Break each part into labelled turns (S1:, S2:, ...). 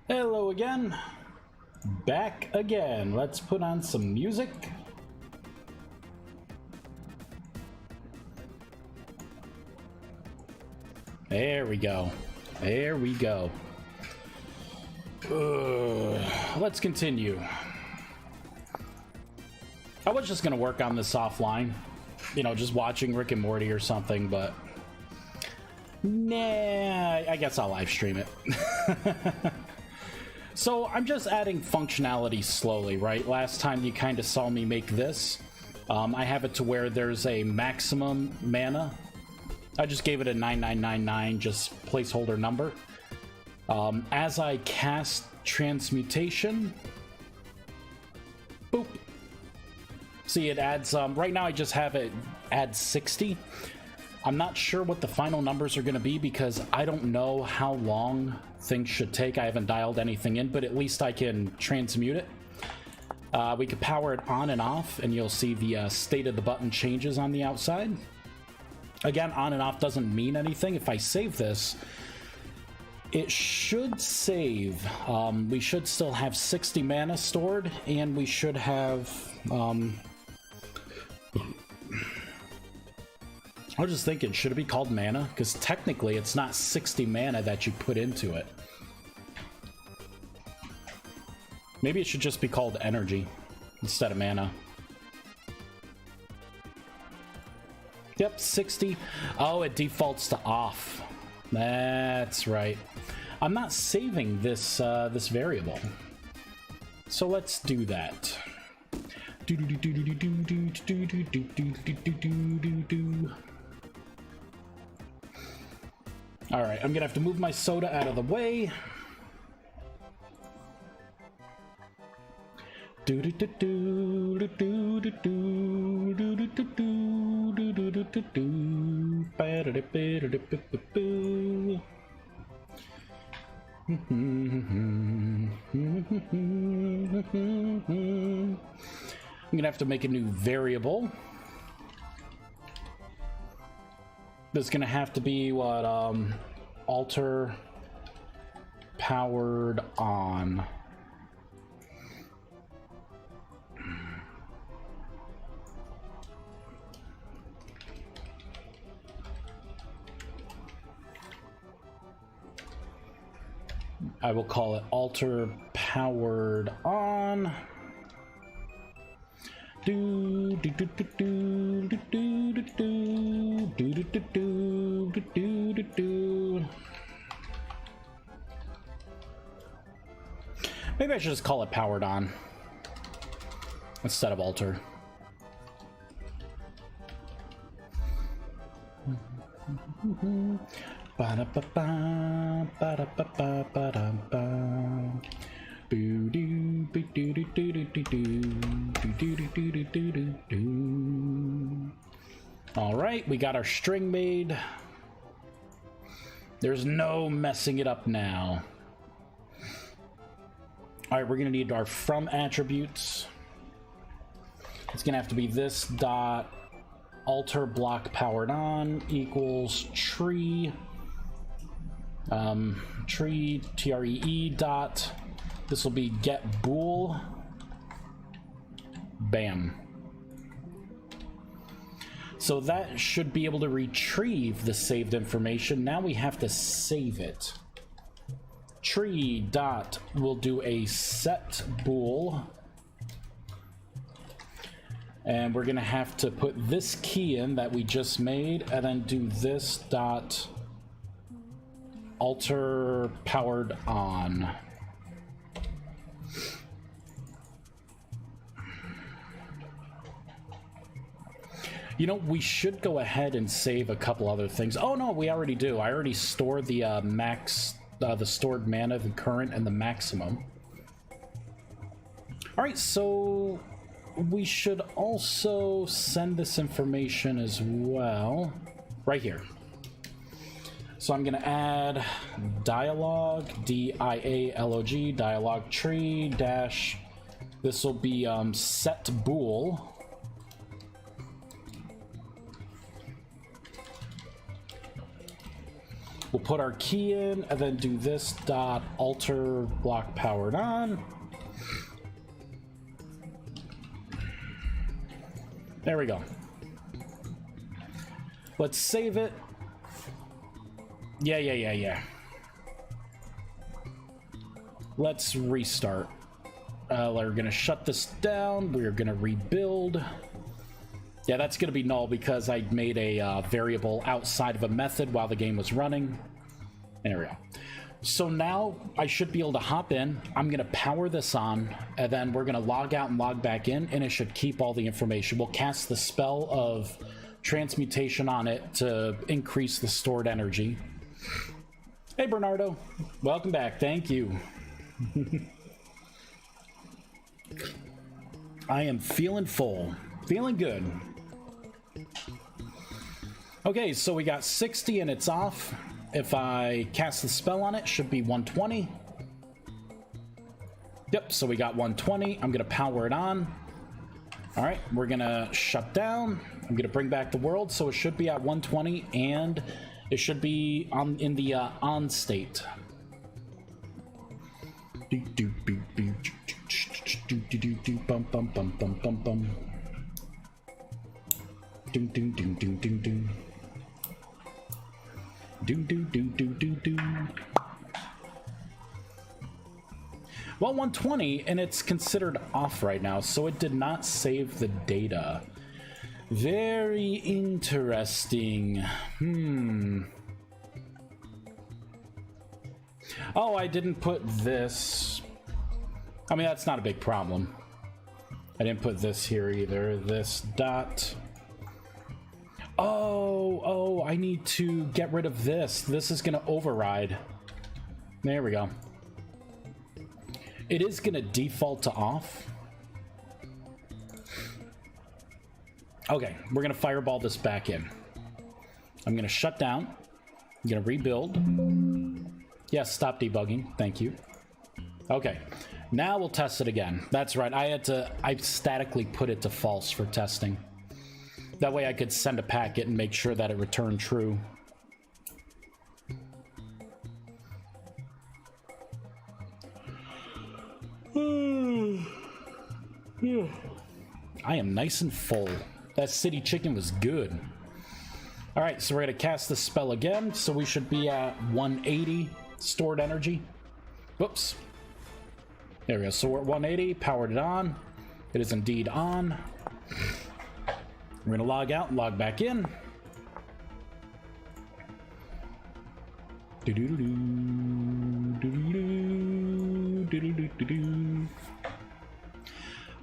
S1: Hello again. Back again. Let's put on some music. There we go. There we go. Let's continue. I was just gonna work on this offline. You know, just watching Rick and Morty or something, but nah, I guess I'll live stream it. So I'm just adding functionality slowly, right? Last time you kind of saw me make this. I have it to where there's a maximum mana. I just gave it a 9999, just placeholder number. As I cast transmutation, boop. See, it adds, right now I just have it add 60. I'm not sure what the final numbers are going to be because I don't know how long things should take. I haven't dialed anything in, but at least I can transmute it. We can power it on and off, and you'll see the state of the button changes on the outside. Again, on and off doesn't mean anything. If I save this, it should save. We should still have 60 mana stored, and we should have... I was just thinking, should it be called mana? Because technically it's not 60 mana that you put into it. Maybe it should just be called energy instead of mana. Yep, 60. Oh, it defaults to off. That's right. I'm not saving this this variable. So let's do that. All right, I'm gonna have to move my soda out of the way. I'm gonna have to make a new variable. That's gonna have to be what, alter powered on. I will call it alter powered on. Maybe I should just call it powered on instead of alter. All right, we got our string made. There's no messing it up now. All right, we're gonna need our from attributes. It's gonna have to be this dot alter block powered on equals tree tree tree dot, this will be get bool, bam. So that should be able to retrieve the saved information. Now we have to save it. Tree dot will do a set bool And we're gonna have to put this key in that we just made, and then do this dot alter powered on. You know, we should go ahead and save a couple other things. Oh no, we already do. I already stored the the stored mana, the current, and the maximum. All right, so we should also send this information as well right here. So I'm gonna add dialog, dialog, dialog tree dash. This will be set bool. We'll put our key in and then do this dot alter block powered on. There we go. Let's save it. Yeah. Let's restart. We're gonna shut this down. We're gonna rebuild. Yeah, that's gonna be null because I made a variable outside of a method while the game was running. There we go. So now I should be able to hop in. I'm gonna power this on, and then we're gonna log out and log back in, and it should keep all the information. We'll cast the spell of transmutation on it to increase the stored energy. Hey Bernardo, welcome back. Thank you. I am feeling full, feeling good. Okay, so we got 60 and it's off. If I cast the spell on it, should be 120. Yep, so we got 120. I'm gonna power it on. All right, we're gonna shut down. I'm gonna bring back the world, so it should be at 120, and it should be in the on state. Bum bum bum bum bum bum. Doom doom doom doom doom doom. Doom doom doom doom doom doom. Well, 120, and it's considered off right now, so it did not save the data. Very interesting. Oh, I didn't put this. I mean, that's not a big problem. I didn't put this here either. This dot. Oh, I need to get rid of this. This is going to override. There we go. It is going to default to off. Okay, we're going to fireball this back in. I'm going to shut down. I'm going to rebuild. Yes, stop debugging. Thank you. Okay, now we'll test it again. That's right. I statically put it to false for testing. That way I could send a packet and make sure that it returned true. I am nice and full. That city chicken was good. All right, so we're gonna cast the spell again. So we should be at 180 stored energy. Whoops. There we go. So we're at 180, powered it on. It is indeed on. We're gonna log out and log back in.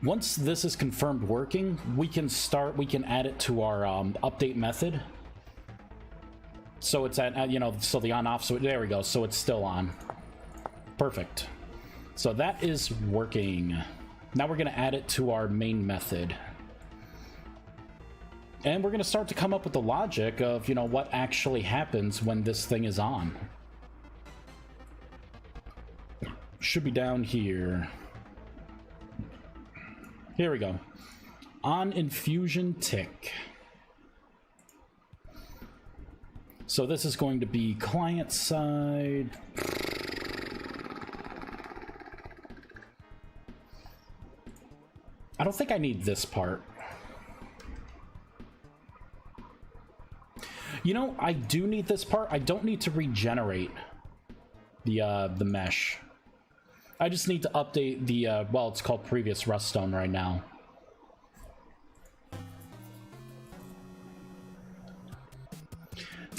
S1: Once this is confirmed working, we can add it to our update method. So it's at, you know, so the on off, so there we go. So it's still on. Perfect. So that is working. Now we're gonna add it to our main method. And we're gonna start to come up with the logic of, you know, what actually happens when this thing is on. Should be down here. Here we go. On infusion tick. So this is going to be client side. I don't think I need this part. You know, I do need this part. I don't need to regenerate the mesh. I just need to update the, well, it's called previous rust stone right now.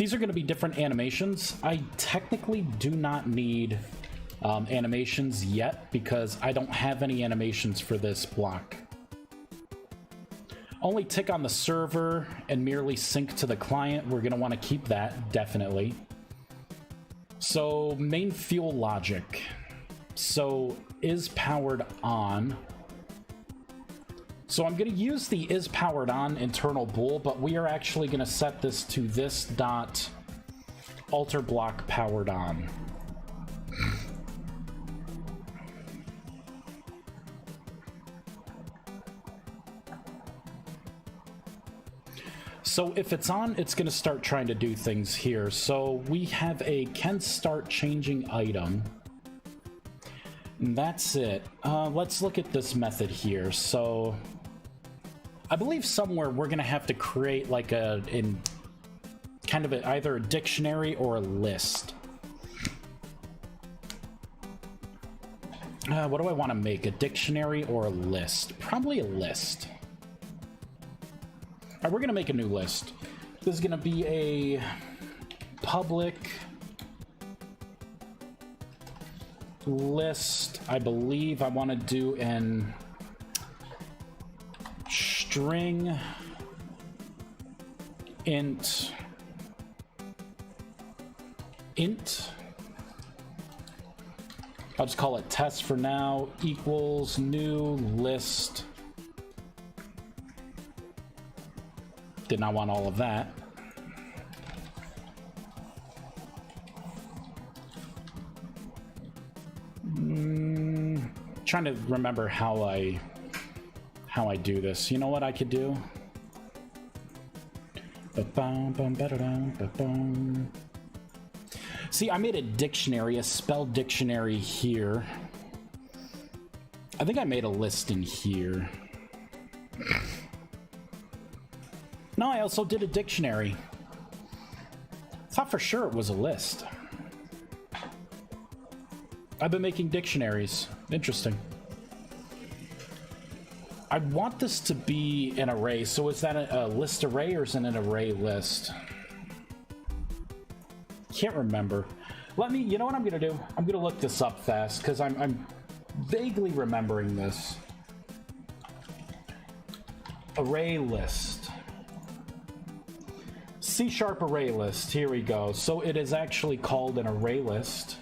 S1: these are going to be different animations. I technically do not need animations yet because I don't have any animations for this block. Only tick on the server and merely sync to the client. We're going to want to keep that, definitely. So, main fuel logic. So, is powered on. So I'm going to use the is powered on internal bool, but we are actually going to set this to this dot alter block powered on. So if it's on, it's going to start trying to do things here. So we have a can start changing item. And that's it. Let's look at this method here. So I believe somewhere we're going to have to create like either a dictionary or a list. What do I want to make? A dictionary or a list? Probably a list. All right, we're going to make a new list. This is going to be a public list. I believe I want to do an string int I'll just call it test for now equals new list. Did not want all of that. Trying to remember how I do this. You know what I could do? See, I made a dictionary, a spell dictionary here. I think I made a list in here. No, I also did a dictionary. Thought for sure it was a list. I've been making dictionaries. Interesting. I want this to be an array, so is that a list array or is it an array list? Can't remember. You know what I'm gonna do? I'm gonna look this up fast, because I'm vaguely remembering this. Array list. C# array list, here we go. So it is actually called an array list.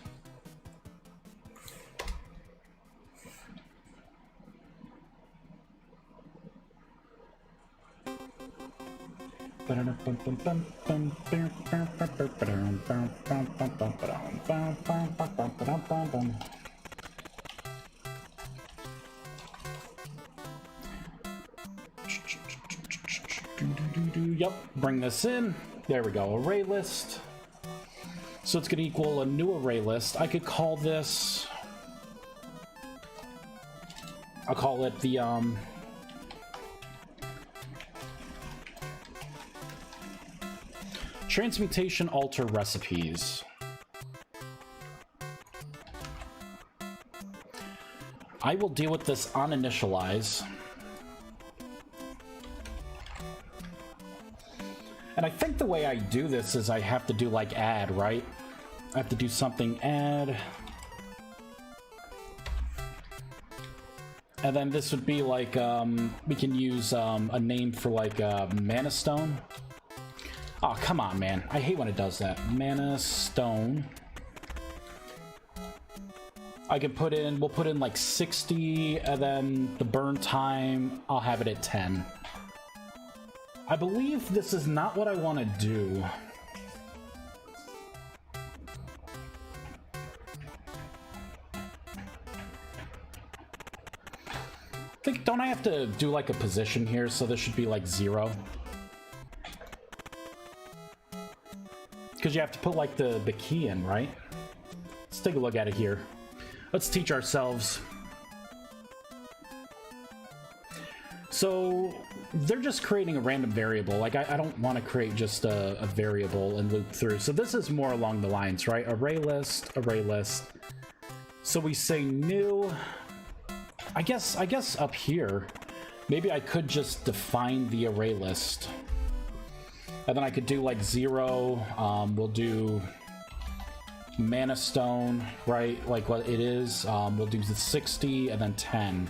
S1: Yep, bring this in. There we go, array list. So it's going to equal a new array list. I could call this... I'll call it the, transmutation alter recipes. I will deal with this on initialize. And I think the way I do this is I have to do like add, right? I have to do something add. And then this would be like, we can use a name for like mana stone. Oh, come on, man. I hate when it does that. Mana stone. I can put in, we'll put in like 60, and then the burn time, I'll have it at 10. I believe this is not what I want to do. Don't I have to do like a position here, so this should be like 0? Because you have to put like the key in, right? Let's take a look at it here. Let's teach ourselves. So they're just creating a random variable. Like I don't want to create just a variable and loop through. So this is more along the lines, right? Array list, array list. So we say new. I guess up here, maybe I could just define the array list. And then I could do like 0. We'll do mana stone, right? Like what it is. We'll do the 60 and then 10.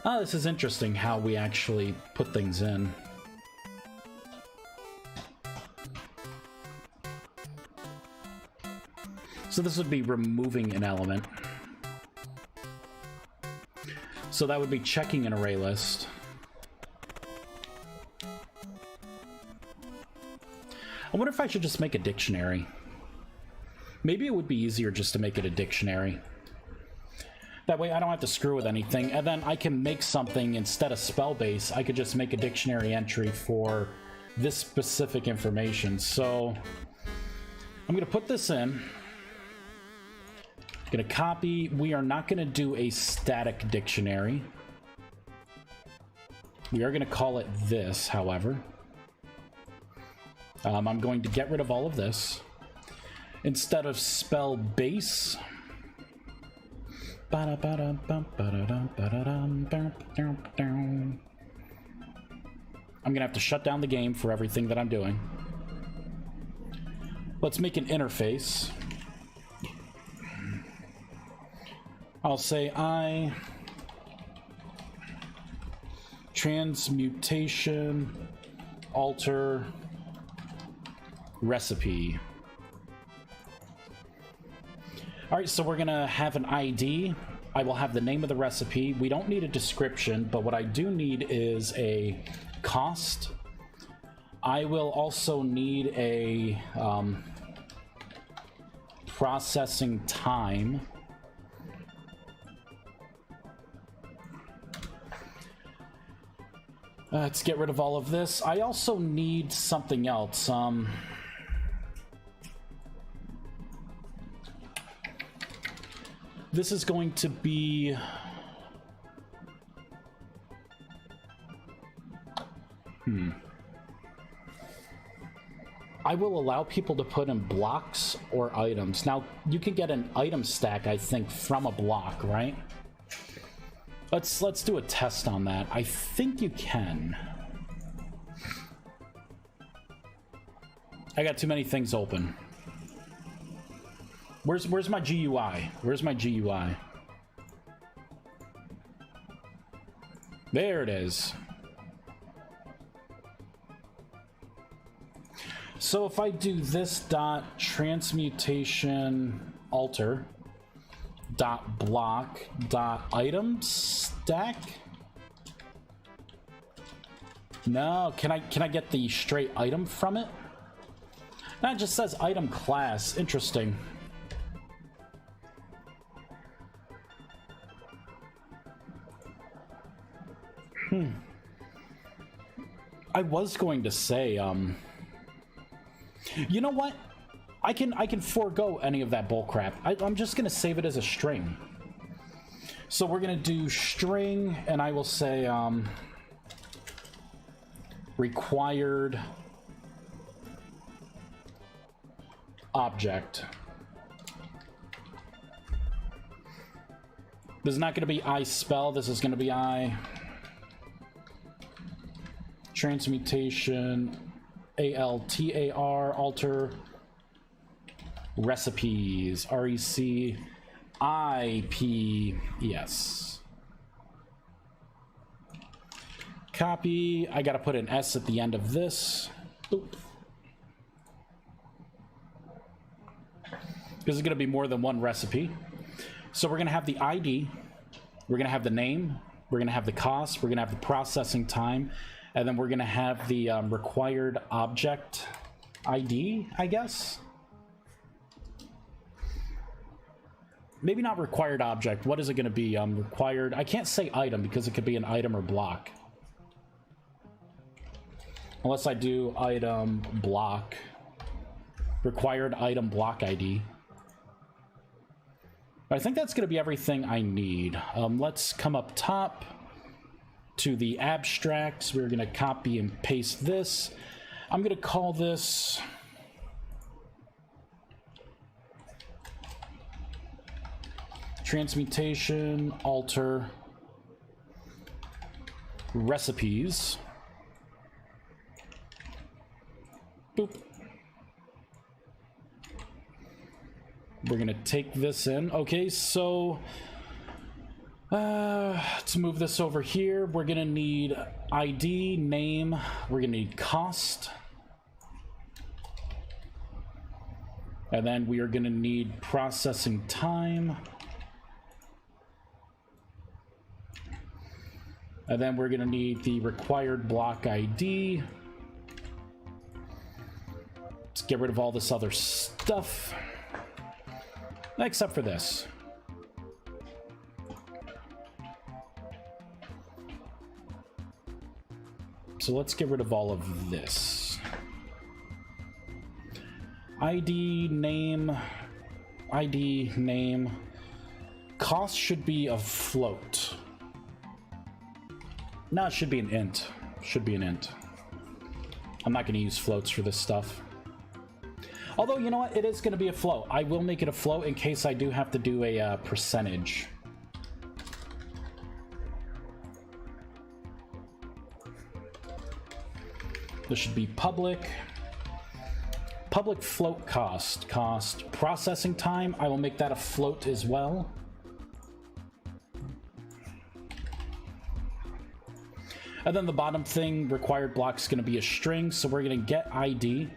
S1: Oh, this is interesting how we actually put things in. So this would be removing an element. So that would be checking an array list. I wonder if I should just make a dictionary. Maybe it would be easier just to make it a dictionary. That way I don't have to screw with anything, and then I can make something instead of spell base. I could just make a dictionary entry for this specific information. So I'm gonna put this in. Gonna copy. We are not gonna do a static dictionary. We are gonna call it this, however. I'm going to get rid of all of this. Instead of spell base, I'm gonna have to shut down the game for everything that I'm doing. Let's make an interface. I'll say I transmutation alter recipe. All right, so we're gonna have an ID. I will have the name of the recipe. We don't need a description, but what I do need is a cost. I will also need a processing time. Let's get rid of all of this. I also need something else. This is going to be... I will allow people to put in blocks or items. Now, you can get an item stack, I think, from a block, right? Let's do a test on that. I think you can. I got too many things open. Where's my GUI? Where's my GUI? There it is. So if I do this dot transmutation alter dot block dot item stack. No, can I get the straight item from it? That just says item class. Interesting. I was going to say, you know what? I can forego any of that bullcrap. I'm just gonna save it as a string. So we're gonna do string, and I will say required object. This is not gonna be I spell. This is gonna be I transmutation ALTAR alter recipes RECIPES. Copy. I gotta put an S at the end of this. Oop. This is gonna be more than one recipe. So we're gonna have the ID, we're gonna have the name, we're gonna have the cost, we're gonna have the processing time, and then we're gonna have the required object ID, I guess. Maybe not required object. What is it gonna be? Required, I can't say item because it could be an item or block. Unless I do item block. Required item block ID. I think that's gonna be everything I need. Let's come up top. to the abstracts. We're going to copy and paste this. I'm going to call this transmutation alter recipes. Boop. We're gonna take this in. Okay, so let's move this over here. We're gonna need ID, name, we're gonna need cost, and then we are gonna need processing time, and then we're gonna need the required block ID. Let's get rid of all this other stuff, except for this. So let's get rid of all of this. ID, name, cost should be a float. No, it should be an int. Should be an int. I'm not going to use floats for this stuff. Although, you know what? It is going to be a float. I will make it a float in case I do have to do a percentage. This should be public. Public float cost. Processing time, I will make that a float as well. And then the bottom thing, required block, is going to be a string, so we're going to get ID.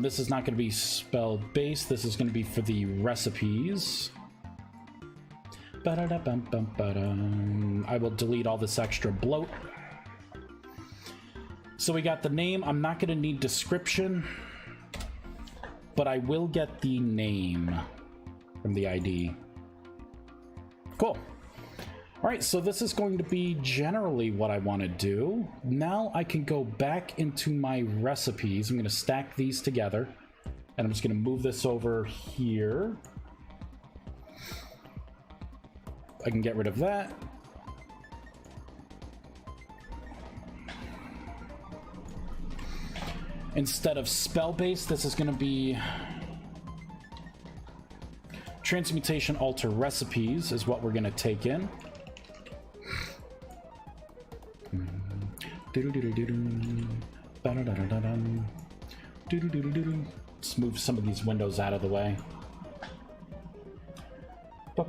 S1: This is not going to be spell based. This is going to be for the recipes. I will delete all this extra bloat. So we got the name. I'm not going to need description, but I will get the name from the ID. Cool. All right, so this is going to be generally what I want to do. Now I can go back into my recipes. I'm going to stack these together, and I'm just going to move this over here. I can get rid of that. Instead of spell-based, this is going to be transmutation alter recipes is what we're going to take in. Let's move some of these windows out of the way. We're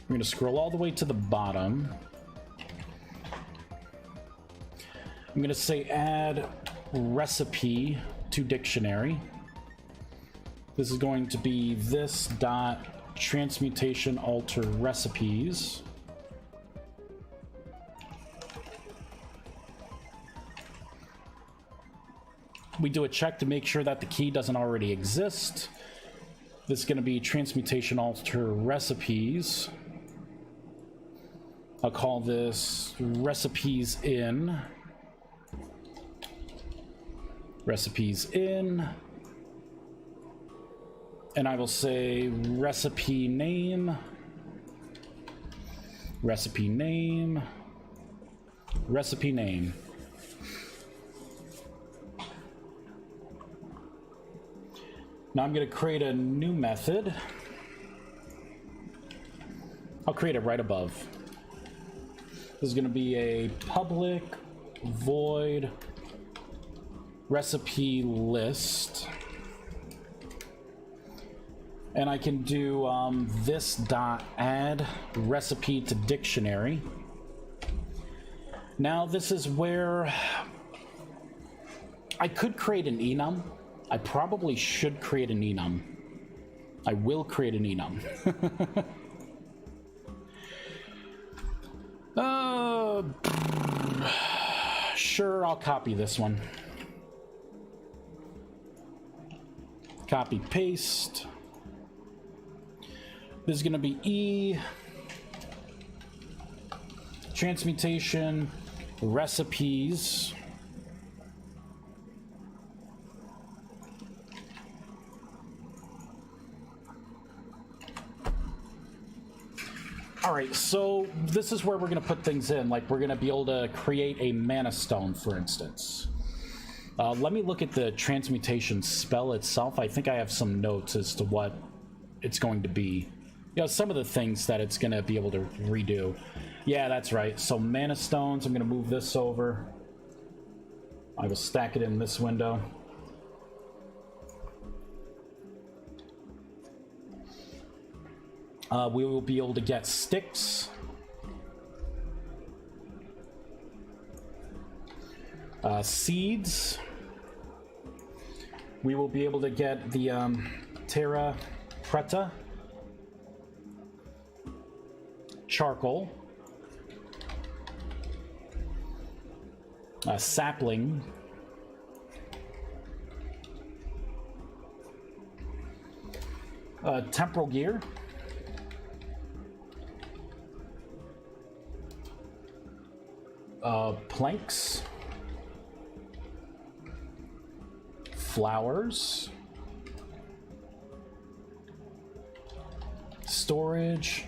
S1: going to scroll all the way to the bottom. I'm going to say add recipe to dictionary. This is going to be this dot transmutation alter recipes. We do a check to make sure that the key doesn't already exist. This is going to be transmutation alter recipes. I'll call this recipes in. Recipes in. And I will say recipe name. Recipe name. Recipe name. Now I'm going to create a new method. I'll create it right above. This is going to be a public void recipe list. And I can do this dot add recipe to dictionary. Now this is where I could create an enum. I probably should create an enum. I will create an enum. Sure, I'll copy this one. Copy, paste. This is going to be E. Transmutation recipes. All right, so this is where we're going to put things in. Like, we're going to be able to create a mana stone, for instance. Let me look at the transmutation spell itself. I think I have some notes as to what it's going to be. You know, some of the things that it's going to be able to redo. Yeah, that's right. So mana stones, I'm going to move this over. I will stack it in this window. We will be able to get sticks. Seeds. We will be able to get the terra preta. Charcoal. Sapling. Temporal gear. Planks. Flowers. Storage.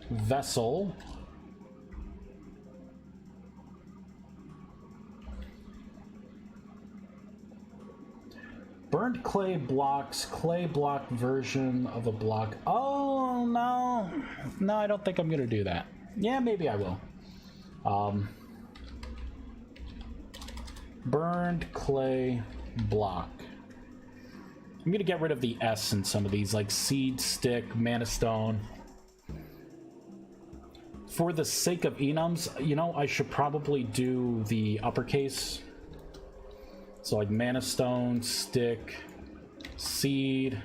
S1: Vessel. Burnt clay blocks, clay block version of a block. Oh, no. No, I don't think I'm going to do that. Yeah, maybe I will. Burned clay block. I'm going to get rid of the S in some of these, like seed, stick, mana stone. For the sake of enums, you know, I should probably do the uppercase. So like mana stone, stick, seed,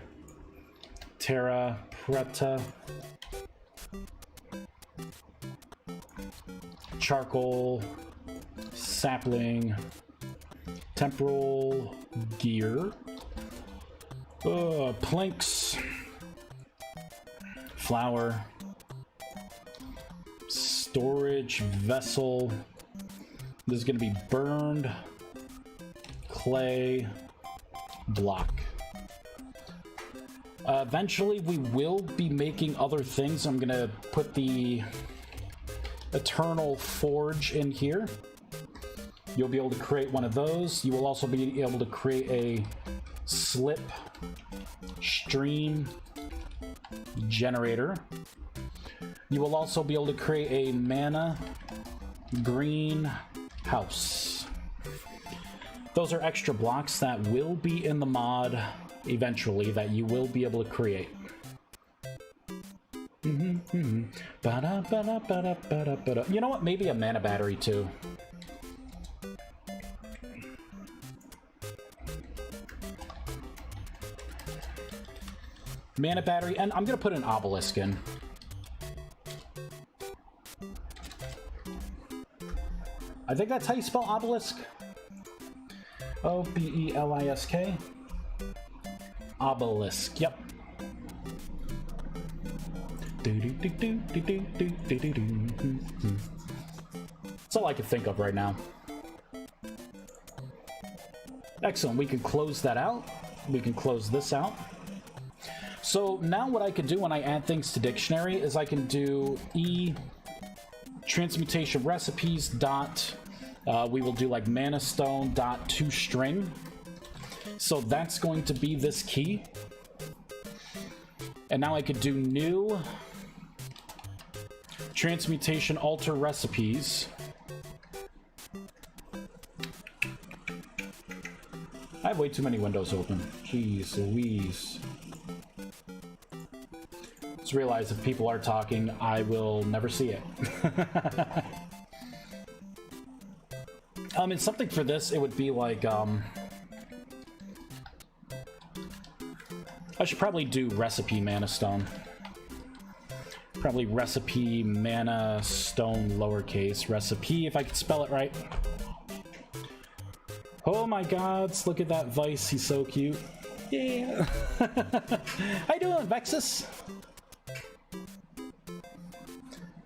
S1: terra preta, charcoal, sapling, temporal gear, planks, flower, storage vessel. This is going to be burned clay block. Eventually we will be making other things. I'm gonna put the eternal forge in here. You'll be able to create one of those. You will also be able to create a slip stream generator. You will also be able to create a mana green house. Those are extra blocks that will be in the mod eventually that you will be able to create. You know what? Maybe a mana battery too. Mana battery, and I'm gonna put an obelisk in. I think that's how you spell obelisk. O-B-E-L-I-S-K. Obelisk, yep. That's all I can think of right now. Excellent, we can close that out. We can close this out. So now what I can do when I add things to dictionary is I can do transmutation recipes dot we will do like mana stone dot toString. So that's going to be this key. And now I could do new transmutation alter recipes. I have way too many windows open. Jeez Louise. Just realize if people are talking, I will never see it. And something for this, it would be like, I should probably do recipe mana stone. Probably recipe mana stone lowercase recipe, if I could spell it right. Oh my gods, look at that Vice, he's so cute. Yeah. How you doing, Vexus?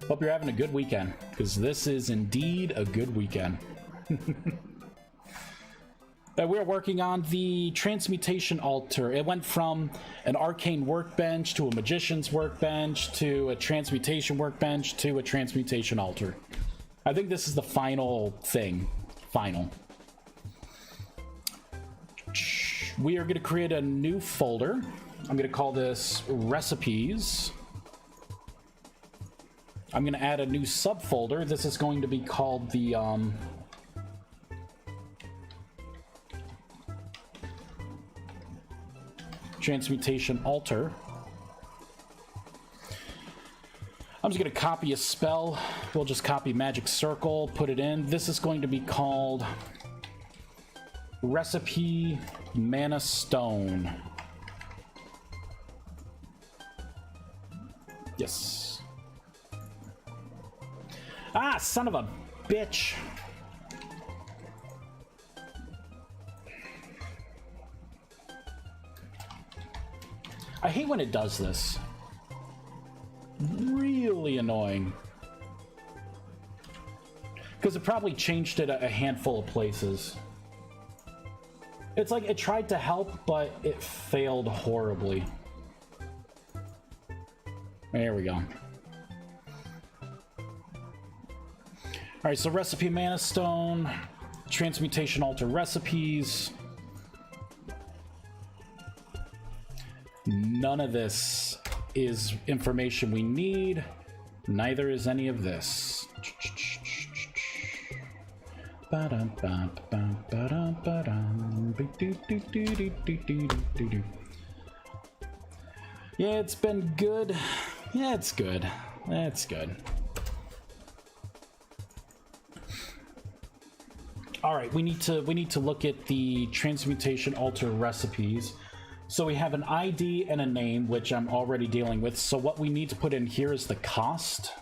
S1: Hope you're having a good weekend, because this is indeed a good weekend. We're working on the transmutation altar. It went from an arcane workbench to a magician's workbench to a transmutation workbench to a transmutation altar. I think this is the final thing. Final. We are going to create a new folder. I'm going to call this recipes. I'm going to add a new subfolder. This is going to be called the transmutation altar. I'm just going to copy a spell. We'll just copy magic circle, put it in. This is going to be called recipe mana stone. Yes. Ah, son of a bitch. I hate when it does this. Really annoying. Because it probably changed it a handful of places. It's like it tried to help, but it failed horribly. There we go. Alright, so recipe mana stone, transmutation altar recipes. None of this is information we need. Neither is any of this. Yeah, it's been good. Yeah, it's good. That's good. All right, we need to look at the transmutation altar recipes. So we have an ID and a name, which I'm already dealing with. So what we need to put in here is the cost.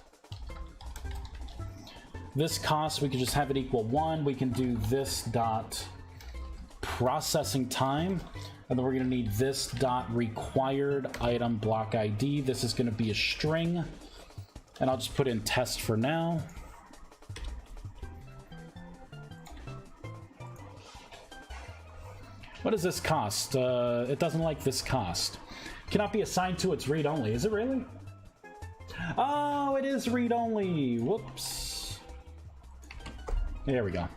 S1: This cost, we can just have it equal 1. We can do this dot processing time. And then we're going to need this dot required item block ID. This is going to be a string. And I'll just put in test for now. What does this cost? It doesn't like this cost. Cannot be assigned to its read-only. Is it really? Oh, it is read-only. Whoops. There we go.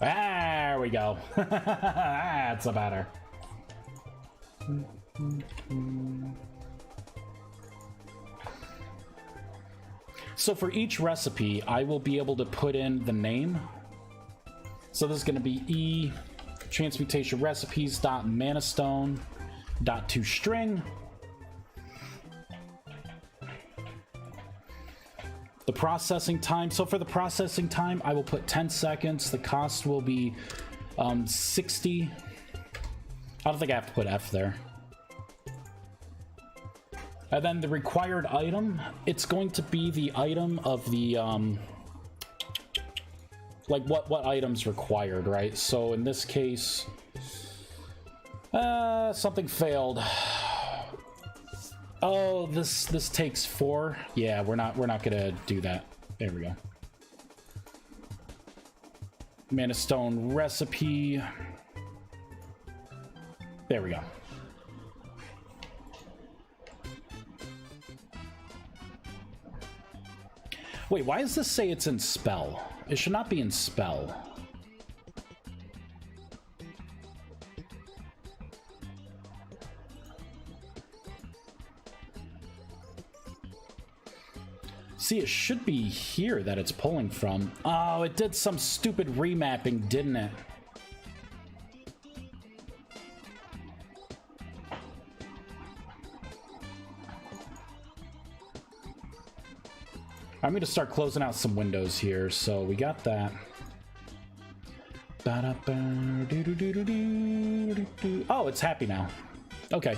S1: There we go. That's better. So for each recipe, I will be able to put in the name. So this is going to be e transmutation recipes dot manastone dot toString. The processing time. So for the processing time, I will put 10 seconds. The cost will be 60. I don't think I have to put F there. And then the required item, it's going to be the item of the like what items required, right? So in this case, something failed. Oh, this takes 4. Yeah, we're not gonna do that. There we go. Mana stone recipe. There we go. Wait, why does this say it's in spell? It should not be in spell. See, it should be here that it's pulling from. Oh, it did some stupid remapping, didn't it? I'm going to start closing out some windows here, so we got that. Oh, it's happy now. Okay.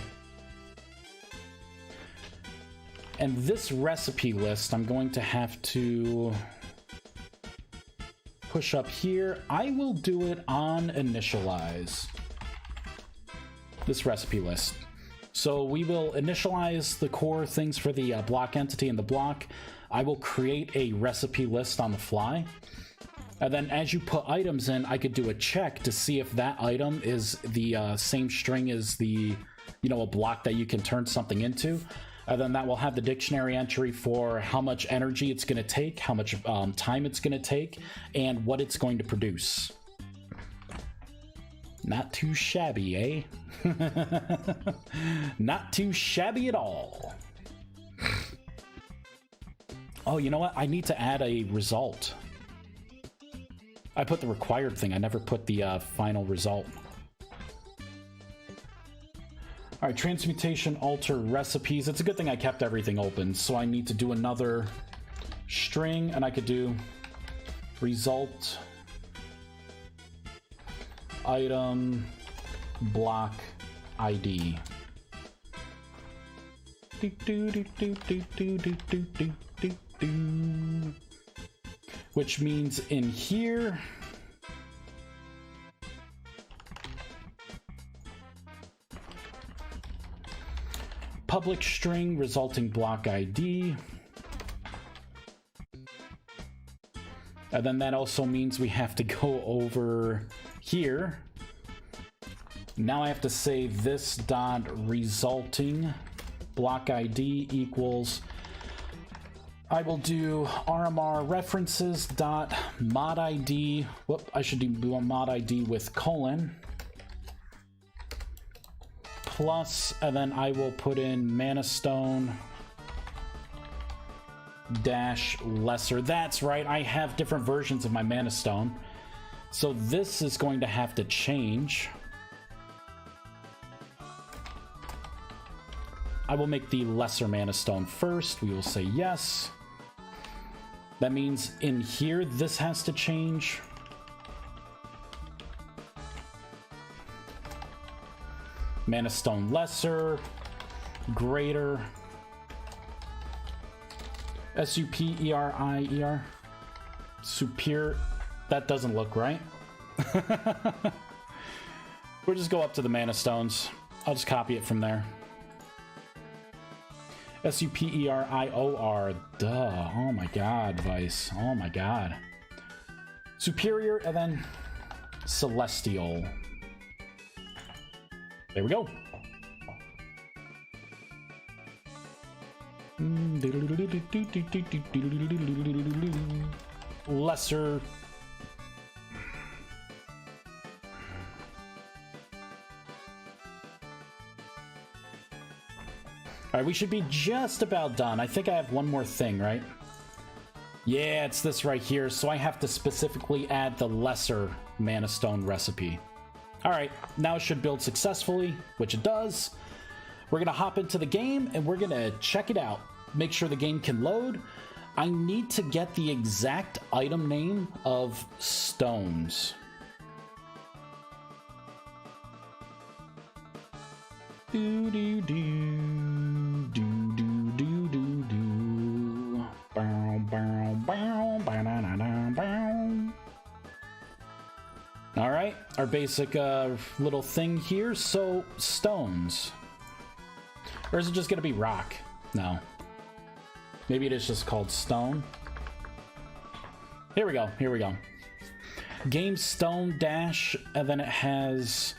S1: And this recipe list, I'm going to have to push up here. I will do it on initialize. This recipe list. So we will initialize the core things for the block entity in the block. I will create a recipe list on the fly. And then as you put items in, I could do a check to see if that item is the same string as the, you know, a block that you can turn something into. And then that will have the dictionary entry for how much energy it's going to take, how much time it's going to take, and what it's going to produce. Not too shabby, eh? Not too shabby at all. Oh, you know what? I need to add a result. I put the required thing. I never put the final result. All right, transmutation, alter recipes. It's a good thing I kept everything open. So I need to do another string, and I could do result item block ID. Which means in here, public string resulting block ID. And then that also means we have to go over here. Now I have to say this dot resulting block ID equals, I will do RMR references dot mod ID. Whoop, I should do a mod ID with colon. Plus, and then I will put in mana stone dash lesser. That's right, I have different versions of my mana stone. So this is going to have to change. I will make the lesser mana stone first. We will say yes. That means in here, this has to change. Mana stone lesser, greater, S-U-P-E-R-I-E-R, superior. That doesn't look right. We'll just go up to the mana stones. I'll just copy it from there. S-U-P-E-R-I-O-R. Duh. Oh my god, Vice. Oh my god. Superior, and then celestial. There we go. Lesser. All right, we should be just about done. I think I have one more thing, right? Yeah, it's this right here. So I have to specifically add the lesser mana stone recipe. All right, now it should build successfully, which it does. We're gonna hop into the game and we're gonna check it out. Make sure the game can load. I need to get the exact item name of stones. Do do do do do do do do. Bow bow bow bow na na bow. All right, our basic little thing here. So stones, or is it just gonna be rock? No, maybe it is just called stone. Here we go. Here we go. Game stone dash, and then it has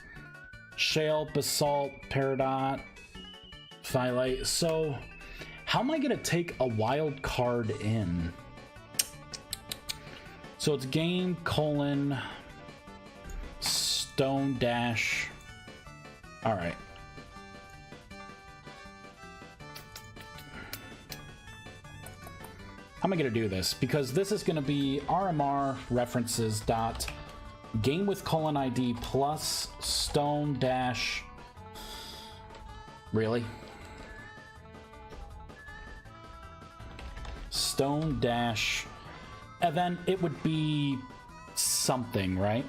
S1: shale, basalt, peridot, phyllite. So how am I gonna take a wild card in? So it's game colon stone dash. All right. How am I gonna do this? Because this is gonna be RMR references dot game with colon ID plus stone dash. Really? Stone dash, and then it would be something, right?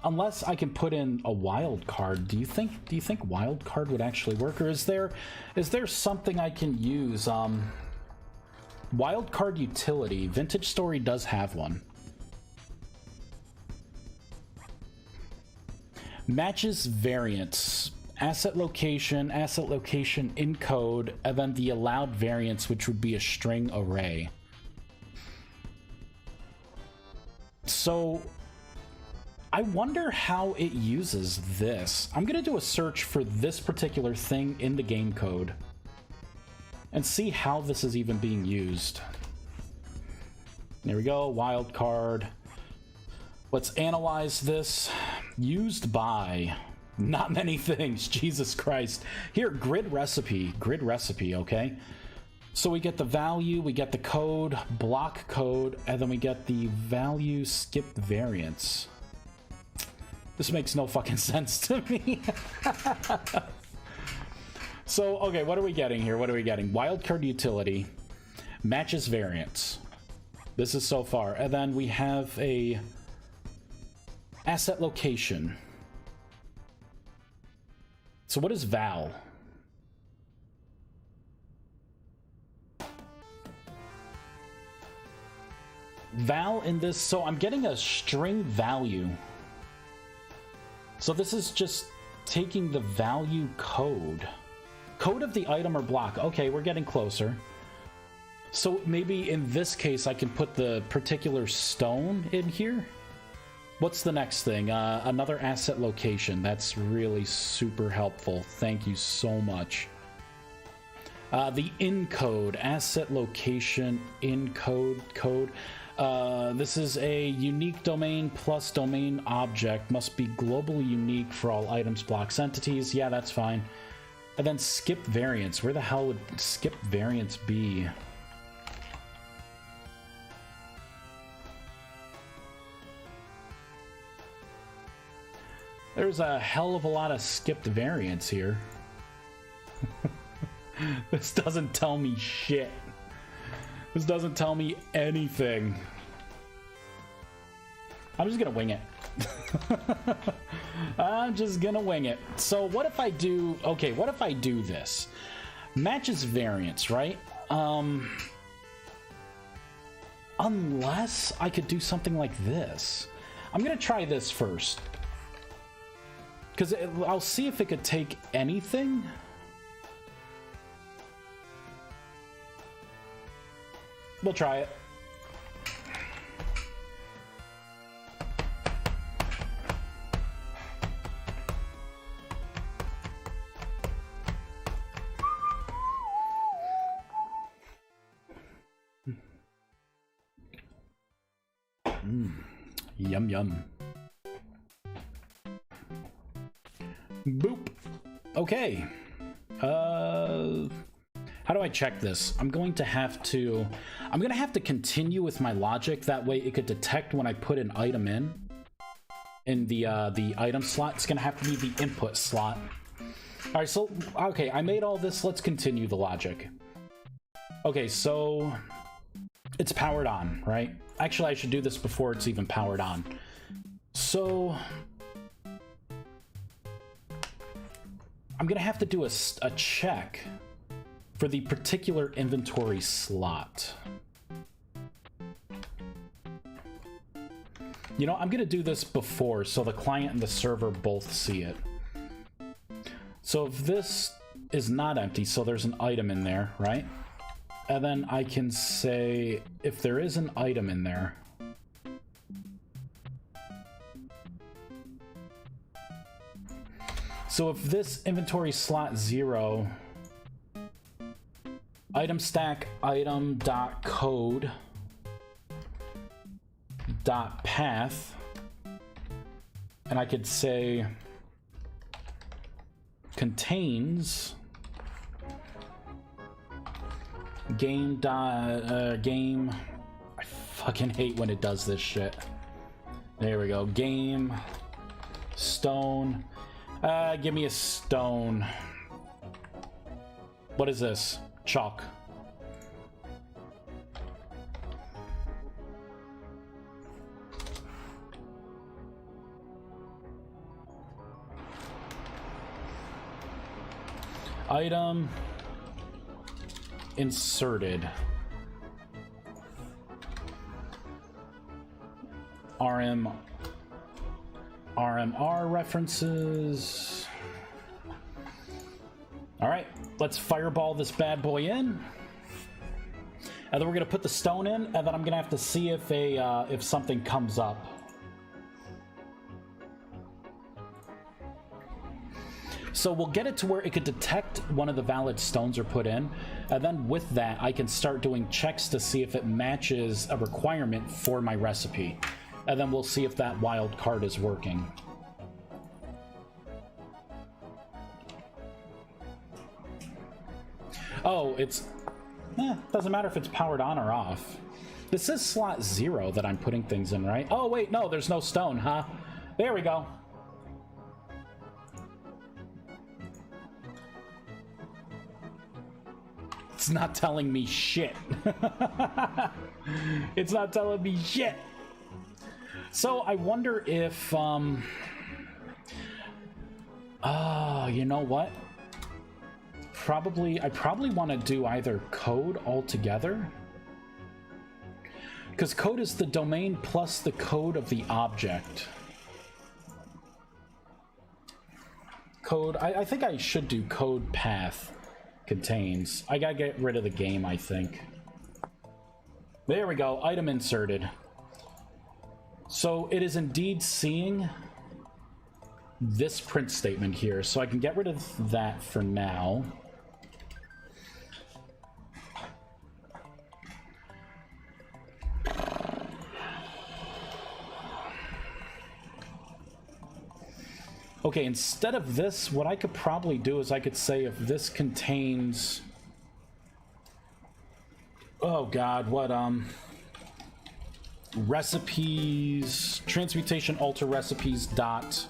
S1: Unless I can put in a wild card. Do you think wild card would actually work, or is there something I can use? Wild card utility. Vintage Story does have one. Matches variants. asset location encode, and then the allowed variance, which would be a string array. So I wonder how it uses this. I'm gonna do a search for this particular thing in the game code and see how this is even being used. There we go, wildcard. Let's analyze this. Used by not many things, Jesus Christ. Here, grid recipe, okay? So we get the value, we get the code, block code, and then we get the value skipped variance. This makes no fucking sense to me. So, okay, what are we getting here? What are we getting? Wildcard utility, matches variance. This is so far. And then we have a asset location. So what is val? Val in this, so I'm getting a string value. So this is just taking the value code. Code of the item or block. Okay, we're getting closer. So maybe in this case, I can put the particular stone in here. What's the next thing? Another asset location. That's really super helpful. Thank you so much. The encode, asset location, encode, code. This is a unique domain plus domain object. Must be globally unique for all items, blocks, entities. Yeah, that's fine. And then skip variance. Where the hell would skip variance be? There's a hell of a lot of skipped variance here. This doesn't tell me shit. This doesn't tell me anything. I'm just gonna wing it. I'm just gonna wing it. So what if I do... Okay, what if I do this? Matches variance, right? Unless I could do something like this. I'm gonna try this first. Because I'll see if it could take anything. We'll try it. Yum yum. Boop. Okay. How do I check this? I'm gonna have to continue with my logic. That way it could detect when I put an item in the item slot. It's gonna have to be the input slot. All right, so okay, I made all this. Let's continue the logic. Okay, so it's powered on, right? Actually, I should do this before it's even powered on. So I'm gonna have to do a check for the particular inventory slot. You know, I'm gonna do this before so the client and the server both see it. So if this is not empty, so there's an item in there, right? And then I can say if there is an item in there, so if this inventory slot 0 item stack item dot code dot path, and I could say contains game game. I fucking hate when it does this shit. There we go. Game stone. Give me a stone. What is this? Chalk. Item inserted. RMR references. All right, let's fireball this bad boy in. And then we're gonna put the stone in, and then I'm gonna have to see if something comes up. So we'll get it to where it could detect one of the valid stones are put in, and then with that, I can start doing checks to see if it matches a requirement for my recipe. And then we'll see if that wild card is working. Oh, it's... doesn't matter if it's powered on or off. This is slot 0 that I'm putting things in, right? Oh, wait, no, there's no stone, huh? There we go. It's not telling me shit. It's not telling me shit. So I wonder if, you know what? I probably want to do either code altogether. Because code is the domain plus the code of the object. Code, I think I should do code path contains. I gotta get rid of the game, I think. There we go, item inserted. So it is indeed seeing this print statement here, so I can get rid of that for now. Okay, instead of this, what I could probably do is I could say if this contains... Oh god, what, recipes... Transmutation alter recipes dot...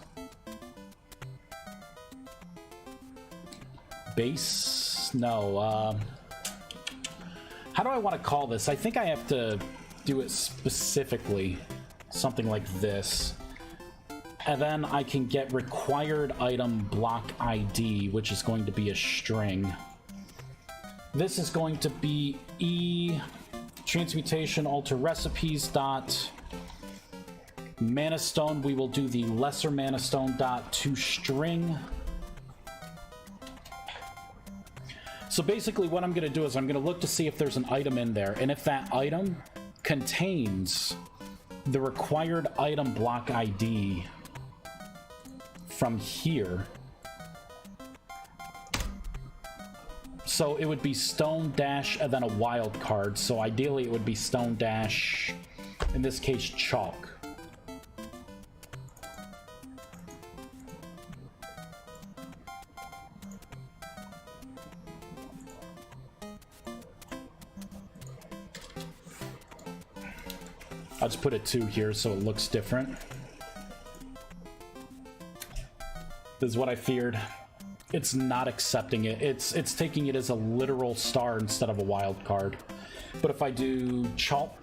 S1: Base... No, how do I want to call this? I think I have to do it specifically. Something like this. And then I can get required item block ID, which is going to be a string. This is going to be transmutation alter recipes dot mana stone. We will do the lesser mana stone dot to string. So basically what I'm going to do is I'm going to look to see if there's an item in there, and if that item contains the required item block ID from here. So it would be stone dash and then a wild card. So ideally it would be stone dash, in this case, chalk. I'll just put a 2 here so it looks different. This is what I feared. It's not accepting it. It's taking it as a literal star instead of a wild card. But if I do chalk...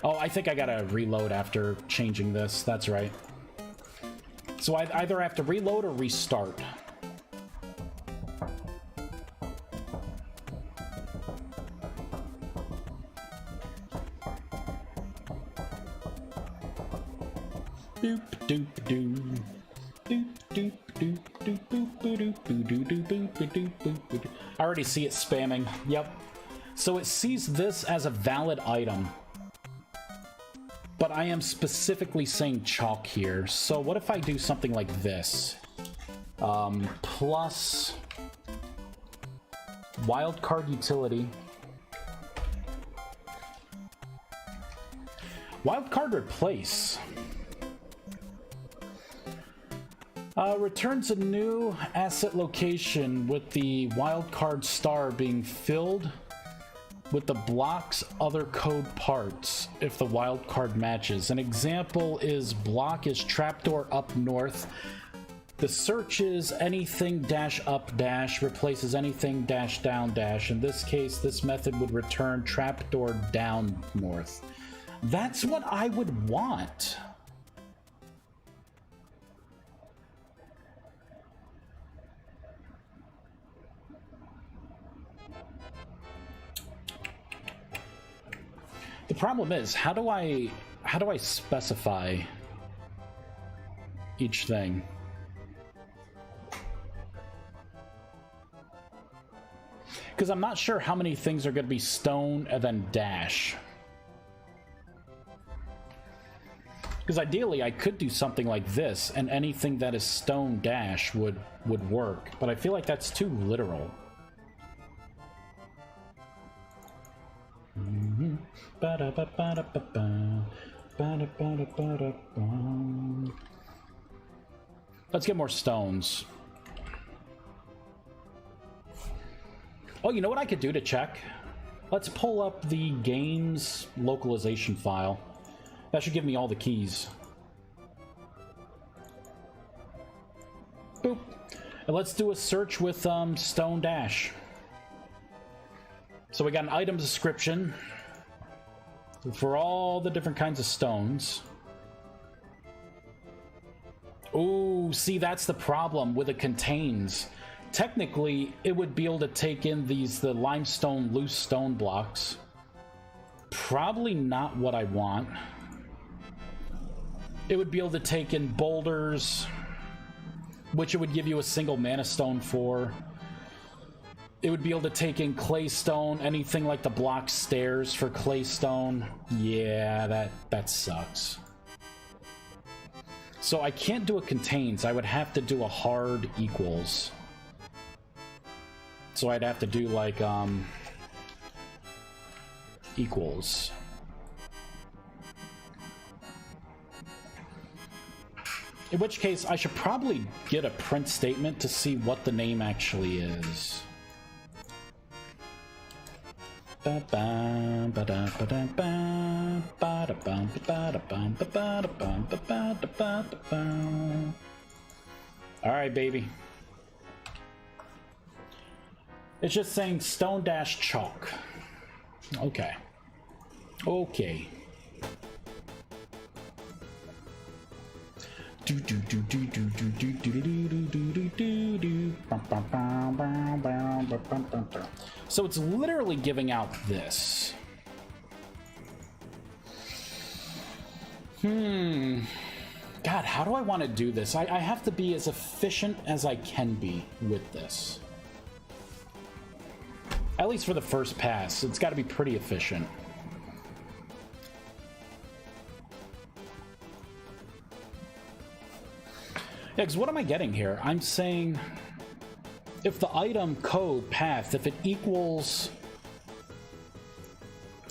S1: Oh, I think I gotta reload after changing this. That's right. So I either have to reload or restart. I already see it spamming. Yep. So it sees this as a valid item. But I am specifically saying chalk here. So what if I do something like this? Plus wildcard utility. Wildcard replace. Returns a new asset location with the wildcard star being filled with the block's other code parts if the wildcard matches. An example is block is trapdoor up north. The search is anything dash up dash replaces anything dash down dash. In this case, this method would return trapdoor down north. That's what I would want. The problem is, how do I specify each thing. Because I'm not sure how many things are going to be stone and then dash. Because ideally, I could do something like this, and anything that is stone dash would work. But I feel like that's too literal. Let's get more stones. Oh, you know what I could do to check? Let's pull up the game's localization file. That should give me all the keys. Boop. And let's do a search with Stone Dash. So we got an item description for all the different kinds of stones. Ooh, see, that's the problem with it contains. Technically, it would be able to take in the limestone loose stone blocks. Probably not what I want. It would be able to take in boulders, which it would give you a single mana stone for. It would be able to take in clay stone, anything like the block stairs for clay stone. Yeah, that sucks. So I can't do a contains. I would have to do a hard equals. So I'd have to do like equals. In which case, I should probably get a print statement to see what the name actually is. Alright, baby. It's just saying Stone Dash Chalk. Okay. Okay. So it's literally giving out this. God, how do I want to do this? I have to be as efficient as I can be with this. At least for the first pass, it's got to be pretty efficient. Yeah, because what am I getting here? I'm saying if the item code path, if it equals...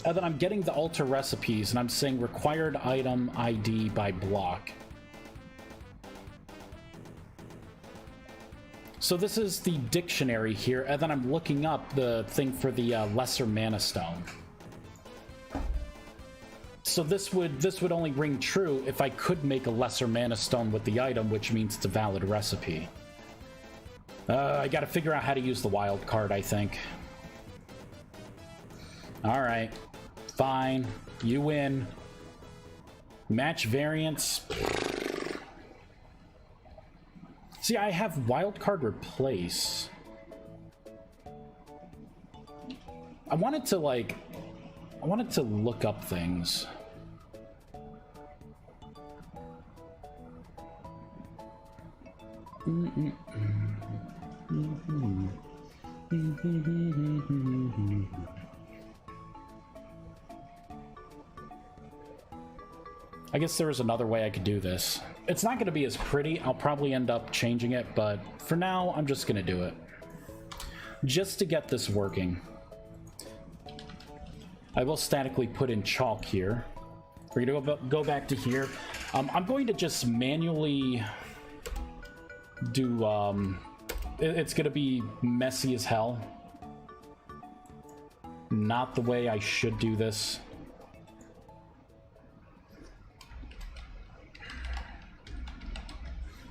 S1: And then I'm getting the alter recipes, and I'm saying required item ID by block. So this is the dictionary here, and then I'm looking up the thing for the lesser mana stone. So this would only ring true if I could make a lesser mana stone with the item, which means it's a valid recipe. I gotta figure out how to use the wild card, I think. Alright. Fine. You win. Match variants. See, I have wildcard replace. I wanted to look up things. I guess there was another way I could do this. It's not going to be as pretty. I'll probably end up changing it, but for now, I'm just going to do it. Just to get this working. I will statically put in chalk here. We're going to go back to here. I'm going to just manually do... it's going to be messy as hell. Not the way I should do this.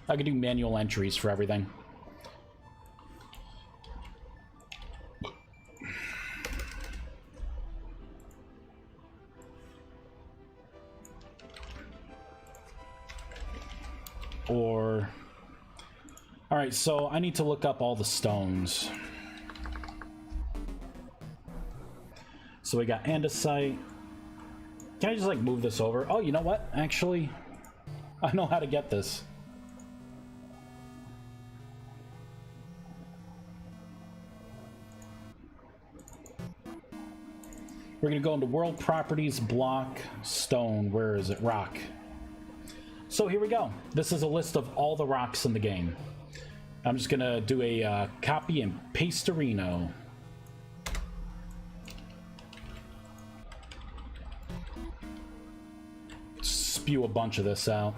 S1: I can do manual entries for everything. Or... Alright, so I need to look up all the stones. So we got andesite. Can I just, like, move this over? Oh, you know what? Actually, I know how to get this. We're gonna go into world properties, block, stone. Where is it? Rock. So here we go. This is a list of all the rocks in the game. I'm just gonna do a copy and paste-erino. Spew a bunch of this out.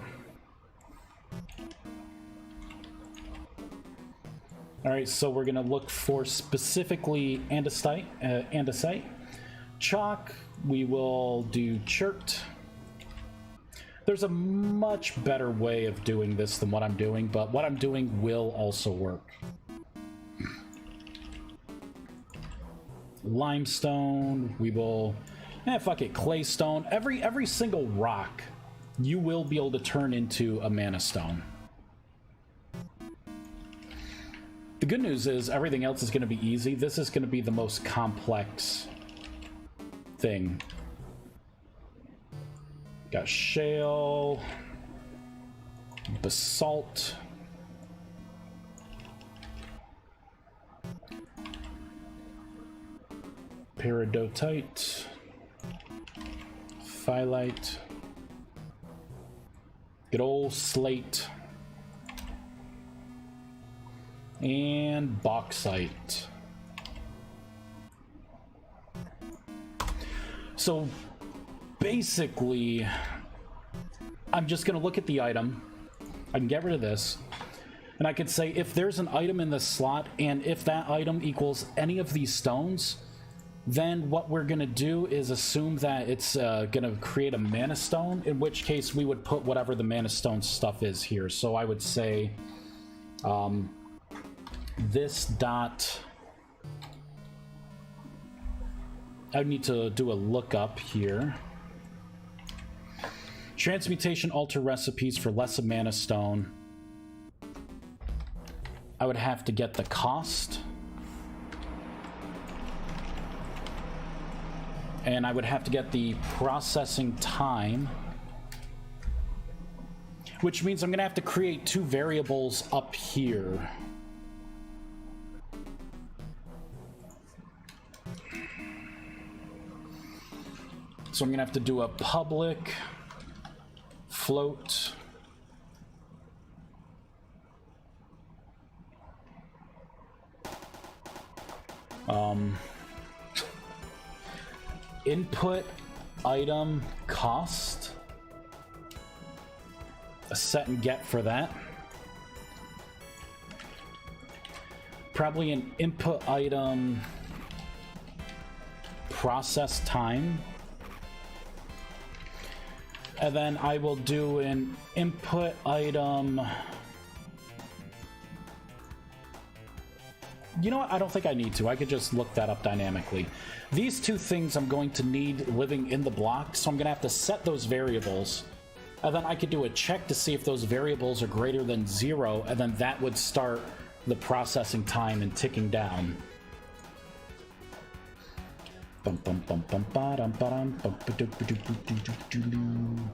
S1: All right, so we're gonna look for specifically andesite. Chalk, we will do chert. There's a much better way of doing this than what I'm doing, but what I'm doing will also work. Limestone, we will, fuck it, claystone. Every single rock you will be able to turn into a mana stone. The good news is everything else is going to be easy. This is going to be the most complex thing. Got shale, basalt, peridotite, phyllite, good old slate, and bauxite. So basically, I'm just going to look at the item. I can get rid of this. And I could say if there's an item in this slot, and if that item equals any of these stones, then what we're going to do is assume that it's going to create a mana stone, in which case we would put whatever the mana stone stuff is here. So I would say this dot... I would need to do a lookup here. Transmutation alter recipes for less of mana stone. I would have to get the cost. And I would have to get the processing time. Which means I'm going to have to create two variables up here. So I'm going to have to do a public float input item cost, a set and get for that, probably an input item process time. And then I will do an input item. You know what? I don't think I need to. I could just look that up dynamically. These two things I'm going to need living in the block, so I'm going to have to set those variables. And then I could do a check to see if those variables are greater than 0, and then that would start the processing time and ticking down. Bum, bum, bum, bum, ba-dum, ba-dum, bum, ba-dum, ba-dum, ba-dum.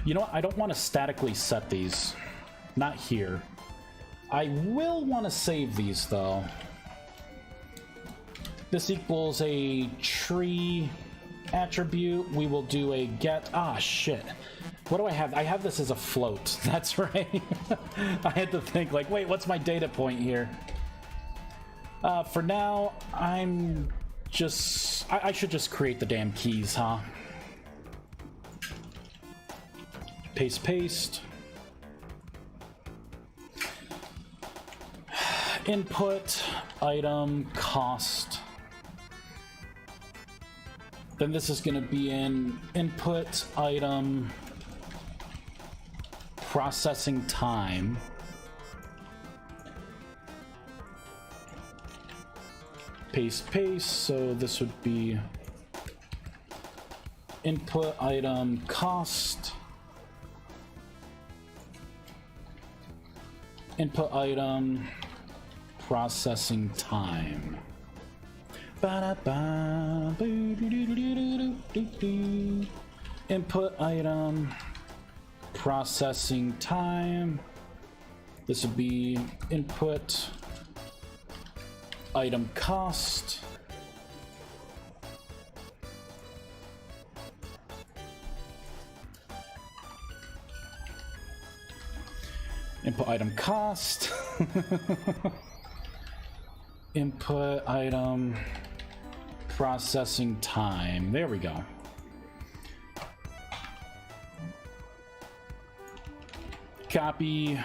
S1: You know what? I don't want to statically set these. Not here. I will want to save these, though. This equals a tree attribute. We will do a get... Ah, shit. What do I have? I have this as a float. That's right. I had to think, like, wait, what's my data point here? For now, I'm just... I should just create the damn keys, huh? Paste, paste. Input, item, cost. Then this is going to be an input, item, processing time. Paste, paste. So this would be input, item, cost. Input item, processing time. Input item, processing time. This would be input item cost. Input item cost. Input item processing time. There we go. Copy.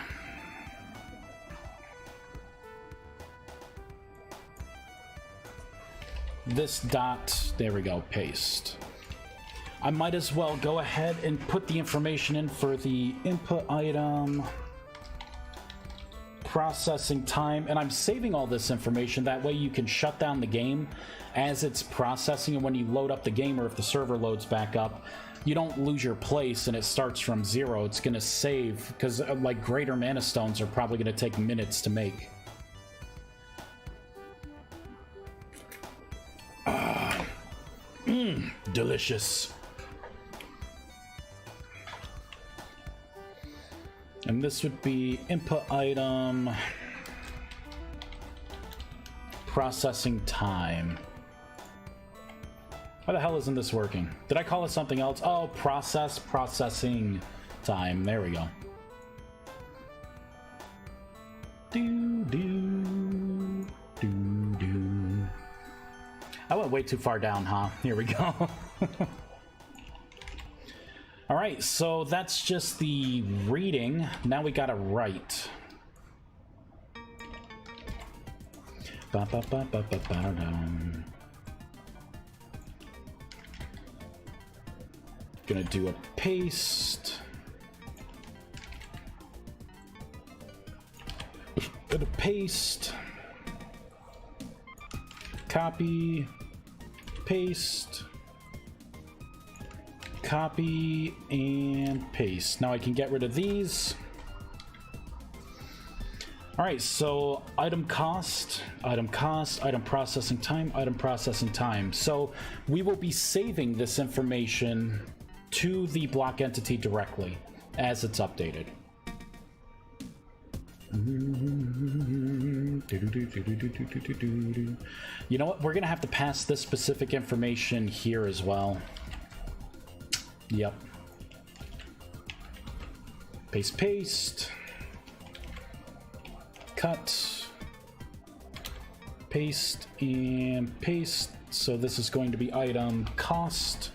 S1: This dot, there we go, paste. I might as well go ahead and put the information in for the input item processing time, and I'm saving all this information. That way you can shut down the game as it's processing, and when you load up the game, or if the server loads back up, you don't lose your place and it starts from zero. It's going to save, because like greater mana stones are probably going to take minutes to make. Delicious. And this would be input item processing time. Why the hell isn't this working? Did I call it something else? Oh, processing time. There we go. I went way too far down, huh? Here we go. All right, so that's just the reading. Now we gotta write. Gonna do a paste. And a paste. Copy. Paste. Copy and paste. Now I can get rid of these. All right, so item cost, item processing time. So we will be saving this information to the block entity directly as it's updated. You know what? We're gonna have to pass this specific information here as well. Yep. Paste. Cut. Paste and paste. So this is going to be item cost.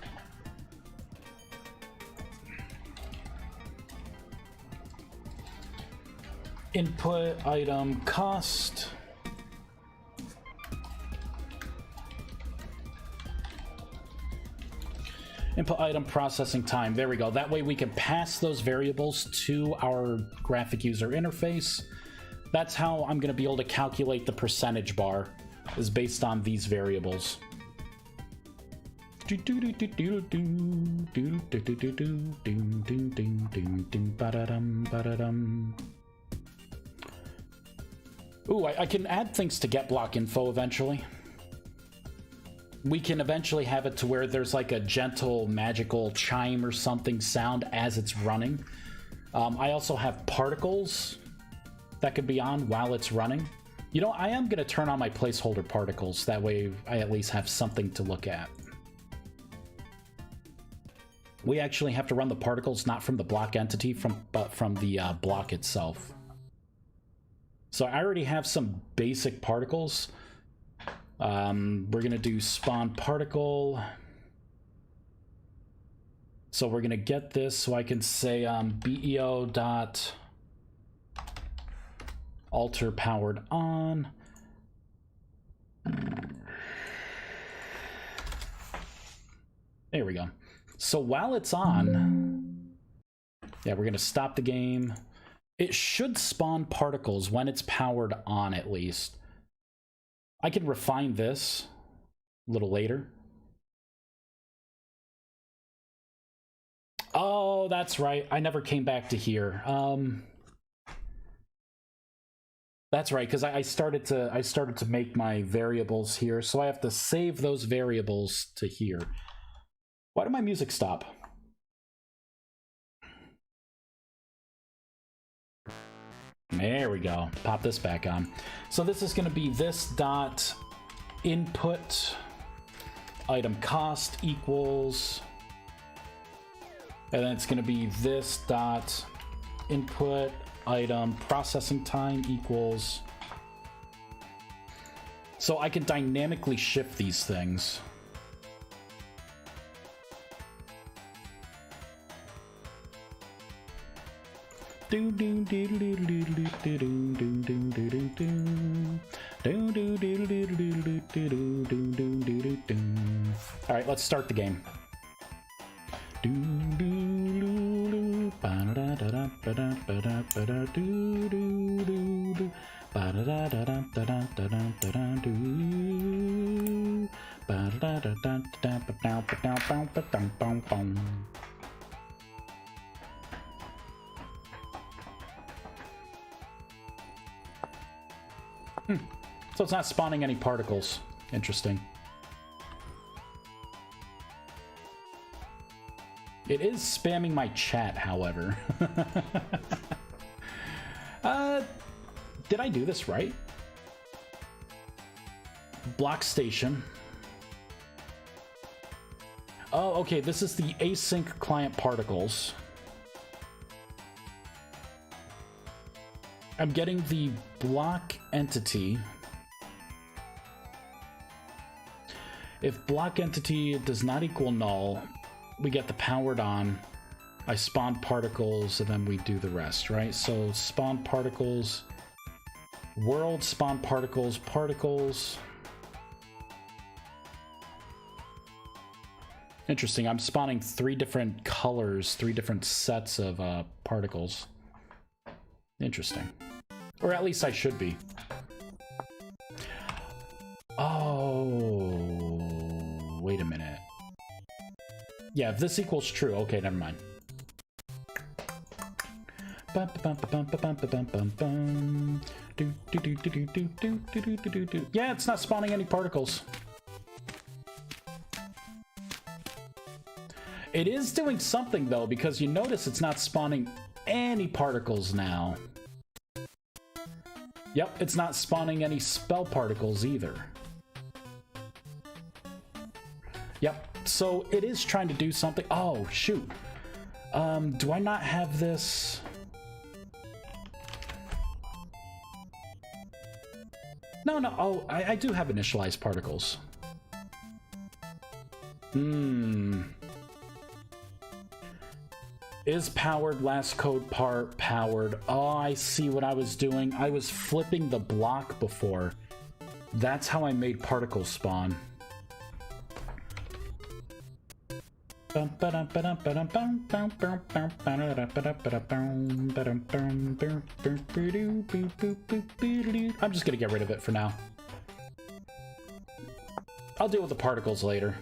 S1: Input item cost. Input item processing time. There we go. That way we can pass those variables to our graphic user interface. That's how I'm going to be able to calculate the percentage bar, is based on these variables. Ooh, I can add things to get block info eventually. We can eventually have it to where there's like a gentle magical chime or something sound as it's running. I also have particles that could be on while it's running. You know, I am going to turn on my placeholder particles. That way I at least have something to look at. We actually have to run the particles not from the block entity, but from the block itself. So I already have some basic particles. We're gonna do spawn particle. So we're gonna get this, so I can say BEO dot alter powered on. There we go. So while it's on, yeah, we're gonna stop the game. It should spawn particles when it's powered on, at least. I can refine this a little later. Oh, that's right. I never came back to here. That's right, because I started to make my variables here, so I have to save those variables to here. Why did my music stop? There we go. Pop this back on. So this is going to be this dot input item cost equals, and then it's going to be this dot input item processing time equals. So I can dynamically shift these things. All right, let's start the game. So it's not spawning any particles. Interesting. It is spamming my chat, however. Did I do this right? Block station. Oh, okay, this is the async client particles. I'm getting the block entity. If block entity does not equal null, we get the powered on. I spawn particles and then we do the rest, right? So spawn particles, world spawn particles, particles. Interesting. I'm spawning 3 different colors, 3 different sets of particles. Interesting. Or at least I should be. Oh, wait a minute. Yeah, if this equals true, okay, never mind. Yeah, it's not spawning any particles. It is doing something though, because you notice it's not spawning any particles now. Yep, it's not spawning any spell particles either. Yep, so it is trying to do something. Oh, shoot. Do I not have this? No, no, oh, I do have initialized particles. Is powered, last code part powered. Oh, I see what I was doing. I was flipping the block before. That's how I made particles spawn. I'm just gonna get rid of it for now. I'll deal with the particles later.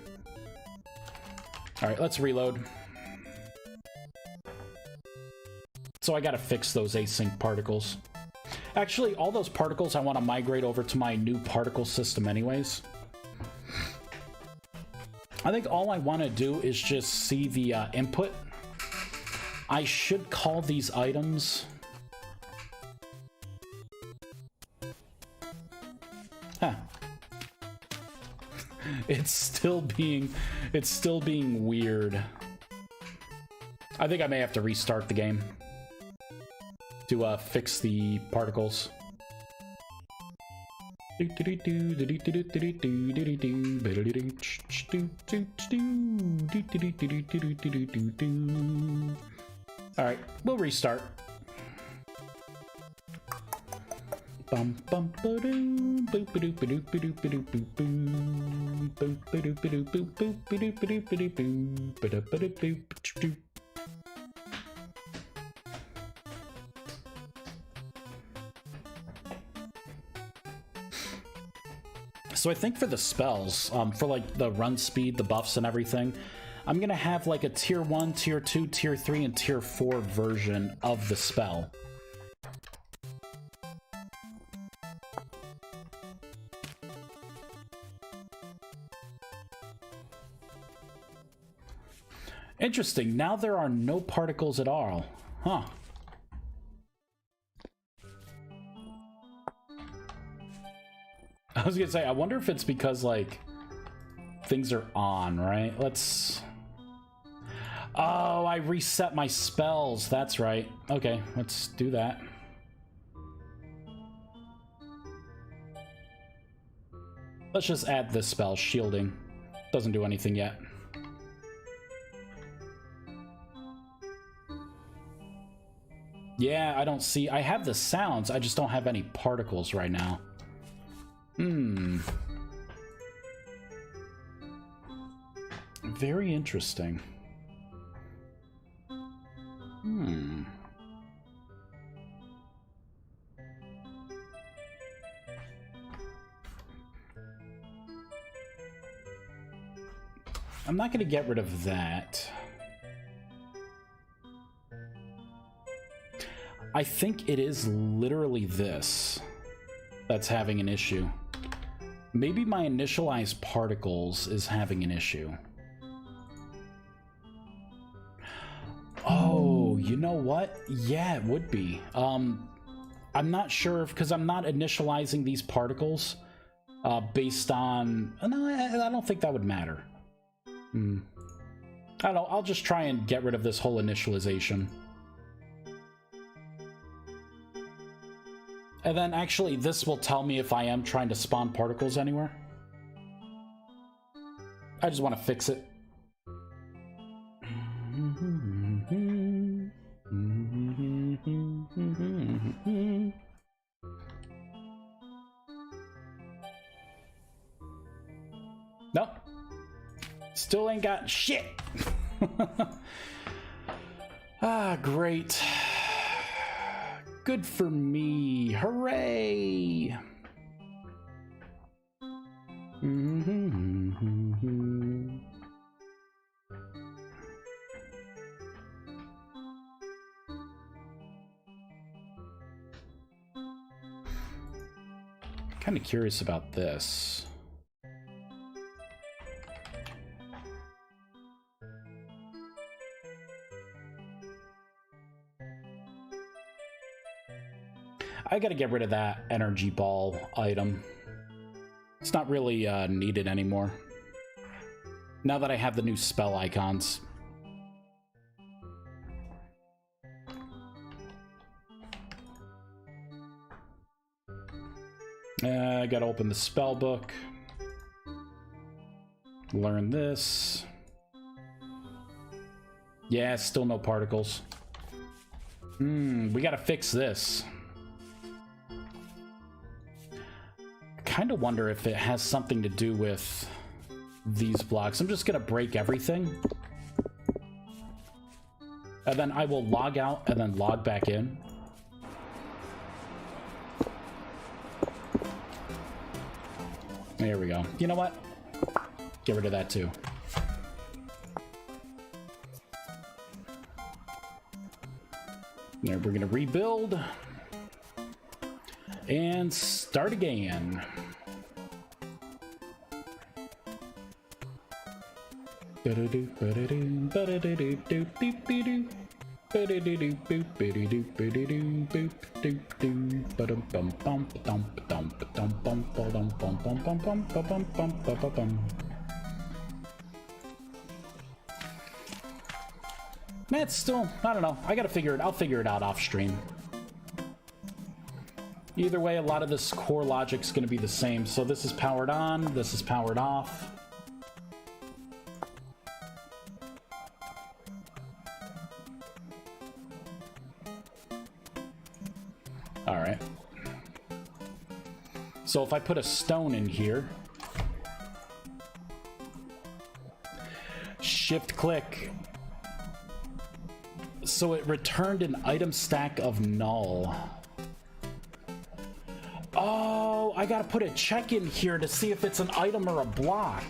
S1: All right, let's reload. So I gotta fix those async particles. Actually, all those particles I want to migrate over to my new particle system anyways. I think all I want to do is just see the input. I should call these items. Huh. It's still being weird. I think I may have to restart the game to fix the particles. All right, we'll restart. So I think for the spells, for like the run speed, the buffs and everything, I'm gonna have like a tier 1, tier 2, tier 3, and tier 4 version of the spell. Interesting, now there are no particles at all. Huh. was gonna say, I wonder if it's because, like, things are on, right? Let's... Oh, I reset my spells. That's right. Okay, let's do that. Let's just add this spell, shielding. Doesn't do anything yet. Yeah, I don't see... I have the sounds, I just don't have any particles right now. Very interesting. I'm not going to get rid of that. I think it is literally this that's having an issue. Maybe my initialized particles is having an issue. Oh, you know what? Yeah, it would be. I'm not sure if, because I'm not initializing these particles based on... No, I don't think that would matter. I don't know, I'll just try and get rid of this whole initialization. And then actually this will tell me if I am trying to spawn particles anywhere. I just want to fix it. Nope. Still ain't got shit. Ah, great. Good for me. Hooray. Kind of curious about this. I gotta get rid of that energy ball item. It's not really needed anymore. Now that I have the new spell icons. I gotta open the spell book. Learn this. Yeah, still no particles. We gotta fix this. Kind of wonder if it has something to do with these blocks. I'm just gonna break everything. And then I will log out and then log back in. There we go. You know what? Get rid of that too. There, we're gonna rebuild and start again. That's still, I don't know. I gotta figure it. I'll figure it out off stream. Either way, a lot of this core logic's gonna be the same. So this is powered on, this is powered off. All right. So if I put a stone in here, shift click, so it returned an item stack of null. Oh, I gotta put a check in here to see if it's an item or a block.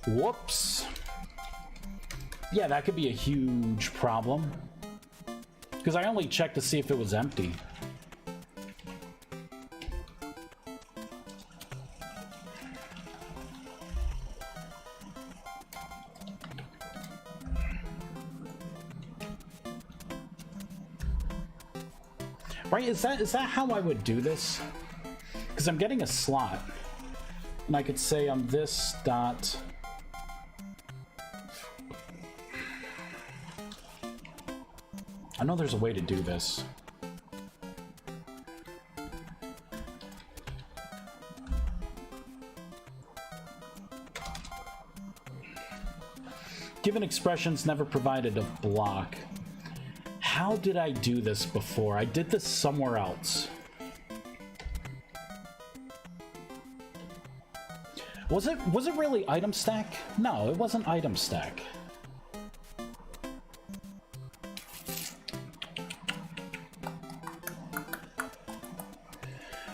S1: Whoops. Yeah, that could be a huge problem. Because I only checked to see if it was empty. Right, is that how I would do this? Because I'm getting a slot. And I could say on this dot, I know there's a way to do this. Given expressions never provided a block. How did I do this before? I did this somewhere else. Was it really item stack? No, it wasn't item stack.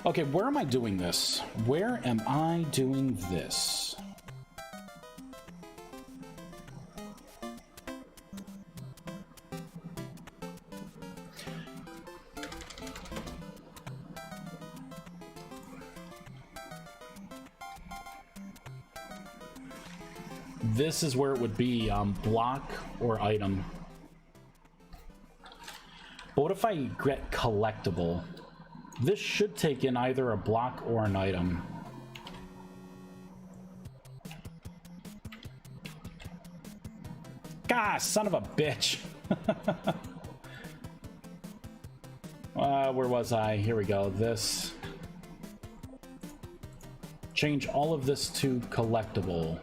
S1: Okay, where am I doing this? Where am I doing this? This is where it would be, block or item. But what if I get collectible? This should take in either a block or an item. God, son of a bitch. Where was I? Here we go. This. Change all of this to collectible.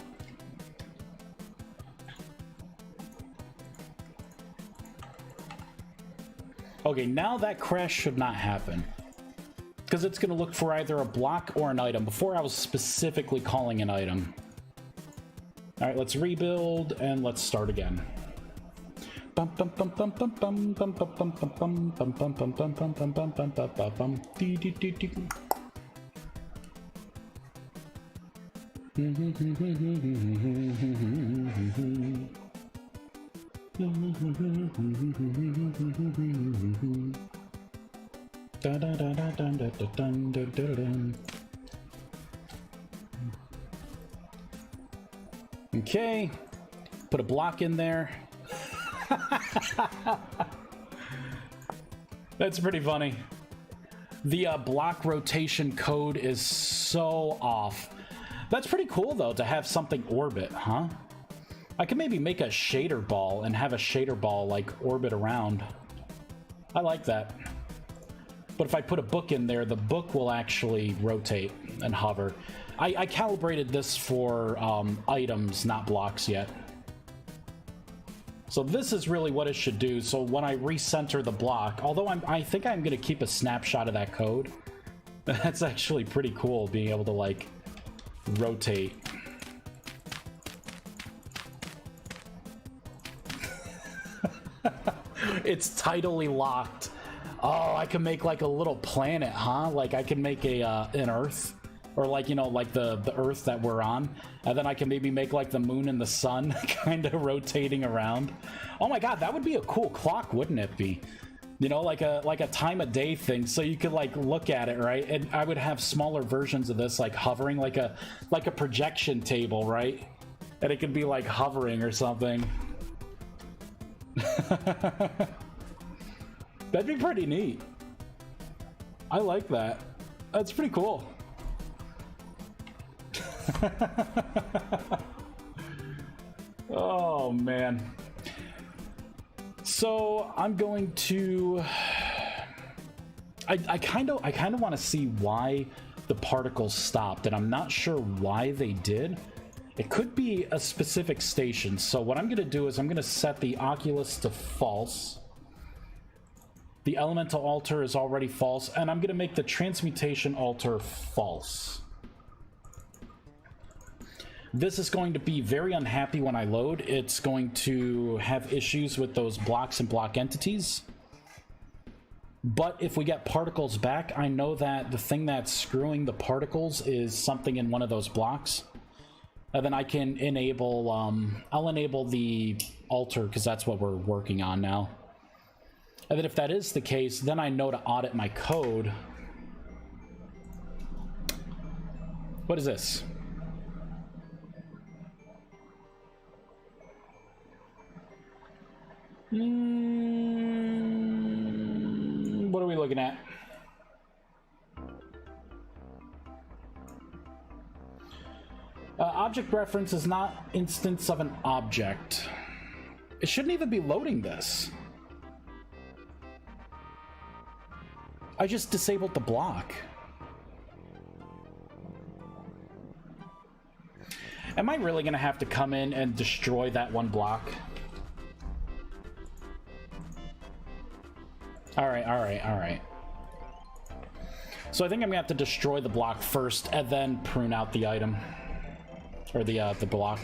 S1: Okay, now that crash should not happen. Because it's going to look for either a block or an item. Before I was specifically calling an item. Alright, let's rebuild and let's start again. Okay, put a block in there. That's pretty funny. The block rotation code is so off. That's pretty cool though, to have something orbit, huh? I can maybe make a shader ball and have a shader ball like orbit around. I like that. But if I put a book in there, the book will actually rotate and hover. I calibrated this for items, not blocks yet. So this is really what it should do. So when I recenter the block, although I think I'm going to keep a snapshot of that code. That's actually pretty cool, being able to like rotate. It's tidally locked. Oh, I can make like a little planet, huh? Like I can make a an Earth, or like, you know, like the Earth that we're on, and then I can maybe make like the moon and the sun kind of rotating around. Oh my god, that would be a cool clock, wouldn't it be? You know, like a time of day thing, so you could like look at it, right? And I would have smaller versions of this, like hovering, like a projection table, right? And it could be like hovering or something. That'd be pretty neat. I like that. That's pretty cool. Oh man. So I'm going to I kind of want to see why the particles stopped, and I'm not sure why they did. It could be a specific station. So what I'm going to do is I'm going to set the Oculus to false. The elemental altar is already false, and I'm going to make the transmutation altar false. This is going to be very unhappy when I load. It's going to have issues with those blocks and block entities. But if we get particles back, I know that the thing that's screwing the particles is something in one of those blocks. And then I can enable, I'll enable the altar, because that's what we're working on now. And then if that is the case, then I know to audit my code. What is this? What are we looking at? Object reference is not instance of an object. It shouldn't even be loading this. I just disabled the block. Am I really gonna have to come in and destroy that one block? Alright, alright, alright. So I think I'm gonna have to destroy the block first and then prune out the item. Or the block.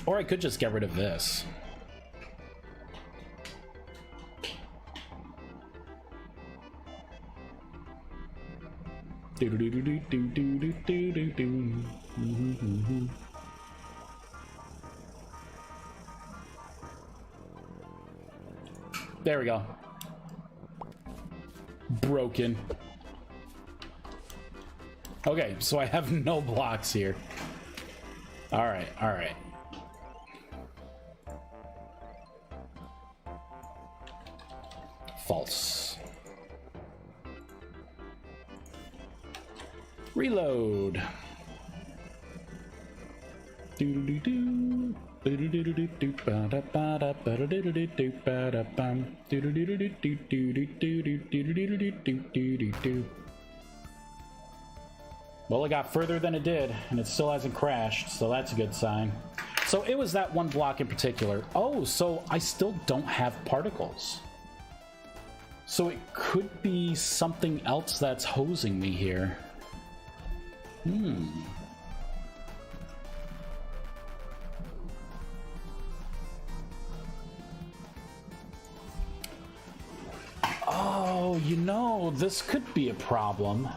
S1: Or I could just get rid of this. There we go. Broken. Okay, so I have no blocks here. Alright, alright. False. Reload. Well, it got further than it did, and it still hasn't crashed, so that's a good sign. So it was that one block in particular. Oh, so I still don't have particles. So it could be something else that's hosing me here. Oh, you know, this could be a problem.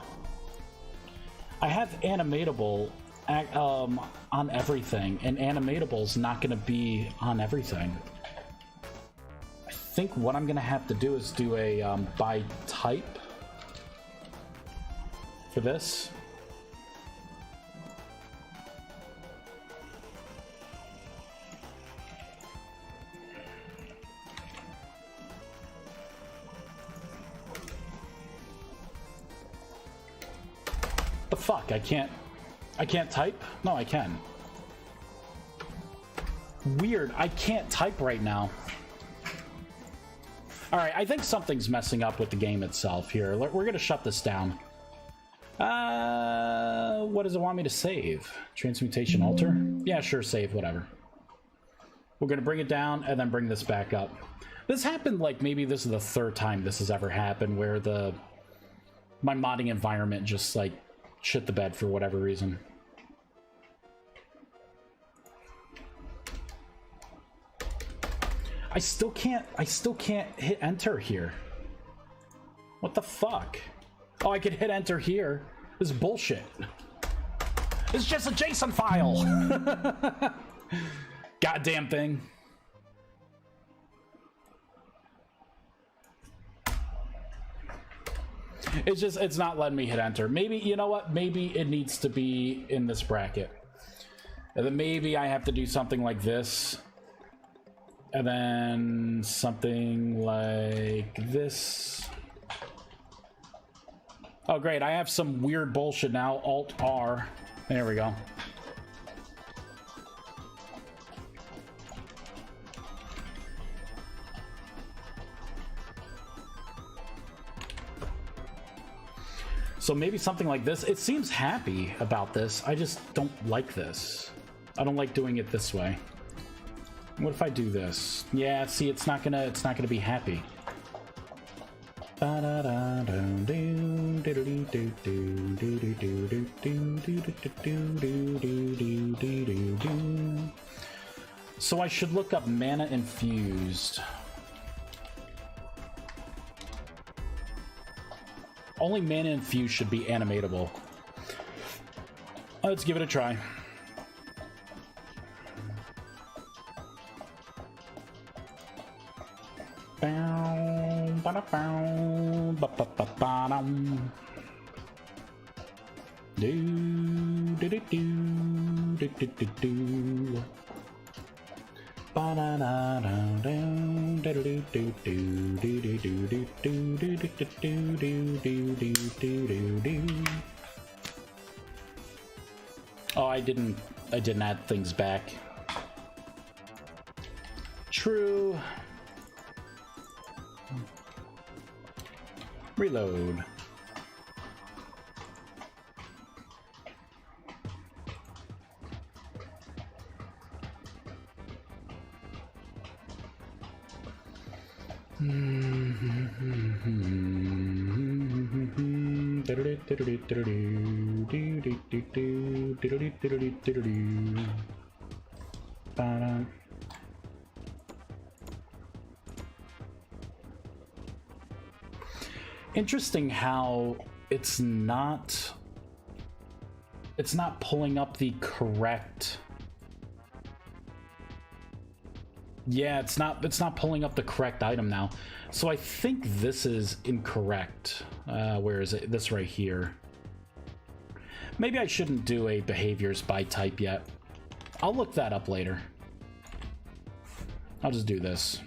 S1: I have animatable on everything, and animatable's not going to be on everything. I think what I'm going to have to do is do a by type for this. The fuck, I can't type? No, I can. Weird, I can't type right now. Alright, I think something's messing up with the game itself here. We're gonna shut this down. What does it want me to save? Transmutation alter? Yeah, sure, save, whatever. We're gonna bring it down and then bring this back up. This happened, like, maybe this is the third time this has ever happened, where my modding environment just, like, shit the bed for whatever reason. I still can't hit enter here. What the fuck? Oh, I could hit enter here. This is bullshit. It's just a JSON file. Goddamn thing. It's not letting me hit enter. Maybe, you know what? Maybe it needs to be in this bracket. And then maybe I have to do something like this. And then something like this. Oh, great. I have some weird bullshit now. Alt-R. There we go. So maybe something like this. It seems happy about this. I just don't like this. I don't like doing it this way. What if I do this? Yeah, see, it's not gonna be happy. So I should look up mana infused. Only mana infused should be animatable. Let's give it a try. Oh, I didn't add things back. True. Reload. Interesting how it's not pulling up the correct. Yeah, it's not pulling up the correct item now. So I think this is incorrect. Where is it? This right here. Maybe I shouldn't do a behaviors by type yet. I'll look that up later. I'll just do this.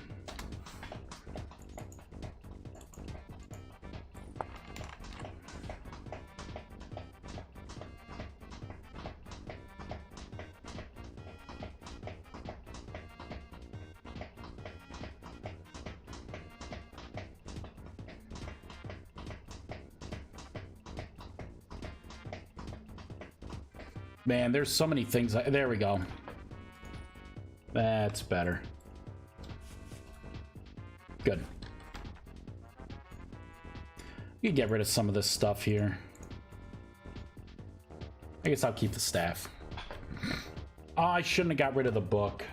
S1: Man, there's so many things. There we go. That's better. Good. You can get rid of some of this stuff here. I guess I'll keep the staff. Oh, I shouldn't have got rid of the book.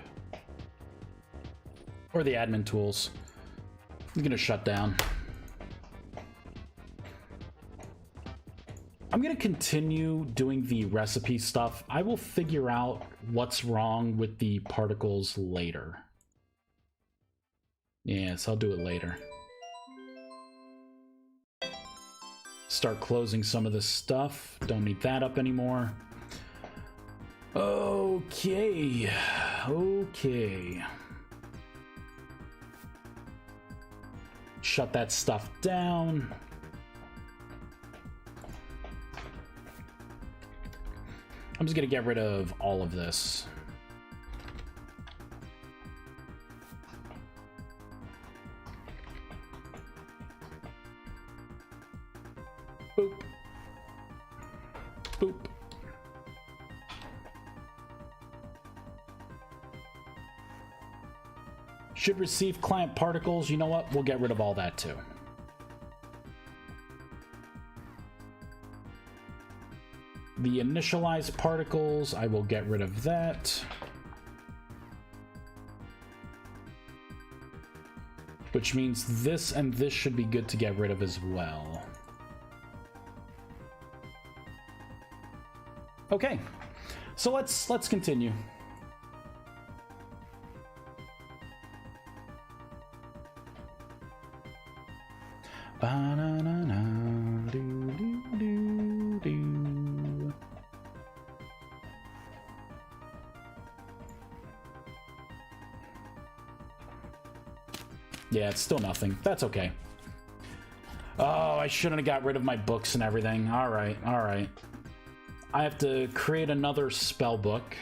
S1: Or the admin tools. I'm gonna shut down. I'm gonna continue doing the recipe stuff. I will figure out what's wrong with the particles later. Yes, I'll do it later. Start closing some of this stuff. Don't need that up anymore. Okay. Okay. Shut that stuff down. I'm just gonna get rid of all of this. Boop. Boop. Should receive client particles. You know what? We'll get rid of all that too. The initialized particles, I will get rid of that. Which means this and this should be good to get rid of as well. Okay, so let's continue. Ba-na-na-na, do-do-do-do. Yeah, it's still nothing. That's okay. Oh, I shouldn't have got rid of my books and everything. All right, all right. I have to create another spell book.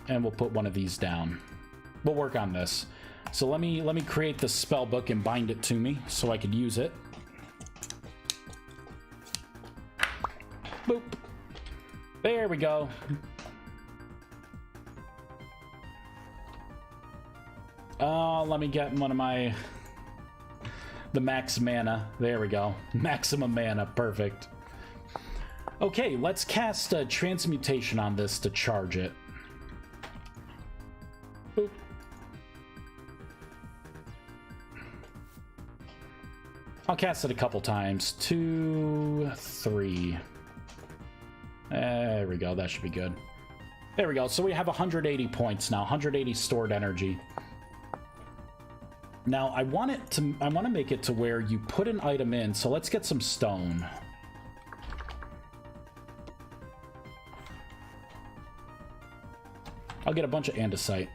S1: And we'll put one of these down. We'll work on this. So let me create the spell book and bind it to me so I could use it. Boop. There we go. Let me get one of the max mana. There we go. Maximum mana. Perfect. Okay, let's cast a transmutation on this to charge it. Boop. I'll cast it a couple times. 2, 3. There we go. That should be good. There we go. So we have 180 points now. 180 stored energy. Now I want to make it to where you put an item in. So let's get some stone. I'll get a bunch of andesite.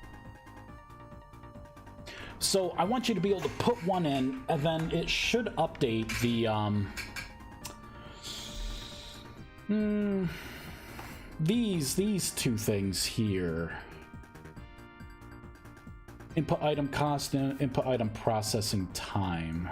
S1: So I want you to be able to put one in, and then it should update the These two things here. Input item cost and input item processing time.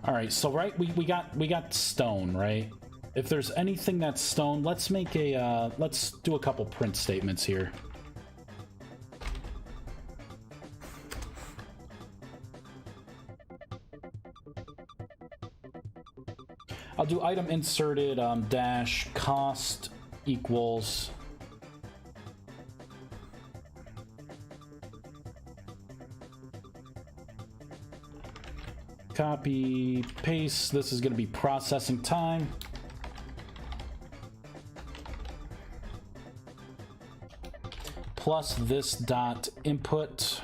S1: All right, so right, we got stone, right? If there's anything that's stone, let's make a let's do a couple print statements here. I'll do item inserted dash cost equals copy paste. This is going to be processing time. Plus this dot input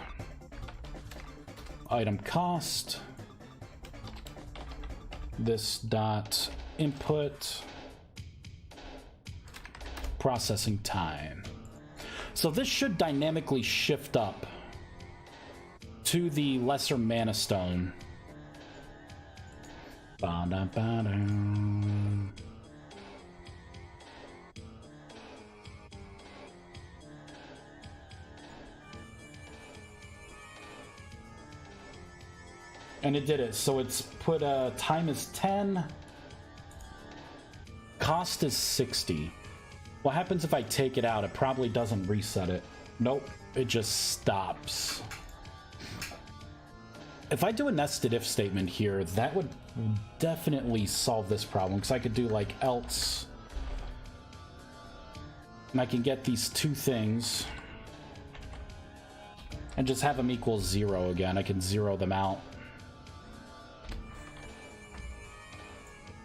S1: item cost. This dot input processing time. So this should dynamically shift up to the lesser mana stone. Ba-da-ba-da. And it did it. So it's put time is 10. Cost is 60. What happens if I take it out? It probably doesn't reset it. Nope, it just stops. If I do a nested if statement here, that would definitely solve this problem, because I could do like else. And I can get these two things and just have them equal 0 again. I can zero them out.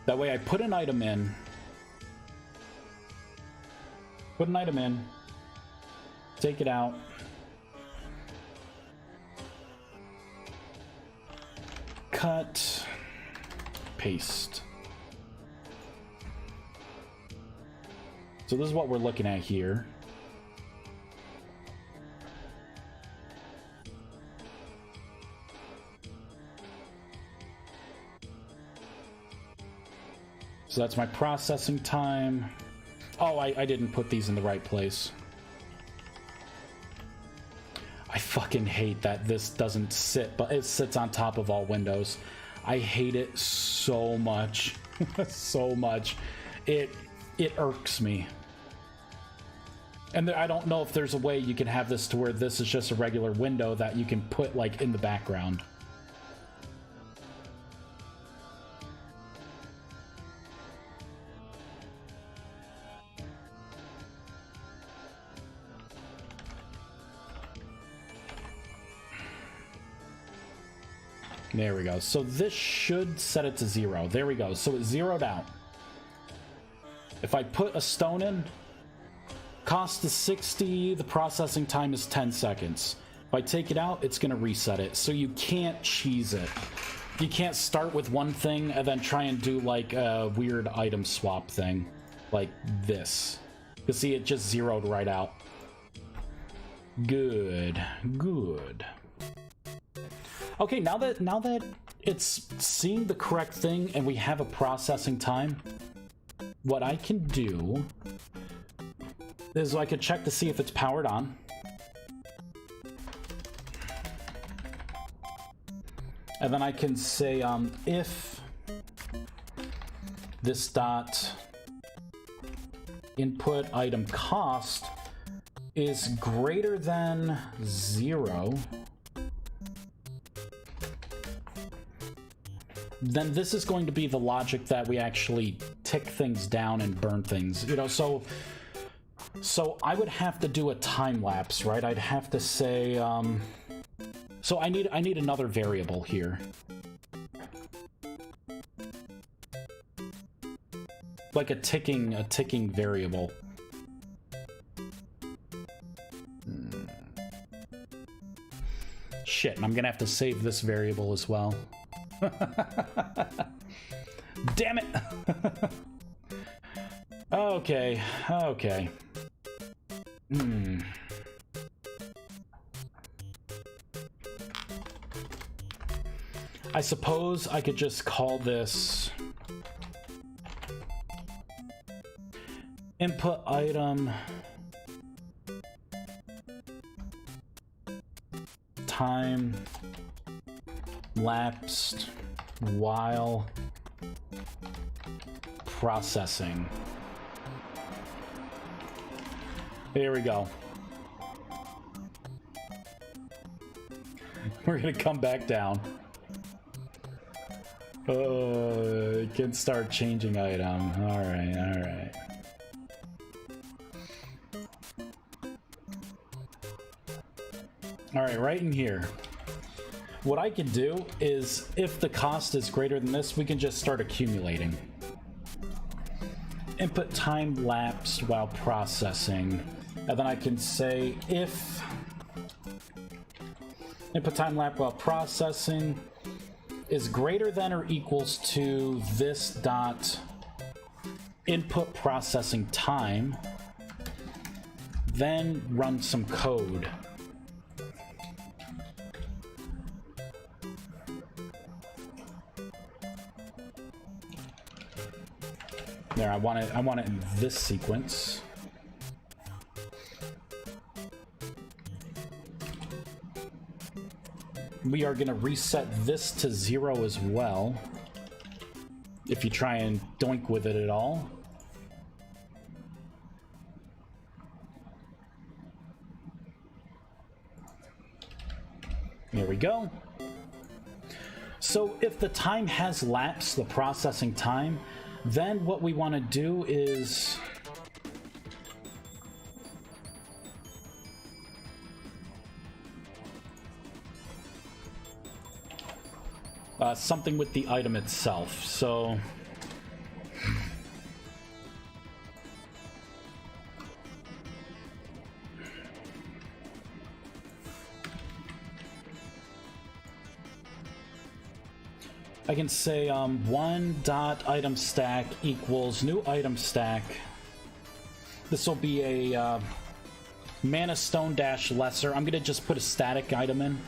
S1: That way I put an item in, take it out, cut, paste. So this is what we're looking at here. So that's my processing time. Oh, I didn't put these in the right place. I fucking hate that this doesn't sit, but it sits on top of all windows. I hate it so much. So much. It irks me. And I don't know if there's a way you can have this to where this is just a regular window that you can put like in the background. There we go. So this should set it to 0. There we go. So it's zeroed out. If I put a stone in, cost is 60, the processing time is 10 seconds. If I take it out, it's going to reset it. So you can't cheese it. You can't start with one thing and then try and do like a weird item swap thing. Like this. You see, it just zeroed right out. Good. Good. Okay, now that it's seeing the correct thing and we have a processing time, what I can do is I could check to see if it's powered on. And then I can say if this dot input item cost is greater than 0, then this is going to be the logic that we actually tick things down and burn things, you know. So I would have to do a time lapse, right? I'd have to say so I need another variable here, like a ticking variable. shit, I'm gonna have to save this variable as well. Damn it! Okay, okay. I suppose I could just call this input item time lapsed while processing. There we go. We're gonna come back down. It can start changing item. Alright, alright. Alright, right in here. What I can do is, if the cost is greater than this, we can just start accumulating. Input time lapsed while processing. And then I can say if input time lapsed while processing is greater than or equals to this dot input processing time, then run some code. There, I want it in this sequence. We are going to reset this to 0 as well, if you try and doink with it at all. There we go. So if the time has lapsed, the processing time, then what we want to do is something with the item itself. So I can say one dot item stack equals new item stack. This will be a mana stone dash lesser. I'm gonna just put a static item in,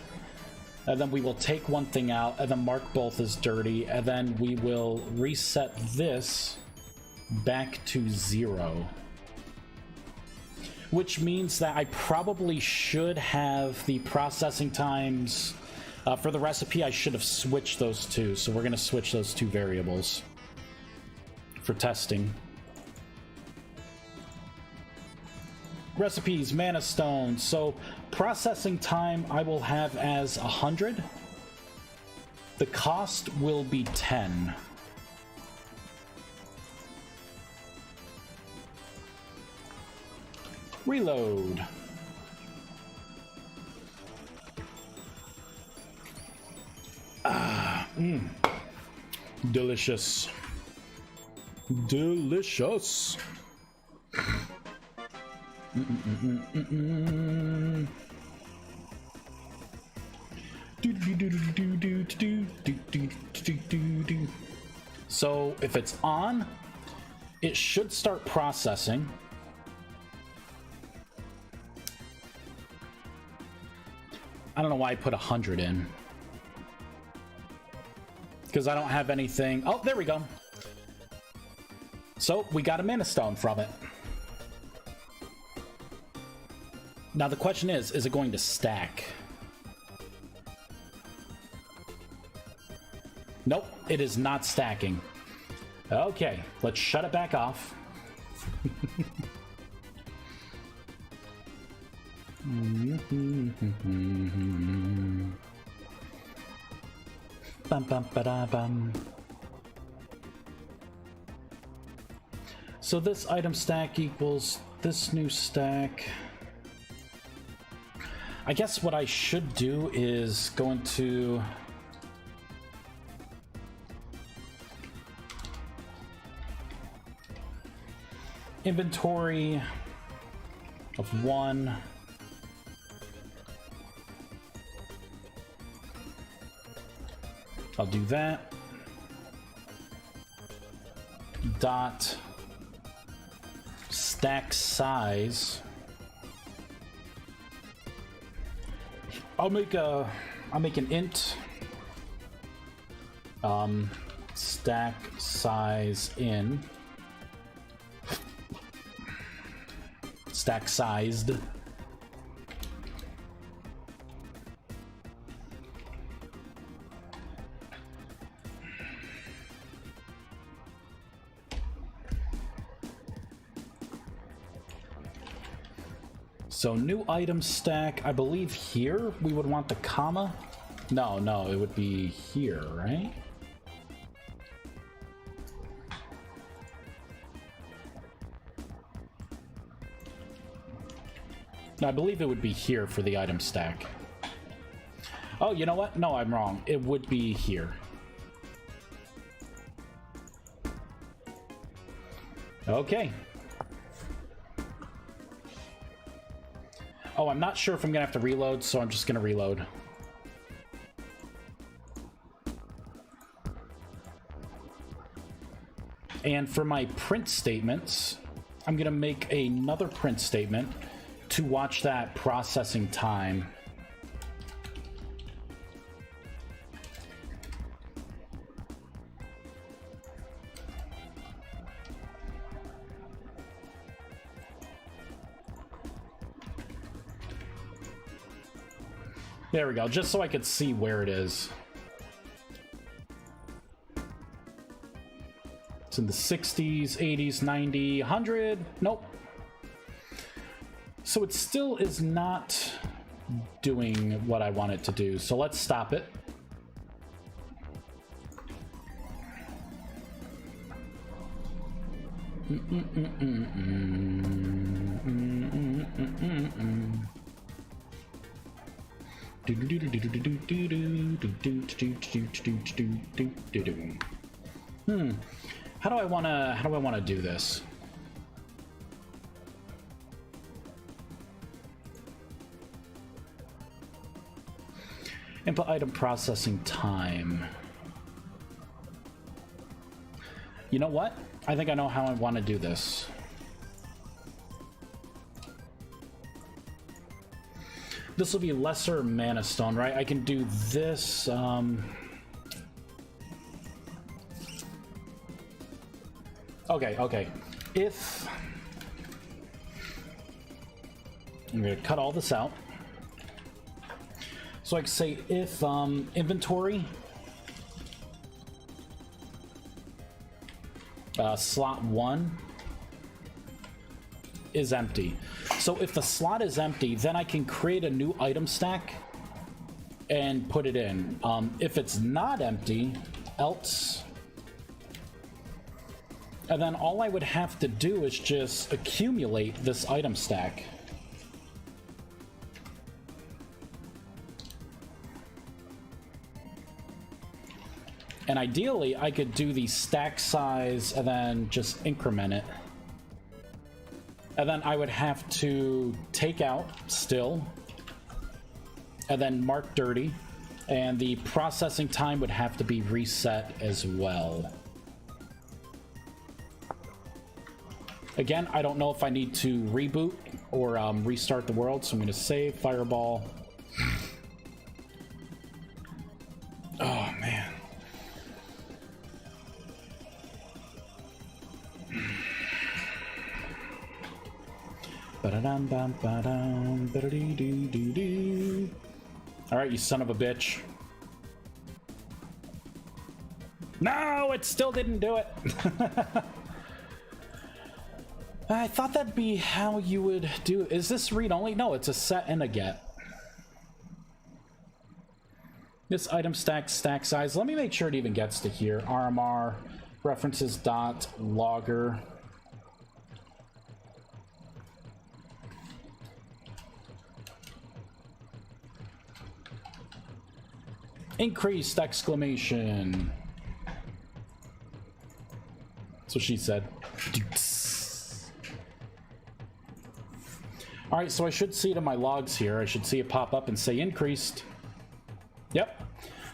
S1: and then we will take one thing out and then mark both as dirty, and then we will reset this back to 0. Which means that I probably should have the processing times for the recipe. I should have switched those two, so we're going to switch those two variables for testing. Recipes, mana stone. So processing time I will have as 100. The cost will be 10. Reload. Delicious. Delicious. So if it's on, it should start processing. I don't know why I put 100 in. Because I don't have anything. Oh, there we go. So we got a mana stone from it. Now the question is it going to stack? Nope, it is not stacking. Okay, let's shut it back off. Bum, bum, ba-da, bum. So this item stack equals this new stack. I guess what I should do is go into inventory of 1. I'll do that. Dot stack size. I'll make an int stack size in stack sized. So new item stack, I believe here we would want the comma. No, it would be here, right? No, I believe it would be here for the item stack. Oh, you know what? No, I'm wrong. It would be here. Okay. Oh, I'm not sure if I'm gonna have to reload, so I'm just gonna reload. And for my print statements, I'm gonna make another print statement to watch that processing time. There we go, just so I could see where it is. It's in the 60s, 80s, 90, 100. Nope. So it still is not doing what I want it to do. So let's stop it. How do I wanna do this? Input item processing time. You know what? I think I know how I want to do this. This will be lesser mana stone, right? I can do this. Okay. If I'm gonna cut all this out. So I can say if inventory slot 1 is empty. So if the slot is empty, then I can create a new item stack and put it in. If it's not empty, else. And then all I would have to do is just accumulate this item stack. And ideally, I could do the stack size and then just increment it. And then I would have to take out still, and then mark dirty, and the processing time would have to be reset as well. Again, I don't know if I need to reboot or restart the world, so I'm going to save Fireball. Oh, man. Alright, you son of a bitch. No, it still didn't do it. I thought that'd be how you would do it. Is this read only? No, it's a set and a get. This item stack size. Let me make sure it even gets to here. RMR references dot logger. Increased exclamation. That's what she said. All right, so I should see it in my logs here. I should see it pop up and say increased. Yep.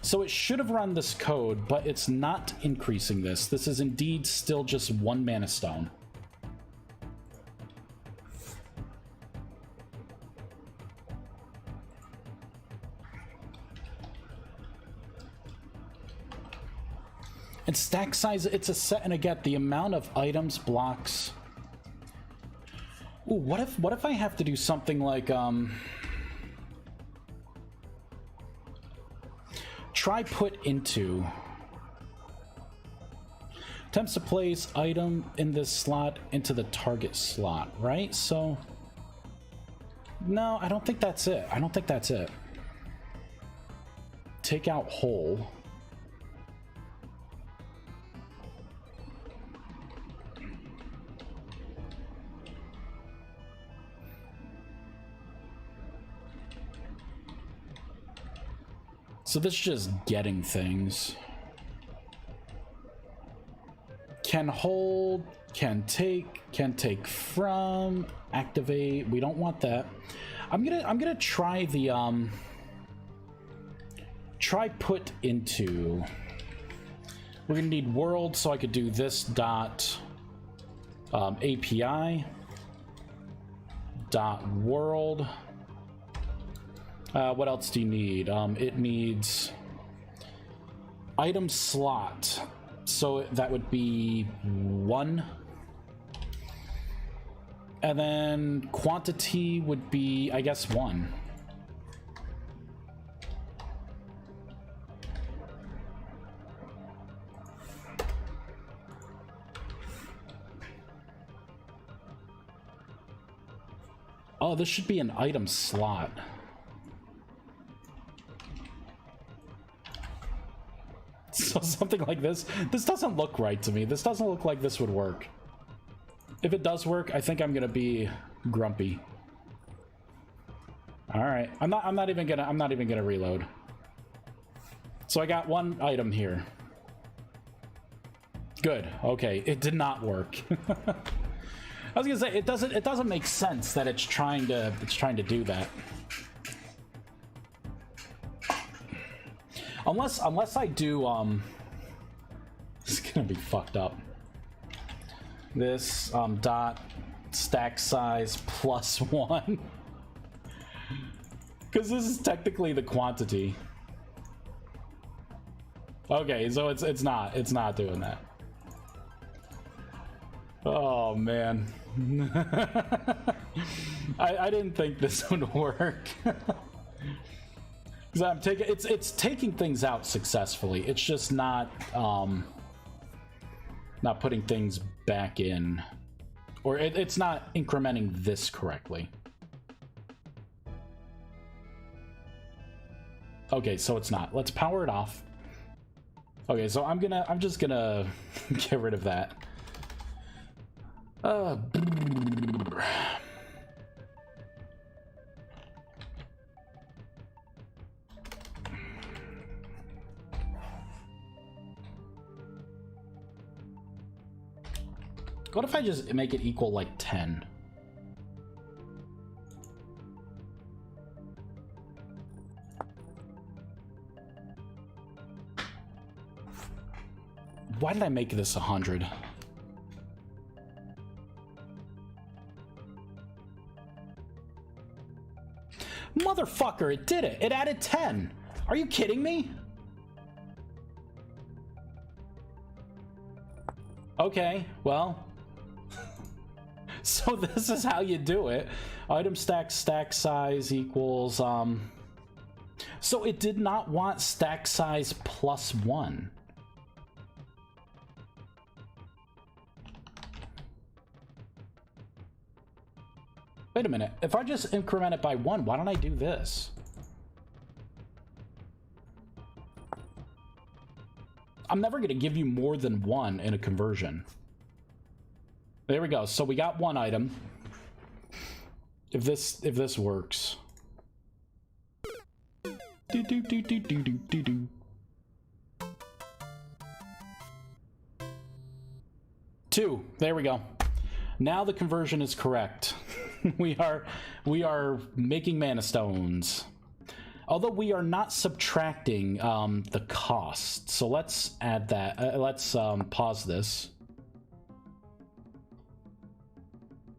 S1: So it should have run this code, but it's not increasing this. This is indeed still just 1 mana stone. And stack size, it's a set and a get. The amount of items, blocks. Ooh, what if I have to do something like try put into. Attempts to place item in this slot into the target slot, right? So no, I don't think that's it. I don't think that's it. Take out whole. So this is just getting things. Can hold, can take from, activate. We don't want that. I'm gonna try the try put into. We're gonna need world, so I could do this dot API dot world. What else do you need? It needs item slot, so that would be 1, and then quantity would be, I guess, 1. Oh, this should be an item slot. So something like this. This doesn't look right to me. This doesn't look like this would work. If it does work, I think I'm gonna be grumpy. All right, I'm not even gonna reload. So I got 1 item here. Good. Okay, it did not work. I was gonna say it doesn't make sense that it's trying to do that. Unless I do, it's gonna be fucked up. This, dot stack size plus 1. Because this is technically the quantity. Okay, so it's not doing that. Oh, man. I didn't think this would work. Because I'm taking it's taking things out successfully. It's just not putting things back in, or it's not incrementing this correctly. Okay, so it's not. Let's power it off. Okay, so I'm just gonna get rid of that. What if I just make it equal like 10? Why did I make this 100? Motherfucker, it did it. It added 10. Are you kidding me? Okay, well. So this is how you do it. Item stack size equals, so it did not want stack size plus 1. Wait a minute. If I just increment it by 1, why don't I do this? I'm never going to give you more than 1 in a conversion. There we go. So we got 1 item. If this works. Do. 2. There we go. Now the conversion is correct. we are making mana stones. Although we are not subtracting the cost. So let's add that. Let's pause this.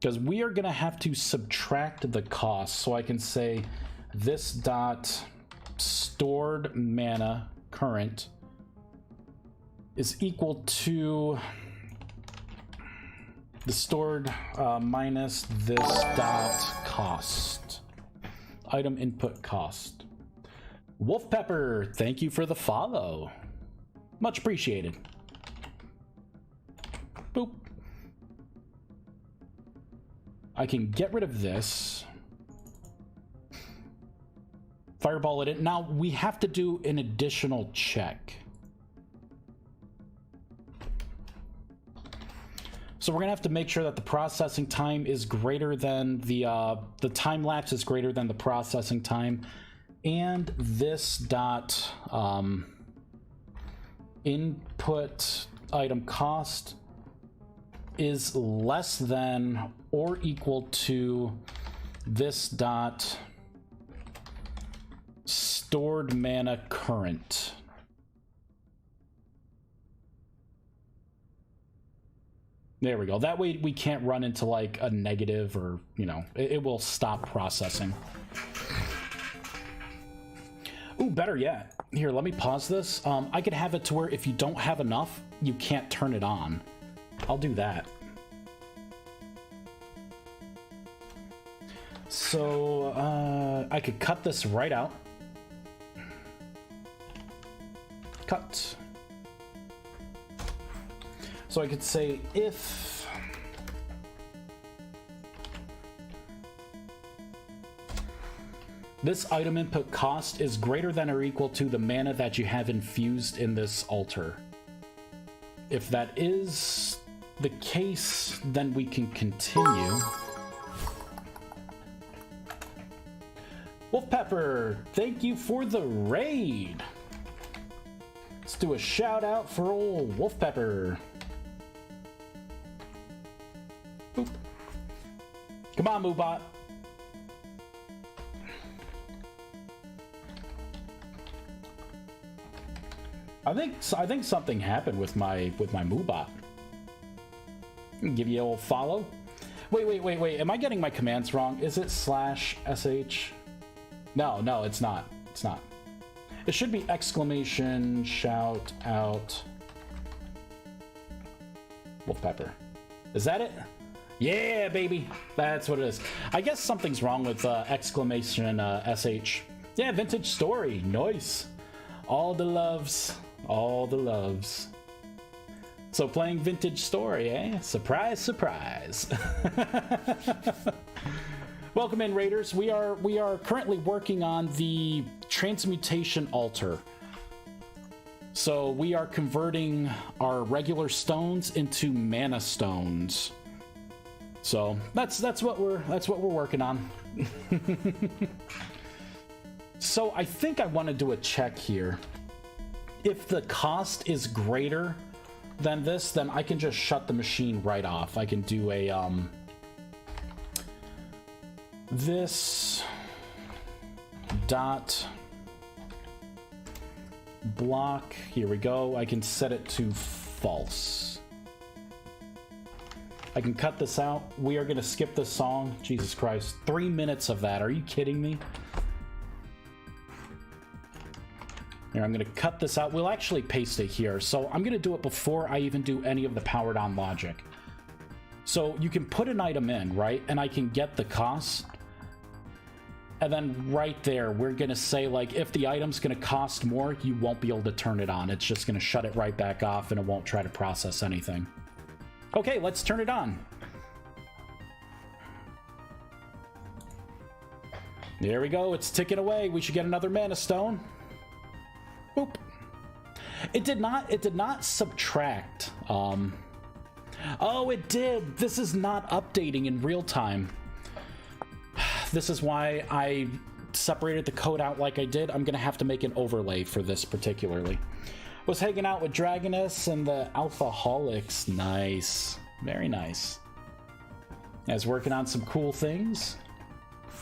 S1: Because we are going to have to subtract the cost. So I can say this dot stored mana current is equal to the stored minus this dot cost. Item input cost. Wolf Pepper, thank you for the follow. Much appreciated. Boop. I can get rid of this. Fireball it in. Now we have to do an additional check. So we're gonna have to make sure that the processing time is greater than the time lapse is greater than the processing time, and this dot input item cost is less than or equal to this dot stored mana current. There we go. That way we can't run into like a negative, or, you know, it will stop processing. Ooh, better yet. Here, let me pause this. I could have it to where if you don't have enough, you can't turn it on. I'll do that. So, I could cut this right out. Cut. So I could say if this item input cost is greater than or equal to the mana that you have infused in this altar. If that is the case, then we can continue. Wolf Pepper, thank you for the raid. Let's do a shout out for old Wolf Pepper. Boop. Come on, Moobot. I think something happened with my Moobot. Give you a little follow. Wait. Am I getting my commands wrong? Is it /sh? No, it's not. It's not. It should be exclamation shout out Wolf Pepper. Is that it? Yeah, baby. That's what it is. I guess something's wrong with exclamation sh. Yeah, vintage story. Nice. All the loves. All the loves. So playing vintage story, eh? Surprise, surprise. Welcome in, Raiders. We are currently working on the transmutation altar. So we are converting our regular stones into mana stones. So that's what we're working on. So I think I want to do a check here. If the cost is greater than this, then I can just shut the machine right off. I can do a this dot block. Here we go. I can set it to false. I can cut this out. We are going to skip this song. Jesus Christ. 3 minutes of that. Are you kidding me? Here, I'm going to cut this out. We'll actually paste it here. So I'm going to do it before I even do any of the powered on logic. So you can put an item in, right? And I can get the cost. And then right there, we're going to say, like, if the item's going to cost more, you won't be able to turn it on. It's just going to shut it right back off, and it won't try to process anything. Okay, let's turn it on. There we go. It's ticking away. We should get another mana stone. Boop. It did not subtract. Oh, it did. This is not updating in real time. This is why I separated the code out like I did. I'm gonna have to make an overlay for this particularly. Was hanging out with Dragoness and the Alphaholics. Nice. Very nice. I was working on some cool things.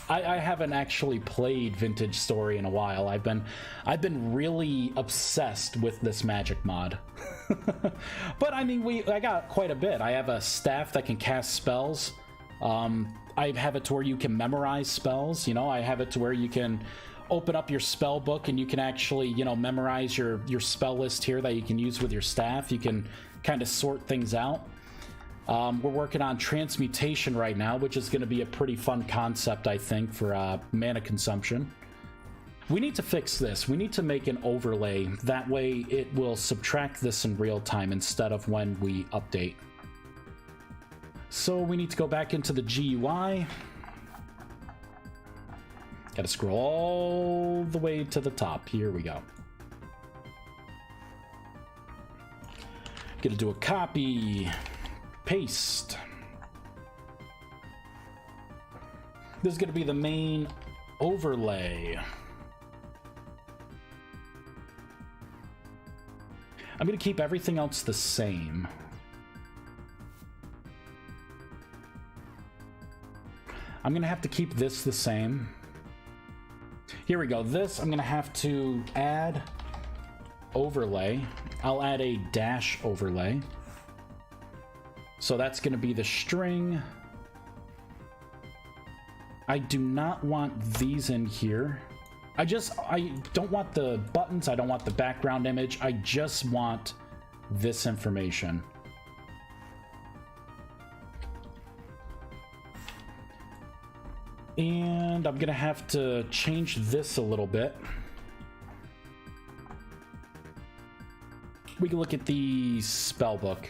S1: I haven't actually played Vintage Story in a while. I've been really obsessed with this magic mod. But I mean, I got quite a bit. I have a staff that can cast spells. I have it to where you can memorize spells. You know, I have it to where you can open up your spell book and you can actually, you know, memorize your spell list here that you can use with your staff. You can kind of sort things out. We're working on transmutation right now, which is going to be a pretty fun concept, I think, for mana consumption. We need to fix this. We need to make an overlay. That way it will subtract this in real time instead of when we update. So we need to go back into the GUI. Gotta scroll all the way to the top. Here we go. Gonna do a copy. Paste. This is going to be the main overlay. I'm going to keep everything else the same. I'm going to have to keep this the same. Here we go. This I'm going to have to add overlay. I'll add a dash overlay. So that's going to be the string. I do not want these in here. I don't want the buttons. I don't want the background image. I just want this information. And I'm going to have to change this a little bit. We can look at the spell book.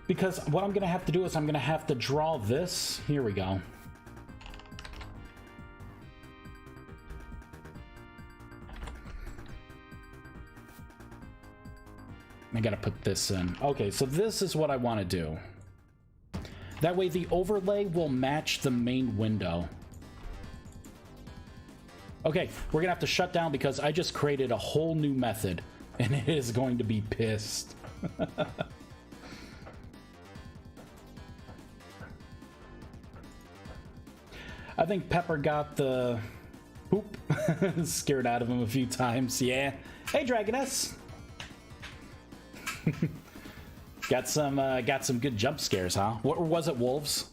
S1: Because what I'm going to have to do is I'm going to have to draw this. Here we go. I got to put this in. Okay, so this is what I want to do. That way the overlay will match the main window. Okay, we're going to have to shut down because I just created a whole new method and it is going to be pissed. I think Pepper got the poop scared out of him a few times. Yeah. Hey, Dragoness. got some good jump scares, huh? What was it, wolves?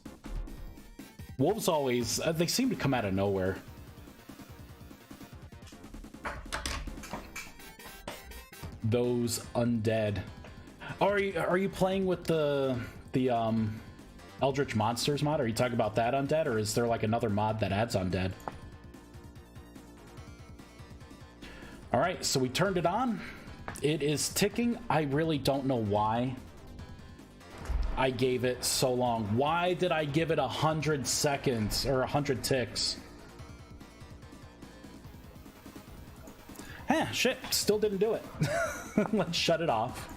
S1: Wolves always they seem to come out of nowhere. Those undead. Are you playing with the Eldritch Monsters mod? Are you talking about that undead, or is there like another mod that adds undead? All right, so we turned it on. It is ticking. I really don't know why I gave it so long. Why did I give it 100 seconds or 100 ticks? Shit, still didn't do it. Let's shut it off.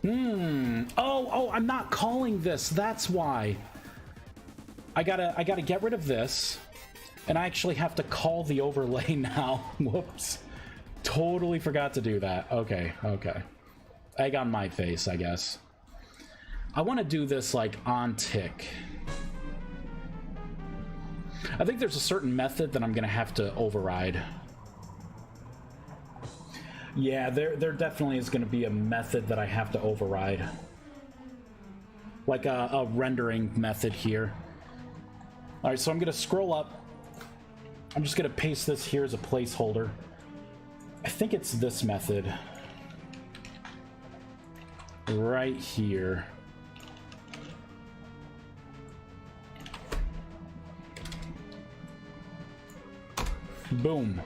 S1: Oh, I'm not calling this. That's why. I gotta get rid of this, and I actually have to call the overlay now. Whoops. Totally forgot to do that. Okay. Egg on my face, I guess. I want to do this like on tick. I think there's a certain method that I'm gonna have to override. Yeah, there definitely is going to be a method that I have to override. Like a rendering method here. Alright, so I'm going to scroll up. I'm just going to paste this here as a placeholder. I think it's this method. Right here. Boom.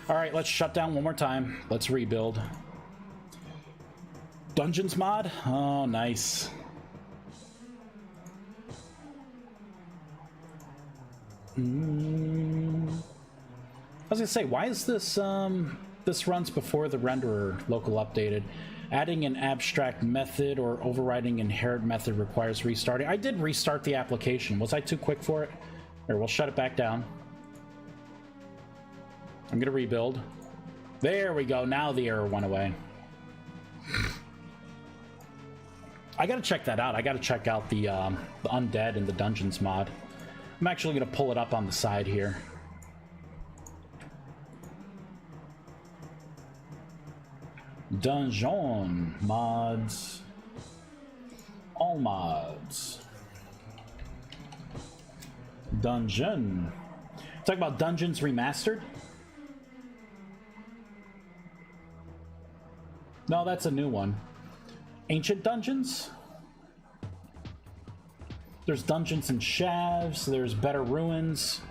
S1: All right, let's shut down one more time. Let's rebuild. Dungeons mod? Oh, nice. I was gonna say, why is this this runs before the renderer local updated? Adding an abstract method or overriding inherit method requires restarting. I did restart the application. Was I too quick for it? Or we'll shut it back down. I'm gonna rebuild. There we go. Now the error went away. I gotta check that out. I gotta check out the undead in the dungeons mod. I'm actually gonna pull it up on the side here. Dungeon mods. All mods. Dungeon. Talk about Dungeons Remastered? No, that's a new one. Ancient Dungeons? There's Dungeons and Shavs, there's Better Ruins.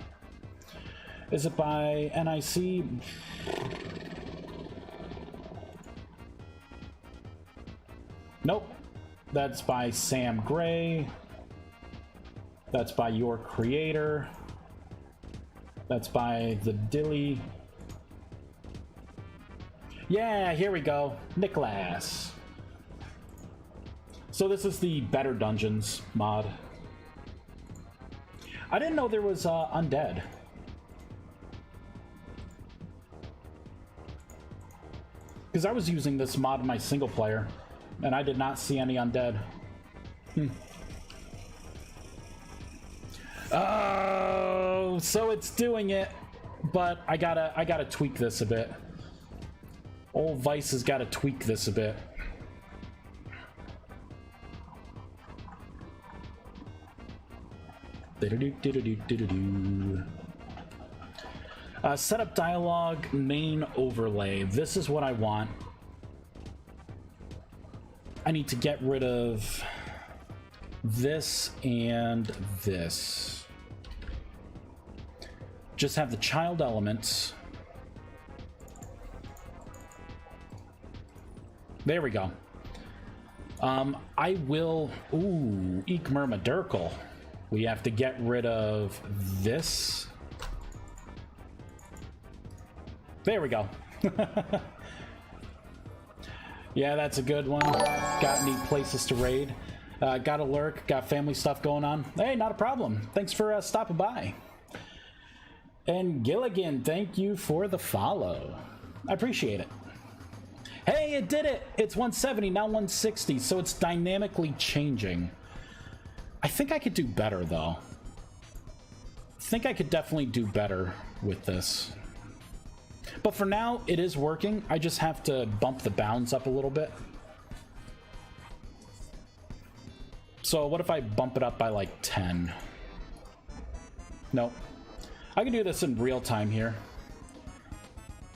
S1: Is it by NIC? Nope. That's by Sam Gray. That's by your creator. That's by the Dilly. Yeah, here we go. Nicholas. So this is the Better Dungeons mod. I didn't know there was undead. Because I was using this mod in my single player, and I did not see any undead. Oh, so it's doing it, but I gotta tweak this a bit. Old Vice has got to tweak this a bit. Setup dialogue, main overlay. This is what I want. I need to get rid of this and this. Just have the child elements. There we go. I will... Ooh, Eekmer Madurkle. We have to get rid of this. There we go. Yeah, that's a good one. Got neat places to raid. Got a lurk, got family stuff going on. Hey, not a problem. Thanks for stopping by. And Gilligan, thank you for the follow. I appreciate it. Hey, it did it! It's 170, now 160, so it's dynamically changing. I think I could do better, though. I think I could definitely do better with this. But for now, it is working. I just have to bump the bounds up a little bit. So what if I bump it up by like 10? Nope. I can do this in real time here.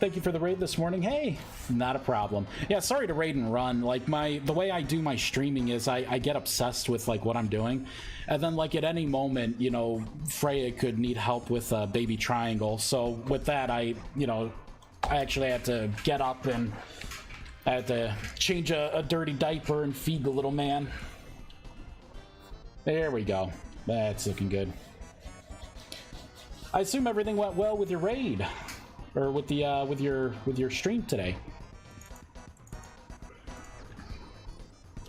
S1: Thank you for the raid this morning. Hey, not a problem. Yeah, sorry to raid and run. Like the way I do my streaming is I get obsessed with like what I'm doing, and then like at any moment, you know, Freya could need help with a baby triangle. So with that, I actually had to get up and I had to change a dirty diaper and feed the little man. There we go. That's looking good. I assume everything went well with your raid. Or with the with your stream today.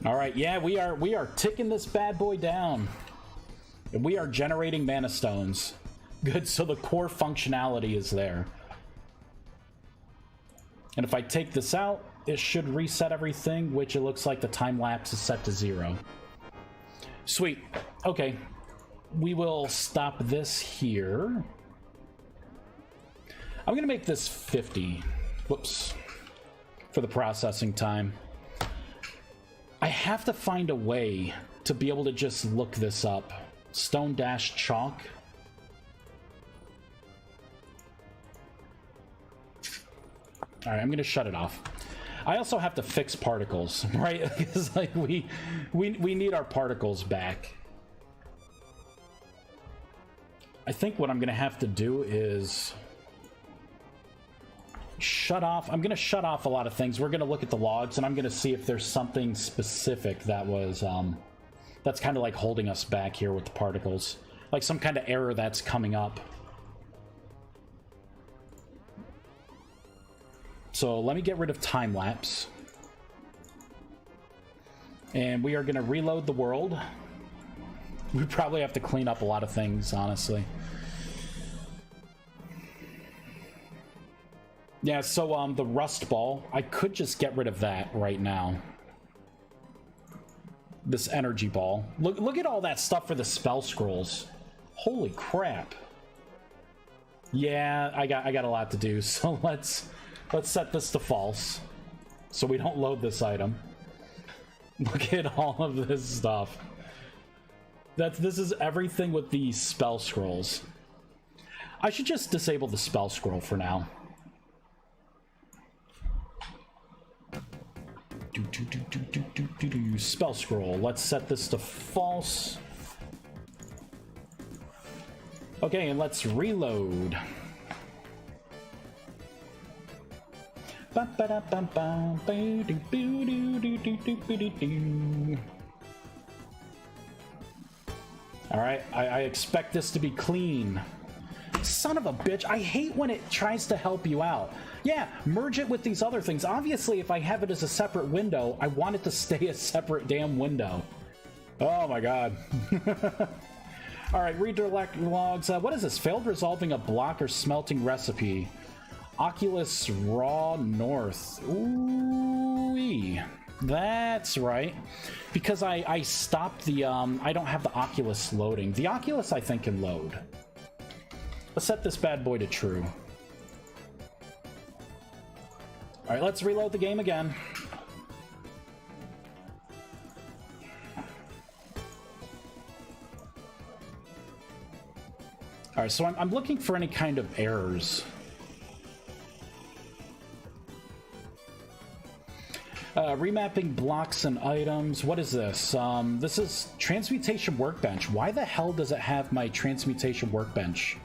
S1: All right, yeah, we are ticking this bad boy down, and we are generating mana stones. Good, so the core functionality is there. And if I take this out, it should reset everything, which it looks like the time lapse is set to 0. Sweet. Okay, we will stop this here. I'm gonna make this 50. Whoops. For the processing time. I have to find a way to be able to just look this up. Stone dash chalk. Alright, I'm gonna shut it off. I also have to fix particles, right? Because like we need our particles back. I think what I'm gonna have to do is shut off. I'm gonna shut off a lot of things. We're gonna look at the logs, and I'm gonna see if there's something specific that was that's kind of like holding us back here with the particles, like some kind of error that's coming up. So let me get rid of time lapse, and we are gonna reload the world. We probably have to clean up a lot of things, honestly. Yeah, so the rust ball, I could just get rid of that right now. this energy ball. Look at all that stuff for the spell scrolls. Holy crap. Yeah, I got a lot to do, so let's set this to false so we don't load this item. Look at all of this stuff. This is everything with the spell scrolls. I should just disable the spell scroll for now. Spell scroll. Let's set this to false. Okay, and let's reload. Alright, I expect this to be clean. Son of a bitch, I hate when it tries to help you out. Yeah, merge it with these other things. Obviously, if I have it as a separate window, I want it to stay a separate damn window. Oh my god. Alright, redirect logs. What is this? Failed resolving a block or smelting recipe. Oculus Raw North. Ooh-wee. That's right. Because I stopped the, I don't have the Oculus loading. The Oculus, I think, can load. Let's set this bad boy to true. Alright, let's reload the game again. Alright, so I'm looking for any kind of errors. Remapping blocks and items. What is this? This is Transmutation Workbench. Why the hell does it have my Transmutation Workbench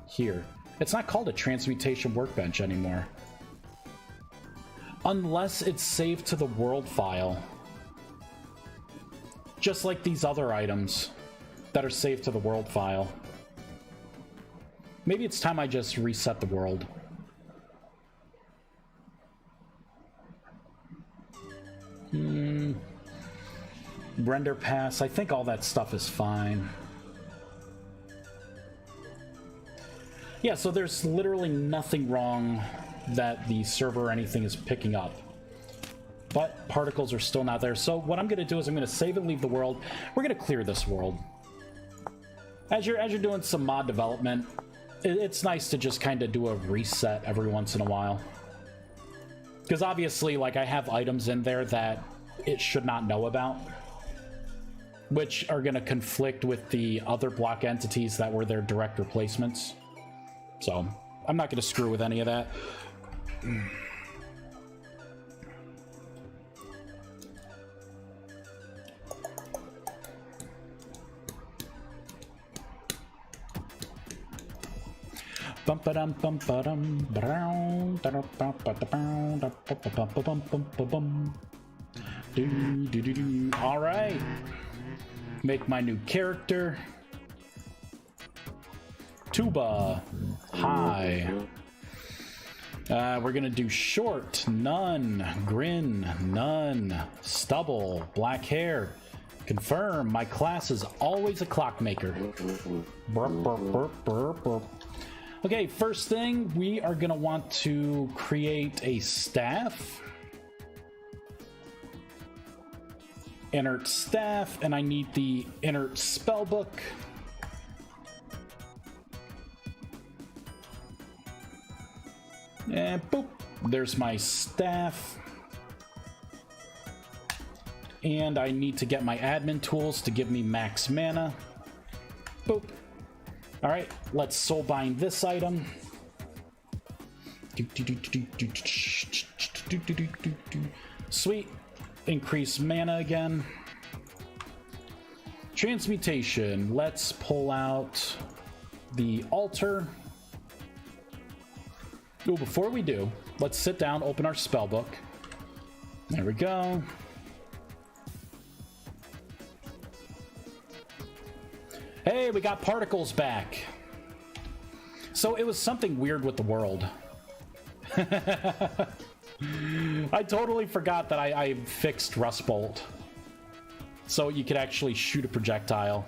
S1: here? It's not called a Transmutation Workbench anymore. Unless it's saved to the world file. Just like these other items that are saved to the world file. Maybe it's time I just reset the world. Render pass. I think all that stuff is fine. Yeah, so there's literally nothing wrong that the server or anything is picking up. But particles are still not there. So what I'm going to do is I'm going to save and leave the world. We're going to clear this world. As you're doing some mod development, it's nice to just kind of do a reset every once in a while. Because obviously, like, I have items in there that it should not know about, which are going to conflict with the other block entities that were their direct replacements. So I'm not going to screw with any of that. Bum ba dum bum ba dum brown da bum ba da bum da bum bum bum bum bum. Do do do do. All right. Make my new character. Tuba. Hi. We're gonna do short, none, grin, none, stubble, black hair. Confirm. My class is always a clockmaker. Burp, burp, burp, burp, burp. Okay, first thing, we are going to want to create a staff. Inert staff, and I need the inert spellbook. And boop, there's my staff. And I need to get my admin tools to give me max mana. Boop. All right, let's soulbind this item. Sweet. Increase mana again. Transmutation. Let's pull out the altar. Ooh, before we do, let's sit down, open our spellbook. There we go. Hey, we got particles back. So it was something weird with the world. I totally forgot that I fixed Rust Bolt. So you could actually shoot a projectile.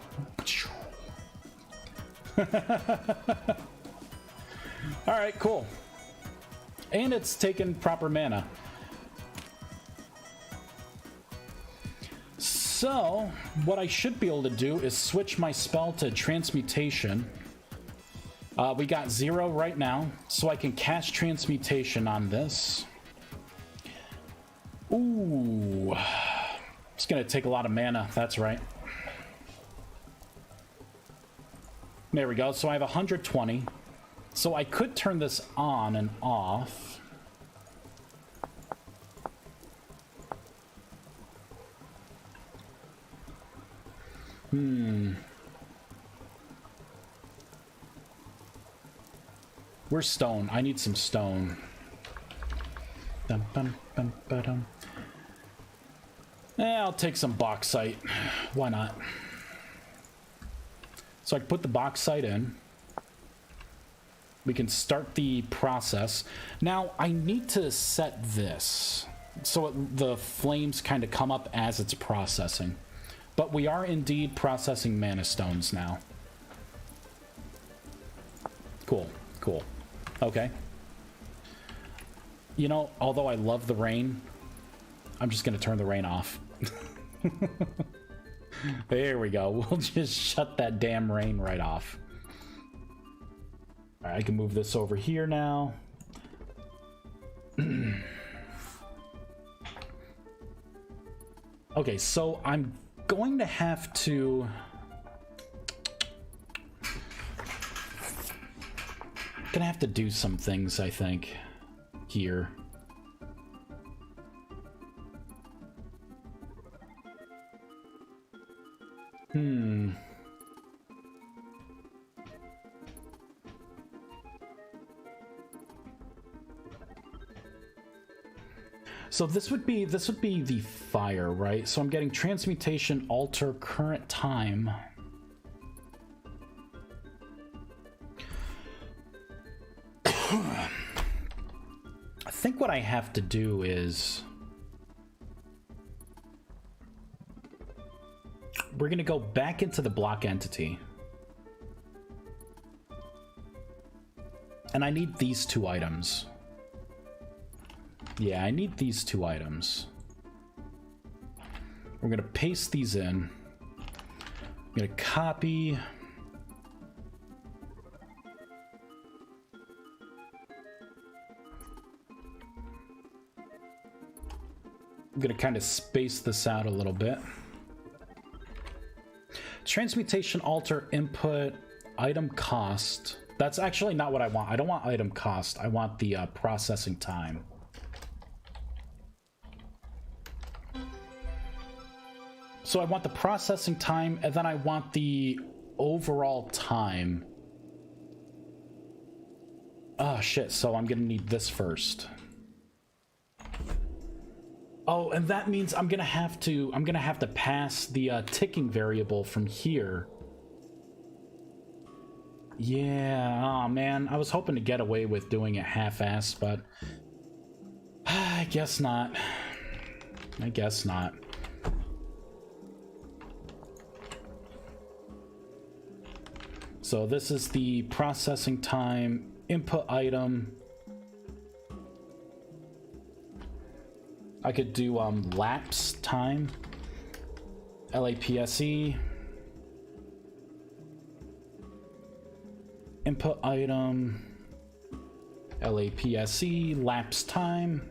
S1: Alright, cool. And it's taken proper mana. So, what I should be able to do is switch my spell to transmutation. We got 0 right now, so I can cast transmutation on this. Ooh. It's gonna take a lot of mana, that's right. There we go, so I have 120. So I could turn this on and off. Where's stone? I need some stone. Dum, bum, bum, ba-dum. I'll take some bauxite. Why not? So I can put the bauxite in. We can start the process. Now, I need to set this so the flames kind of come up as it's processing. But we are indeed processing mana stones now. Cool, cool. Okay. You know, although I love the rain, I'm just going to turn the rain off. There we go. We'll just shut that damn rain right off. All right, I can move this over here now. Okay, so I'm going to have to... Gonna have to do some things, I think, here. So this would be the fire, right? So I'm getting transmutation, alter current time. I think what I have to do is we're going to go back into the block entity. And I need these 2 items. Yeah, I need these 2 items. We're going to paste these in. I'm going to copy. I'm going to kind of space this out a little bit. Transmutation, alter, input, item cost. That's actually not what I want. I don't want item cost. I want the processing time. So I want the processing time, and then I want the overall time. Oh, shit. So I'm going to need this first. Oh, and that means I'm gonna have to pass the ticking variable from here. Yeah, oh man, I was hoping to get away with doing it half-assed, but I guess not. I guess not. So this is the processing time, input item. I could do lapse time, LAPSE, input item, LAPSE, lapse time.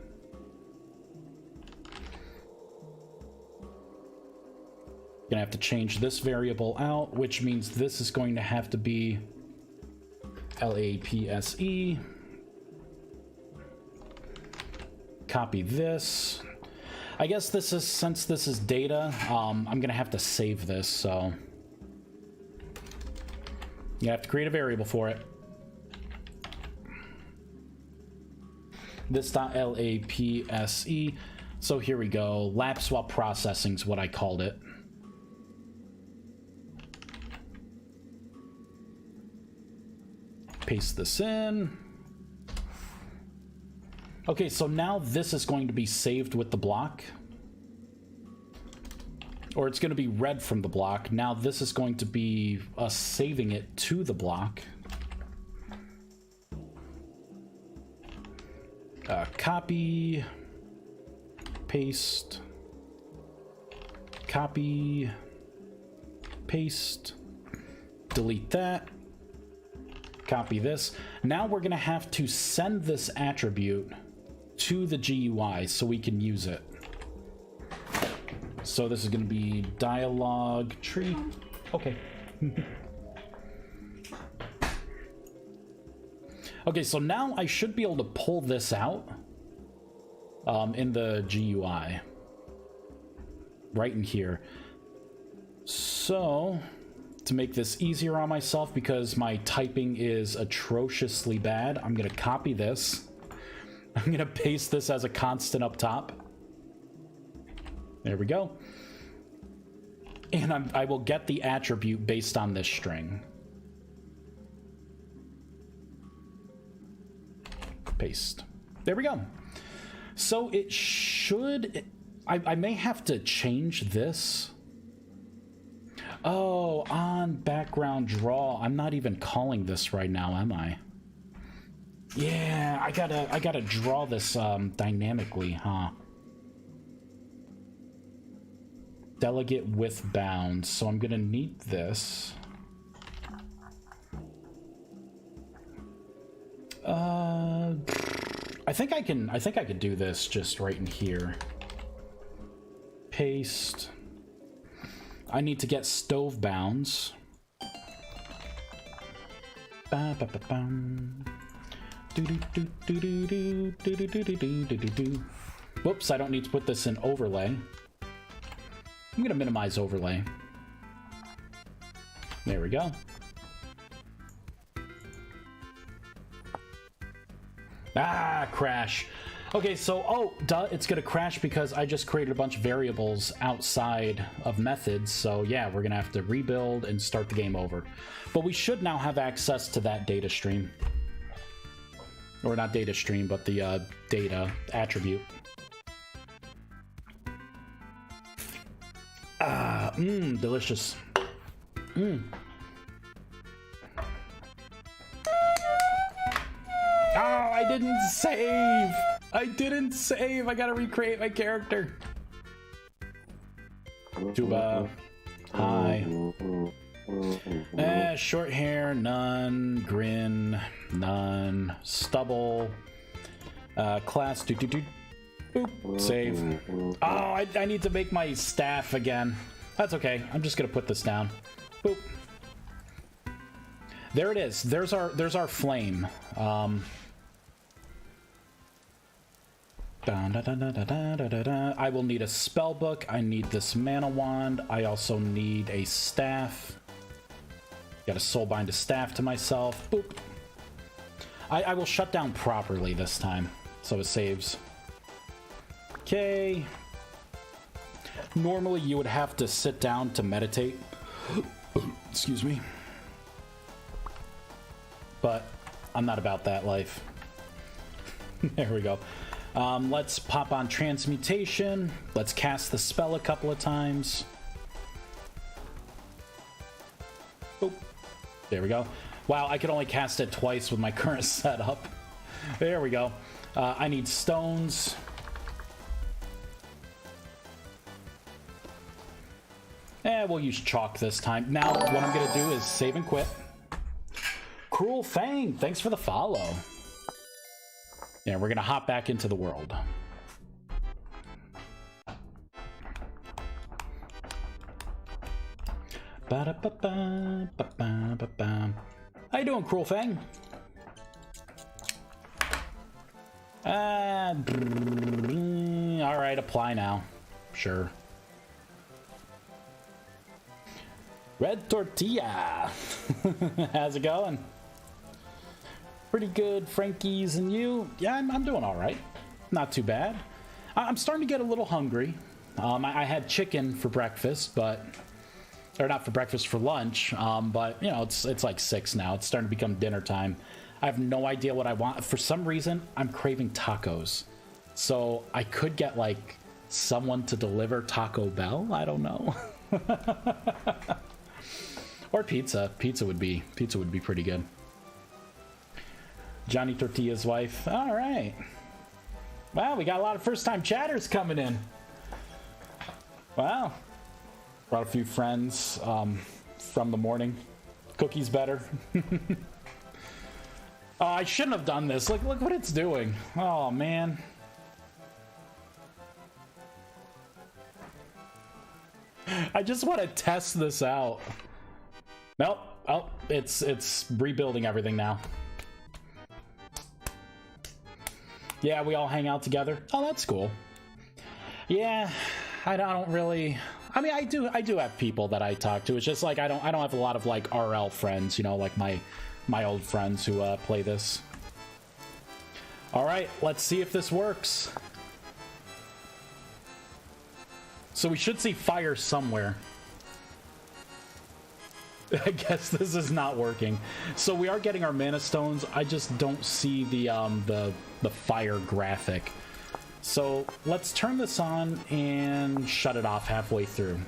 S1: Gonna have to change this variable out, which means this is going to have to be LAPSE. Copy this. I guess this is, since this is data, I'm gonna have to save this, so you have to create a variable for it. This.lapse. So here we go. Lapse while processing is what I called it. Paste this in. Okay, so now this is going to be saved with the block. Or it's going to be read from the block. Now this is going to be us saving it to the block. Copy. Paste. Copy, paste, delete that, copy this. Now we're going to have to send this attribute to the GUI so we can use it. So this is going to be dialog tree. Okay. Okay, so now I should be able to pull this out in the GUI. Right in here. So, to make this easier on myself, because my typing is atrociously bad, I'm going to copy this. I'm going to paste this as a constant up top. There we go. And I will get the attribute based on this string. Paste. There we go. So it should... I may have to change this. Oh, on background draw. I'm not even calling this right now, am I? Yeah, I gotta draw this dynamically, huh? Delegate with bounds. So I'm gonna need this. I think I can do this just right in here. Paste. I need to get stove bounds. Whoops, I don't need to put this in overlay. I'm gonna minimize overlay. There we go. Ah, crash. Okay, so, oh, duh, it's gonna crash because I just created a bunch of variables outside of methods, so yeah, we're gonna have to rebuild and start the game over. But we should now have access to that data stream. Or not data stream, but the data attribute. Ah, delicious. Oh, I didn't save! I didn't save! I gotta recreate my character. Tuba. Hi. Short hair, none. Grin, none. Stubble. Class, Boop. Save. Oh, I need to make my staff again. That's okay. I'm just gonna put this down. Boop. There it is. There's our flame. I will need a spell book. I need this mana wand. I also need a staff. Got a soulbind a staff to myself. Boop. I will shut down properly this time, so it saves. Okay. Normally you would have to sit down to meditate. Excuse me. But I'm not about that life. There we go. Let's pop on transmutation. Let's cast the spell a couple of times. Oh, there we go. Wow, I could only cast it twice with my current setup. There we go. I need stones. We'll use chalk this time. Now, what I'm going to do is save and quit. Cruel Fang, thanks for the follow. Yeah, we're gonna hop back into the world. How you doing, Cruel Fang? All right, apply now. Sure. Red Tortilla. How's it going? Pretty good, Frankie's, and you? Yeah, I'm doing all right. Not too bad. I'm starting to get a little hungry. I had chicken for breakfast, but... Or not for breakfast, for lunch. But, you know, it's like 6 now. It's starting to become dinner time. I have no idea what I want. For some reason, I'm craving tacos. So I could get, like, someone to deliver Taco Bell? I don't know. Or pizza. Pizza would be pretty good. Johnny Tortilla's wife. All right. Wow, we got a lot of first-time chatters coming in. Wow. Brought a few friends from the morning. Cookies better. I shouldn't have done this. Look what it's doing. Oh, man. I just want to test this out. Nope. Oh, it's rebuilding everything now. Yeah, we all hang out together. Oh, that's cool. Yeah, I don't really... I mean, I do have people that I talk to. It's just like I don't have a lot of like RL friends, you know, like my old friends who play this. All right, let's see if this works. So we should see fire somewhere. I guess this is not working. So we are getting our mana stones. I just don't see the fire graphic. So let's turn this on and shut it off halfway through.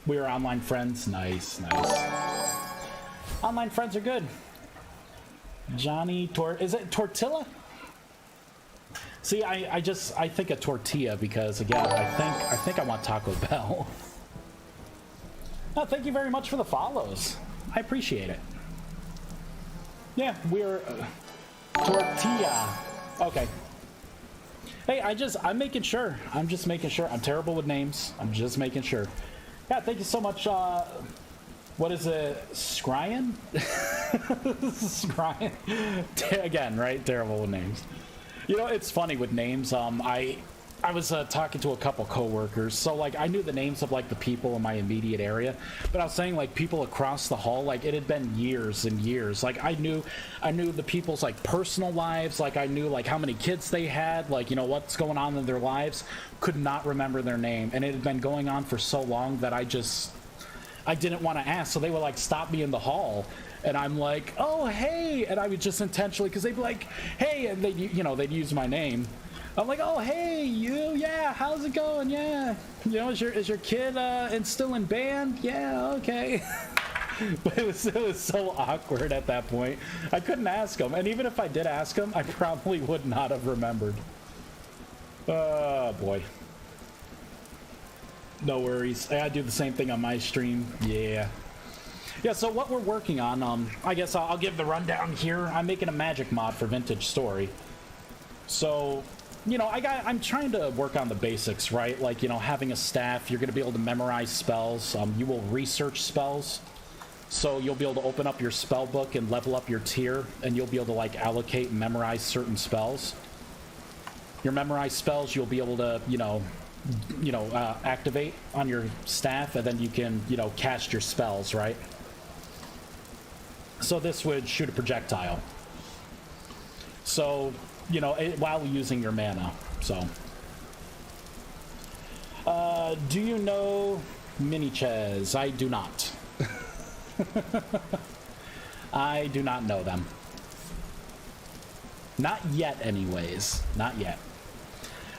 S1: We are online friends. Nice, nice. Online friends are good. Johnny is it Tortilla? See, I think of tortilla because again, I think I want Taco Bell. Oh, thank you very much for the follows. I appreciate it. Yeah, we're tortilla. Okay. Hey, I'm making sure. I'm just making sure. I'm terrible with names. I'm just making sure. Yeah, thank you so much. What is it? Scryan? Scryan. Again, right? Terrible with names. You know, it's funny with names. I was talking to a couple coworkers, so like I knew the names of like the people in my immediate area, but I was saying like people across the hall, like it had been years and years. Like I knew the people's like personal lives, like I knew like how many kids they had, like you know what's going on in their lives. Could not remember their name, and it had been going on for so long that I didn't want to ask. So they would like stop me in the hall. And I'm like, oh, hey. And I would just intentionally, because they'd be like, hey. And they'd use my name. I'm like, oh, hey, you. Yeah, how's it going? Yeah. You know, is your kid still in band? Yeah, okay. But it was so awkward at that point. I couldn't ask him. And even if I did ask him, I probably would not have remembered. Oh, boy. No worries. I do the same thing on my stream. Yeah. Yeah, so what we're working on, I guess I'll give the rundown here. I'm making a magic mod for Vintage Story. So, you know, I'm trying to work on the basics, right? Like, you know, having a staff, you're going to be able to memorize spells. You will research spells. So you'll be able to open up your spell book and level up your tier, and you'll be able to, like, allocate and memorize certain spells. Your memorized spells, you'll be able to, activate on your staff, and then you can, cast your spells, right? So this would shoot a projectile. So, while using your mana. So, do you know Mini-Ches? I do not. I do not know them. Not yet, anyways. Not yet.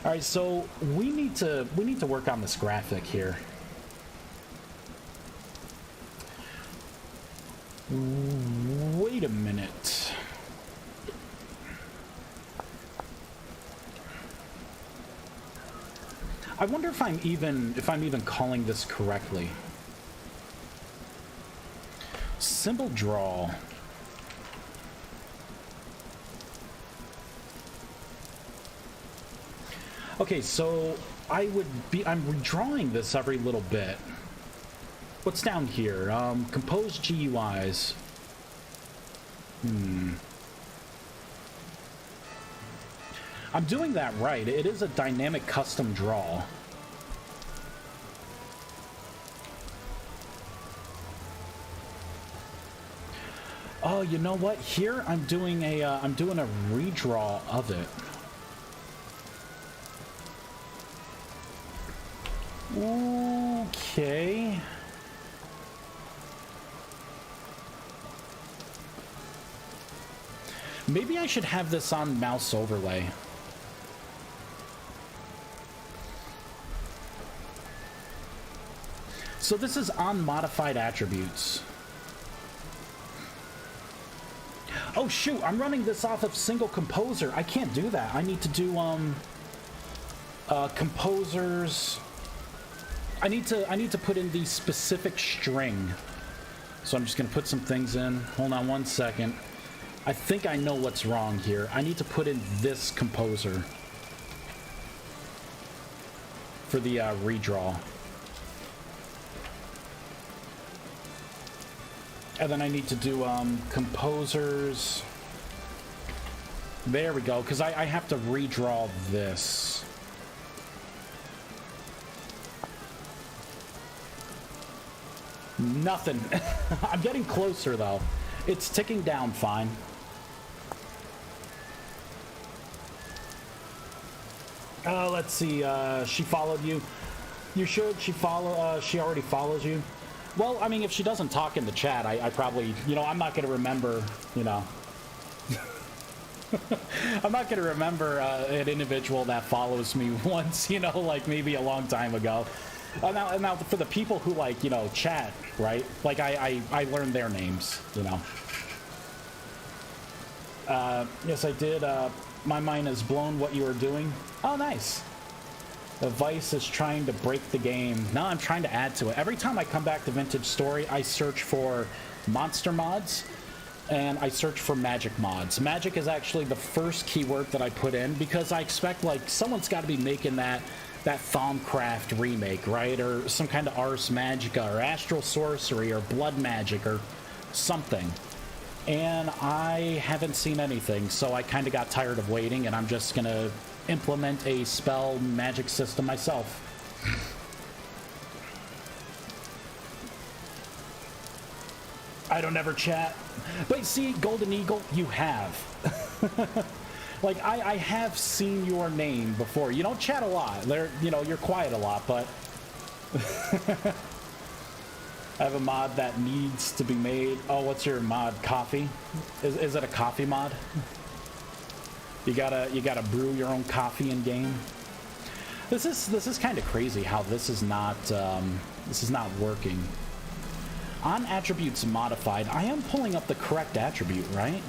S1: All right, so we need to work on this graphic here. Wait a minute. I wonder if I'm even calling this correctly. Symbol draw. Okay, so I'm redrawing this every little bit. What's down here? Compose GUIs. I'm doing that right. It is a dynamic custom draw. Oh, you know what? Here I'm doing a redraw of it. Okay. Maybe I should have this on mouse overlay. So this is on modified attributes. Oh shoot, I'm running this off of single composer. I can't do that. I need to do Composers. I need to put in the specific string. So I'm just gonna put some things in. Hold on one second. I think I know what's wrong here. I need to put in this composer for the redraw. And then I need to do composers. There we go, because I have to redraw this. Nothing. I'm getting closer, though. It's ticking down fine. Let's see. She followed you. You should. She already follows you. Well, I mean, if she doesn't talk in the chat, I probably, you know, I'm not going to remember, you know. I'm not going to remember an individual that follows me once, you know, like maybe a long time ago. Now, for the people who, like, you know, chat, right? Like, I learned their names, you know. Yes, I did. My mind is blown what you are doing. Oh, nice. The Vice is trying to break the game. No, I'm trying to add to it. Every time I come back to Vintage Story, I search for monster mods, and I search for magic mods. Magic is actually the first keyword that I put in, because I expect, like, someone's got to be making that Thaumcraft remake, right? Or some kind of Ars Magica, or Astral Sorcery, or Blood Magic, or something. And I haven't seen anything, so I kind of got tired of waiting, and I'm just gonna implement a spell magic system myself. I don't ever chat. But see, Golden Eagle, you have. Like, I have seen your name before. You don't chat a lot. You know, you're quiet a lot, but... I have a mod that needs to be made. Oh, what's your mod? Coffee? Is it a coffee mod? You gotta brew your own coffee in game. This is kind of crazy how this is not working. On attributes modified, I am pulling up the correct attribute, right?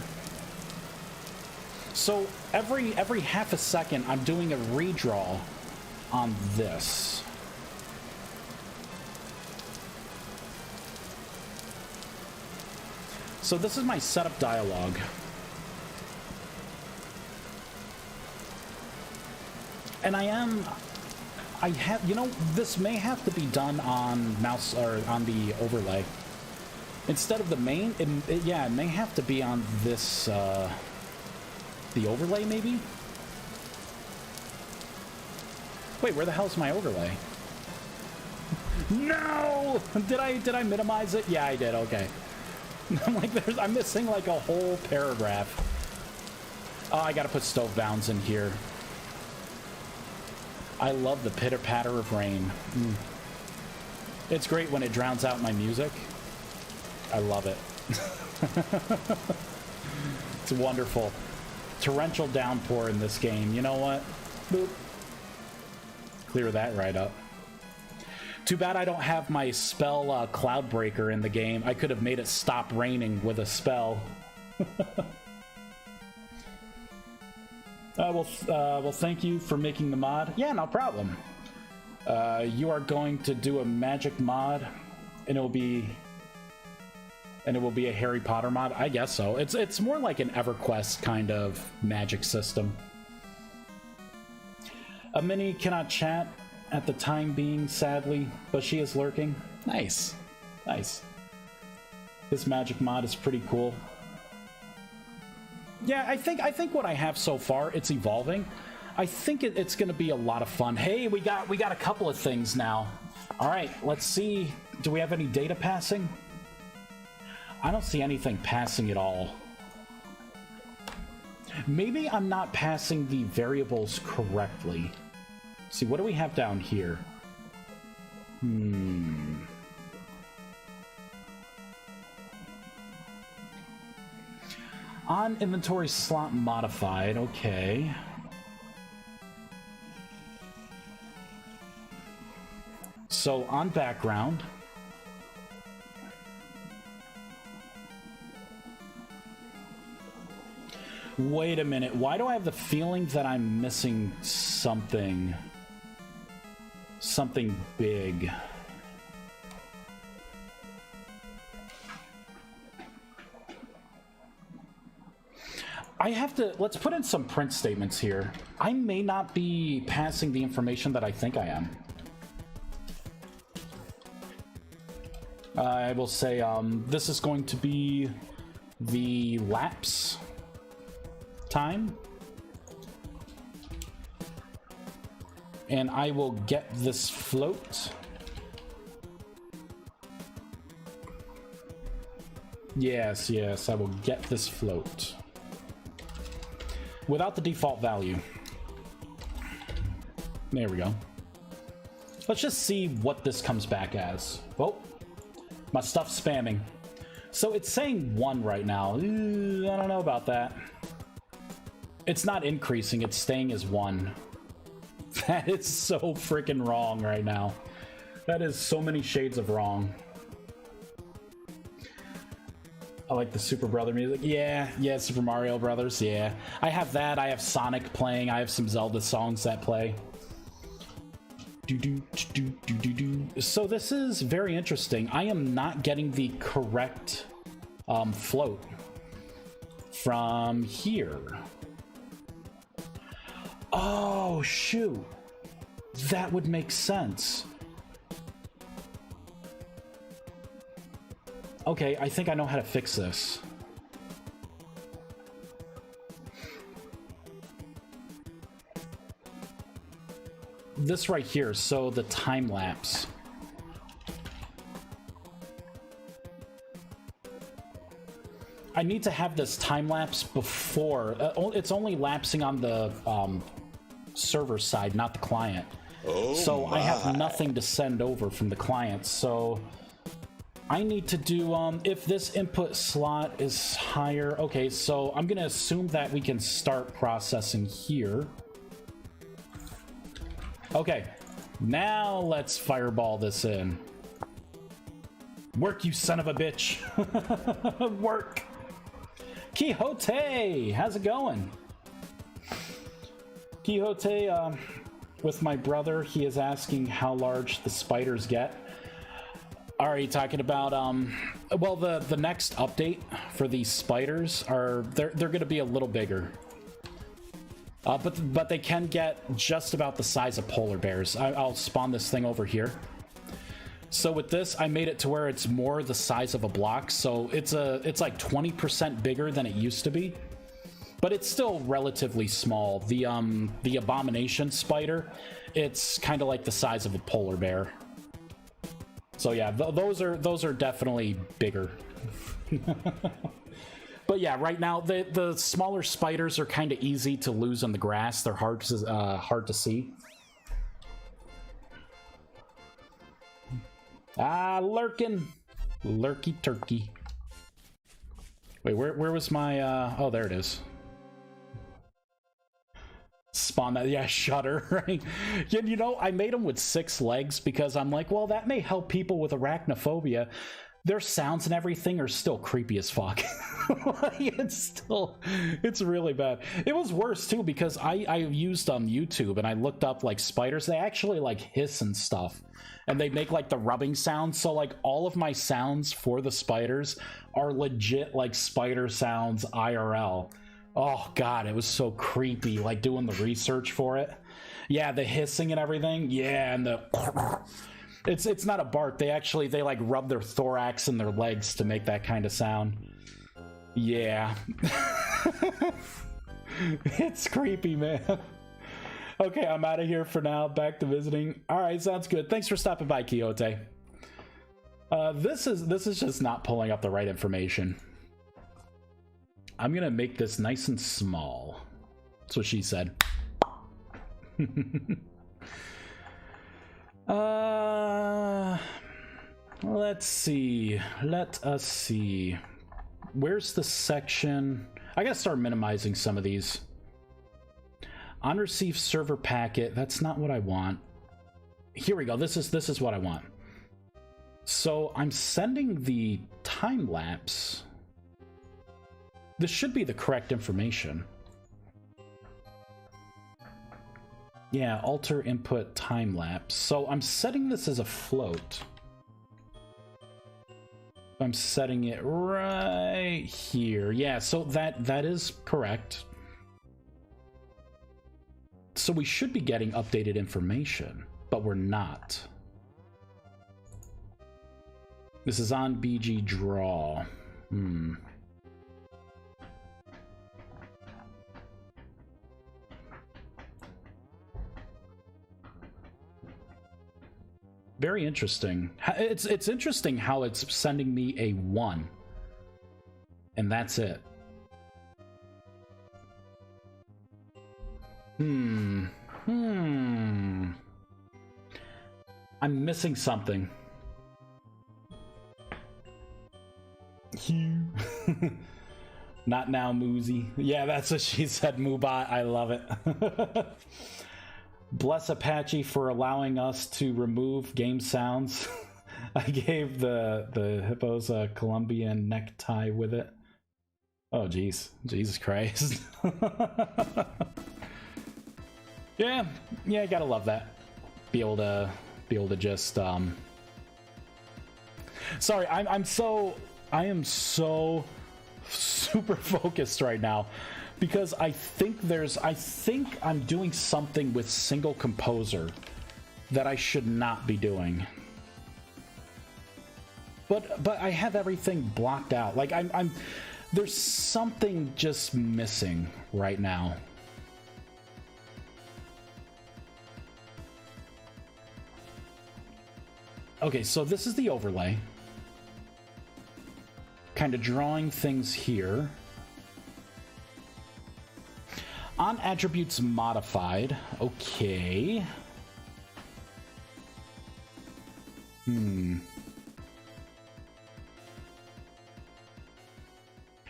S1: So every half a second, I'm doing a redraw on this. So this is my setup dialogue. And you know, this may have to be done on mouse, or on the overlay. Instead of the main, it may have to be on this, the overlay, maybe? Wait, where the hell's my overlay? No! Did I minimize it? Yeah, I did, okay. I'm like, I'm missing like a whole paragraph. Oh, I gotta put stove bounds in here. I love the pitter-patter of rain. It's great when it drowns out my music. I love it. It's wonderful. Torrential downpour in this game. You know what? Boop. Clear that right up. Too bad I don't have my spell Cloudbreaker in the game. I could have made it stop raining with a spell. Well, thank you for making the mod. Yeah, no problem. You are going to do a magic mod, and it will be a Harry Potter mod. I guess so. It's more like an EverQuest kind of magic system. A mini cannot chat at the time being, sadly, but she is lurking. Nice, nice. This magic mod is pretty cool. Yeah, I think what I have so far, it's evolving. I think it's going to be a lot of fun. Hey, we got a couple of things now. All right, let's see. Do we have any data passing? I don't see anything passing at all. Maybe I'm not passing the variables correctly. Let's see, what do we have down here? On inventory slot modified, okay. So on background. Wait a minute, why do I have the feeling that I'm missing something? something big. I have to, let's put in some print statements here. I may not be passing the information that I think I am. I will say this is going to be the lapse time. And I will get this float. Yes, yes, I will get this float. Without the default value. There we go. Let's just see what this comes back as. Oh, my stuff's spamming. So it's saying 1 right now. I don't know about that. It's not increasing, it's staying as 1. That is so freaking wrong right now. That is so many shades of wrong. I like the Super Brother music. Yeah, Super Mario Brothers, yeah. I have that, I have Sonic playing, I have some Zelda songs that play. So this is very interesting. I am not getting the correct float from here. Oh, shoot. That would make sense. Okay, I think I know how to fix this. This right here, so the time lapse. I need to have this time lapse before. It's only lapsing on the server side, not the client. Oh, so my. I have nothing to send over from the client. So I need to do, if this input slot is higher, okay, so I'm gonna assume that we can start processing here. Okay, now let's fireball this in. Work, you son of a bitch. Work. Quixote, how's it going? Quixote, with my brother, he is asking how large the spiders get. Are you talking about well, the next update for these spiders are they're going to be a little bigger, but they can get just about the size of polar bears. I'll spawn this thing over here. So with this, I made it to where it's more the size of a block, so it's like 20% bigger than it used to be, but it's still relatively small. The abomination spider, it's kind of like the size of a polar bear. So yeah, those are definitely bigger. But yeah, right now the smaller spiders are kind of easy to lose in the grass. They're hard to see. Ah, lurking, lurky turkey. Wait, where was my? Oh, there it is. Spawn that, yeah, shutter, right? You know, I made them with 6 legs because I'm like, well, that may help people with arachnophobia. Their sounds and everything are still creepy as fuck. It's really bad. It was worse too because I used YouTube and I looked up like spiders. They actually like hiss and stuff, and they make like the rubbing sounds. So like all of my sounds for the spiders are legit like spider sounds IRL. Oh god, it was so creepy, like doing the research for it. Yeah, the hissing and everything. Yeah, and the it's not a bark. They like rub their thorax and their legs to make that kind of sound. Yeah. It's creepy, man. Okay, I'm out of here for now. Back to visiting. All right, sounds good. Thanks for stopping by, Quixote. This is just not pulling up the right information. I'm gonna make this nice and small. That's what she said. Let's see. Let us see. Where's the section? I gotta start minimizing some of these. On receive server packet. That's not what I want. Here we go. This is what I want. So I'm sending the time lapse. This should be the correct information. Yeah, alter input time lapse. So I'm setting this as a float. I'm setting it right here. Yeah, so that is correct. So we should be getting updated information, but we're not. This is on BG Draw. Very interesting. It's interesting how it's sending me a 1. And that's it. I'm missing something. Not now, Moozy. Yeah, that's what she said, Moobot. I love it. Bless Apache for allowing us to remove game sounds. I gave the hippos a Colombian necktie with it. Oh, jeez. Jesus Christ. Yeah, I gotta love that. Be able to just sorry, I am so super focused right now because I think I'm doing something with single composer that I should not be doing. But I have everything blocked out. Like I'm there's something just missing right now. Okay, so this is the overlay. Kind of drawing things here. On attributes modified. Okay. And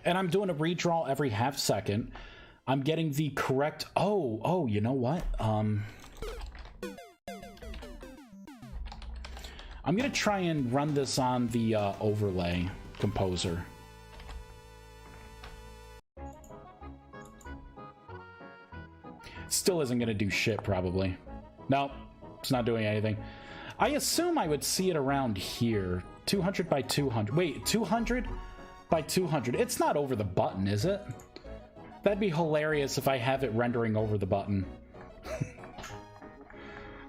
S1: I'm doing a redraw every half second. I'm getting the correct... Oh, you know what? I'm gonna try and run this on the overlay composer. Still isn't gonna do shit, probably. Nope, it's not doing anything. I assume I would see it around here. 200 by 200. Wait, 200 by 200. It's not over the button, is it? That'd be hilarious if I have it rendering over the button.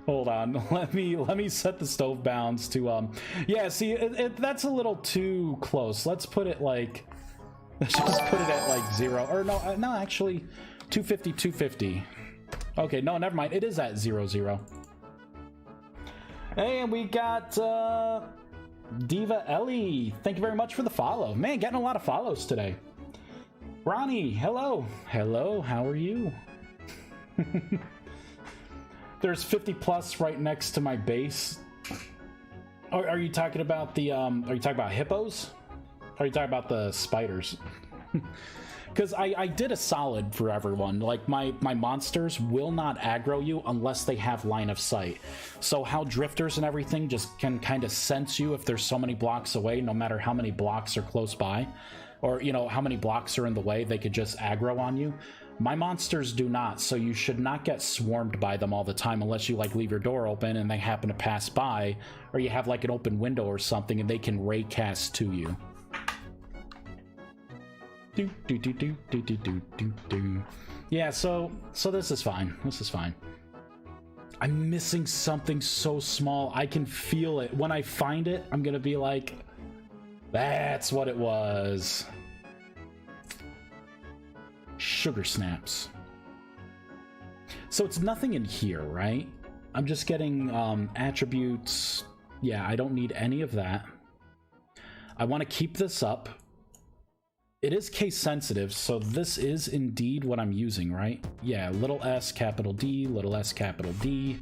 S1: Hold on, let me set the stove bounds to yeah, see, that's a little too close. Let's put it like, let's just put it at like 0, or no, actually 250. Okay, no, never mind, it is at 0. Hey, and we got Diva Ellie. Thank you very much for the follow. Man, getting a lot of follows today. Ronnie, hello, how are you? There's 50 plus right next to my base. Are you talking about the are you talking about hippos? Or are you talking about the spiders? Because I did a solid for everyone. Like my monsters will not aggro you unless they have line of sight. So how drifters and everything just can kind of sense you if there's so many blocks away, no matter how many blocks are close by, or you know how many blocks are in the way, they could just aggro on you. My monsters do not, so you should not get swarmed by them all the time unless you like leave your door open and they happen to pass by, or you have like an open window or something and they can raycast to you. Yeah, so this is fine. This is fine. I'm missing something so small. I can feel it. When I find it, I'm gonna be like, that's what it was. Sugar snaps. So it's nothing in here, right? I'm just getting attributes. Yeah, I don't need any of that. I want to keep this up. It is case sensitive, so this is indeed what I'm using, right? Yeah, little s, capital D, little s, capital D.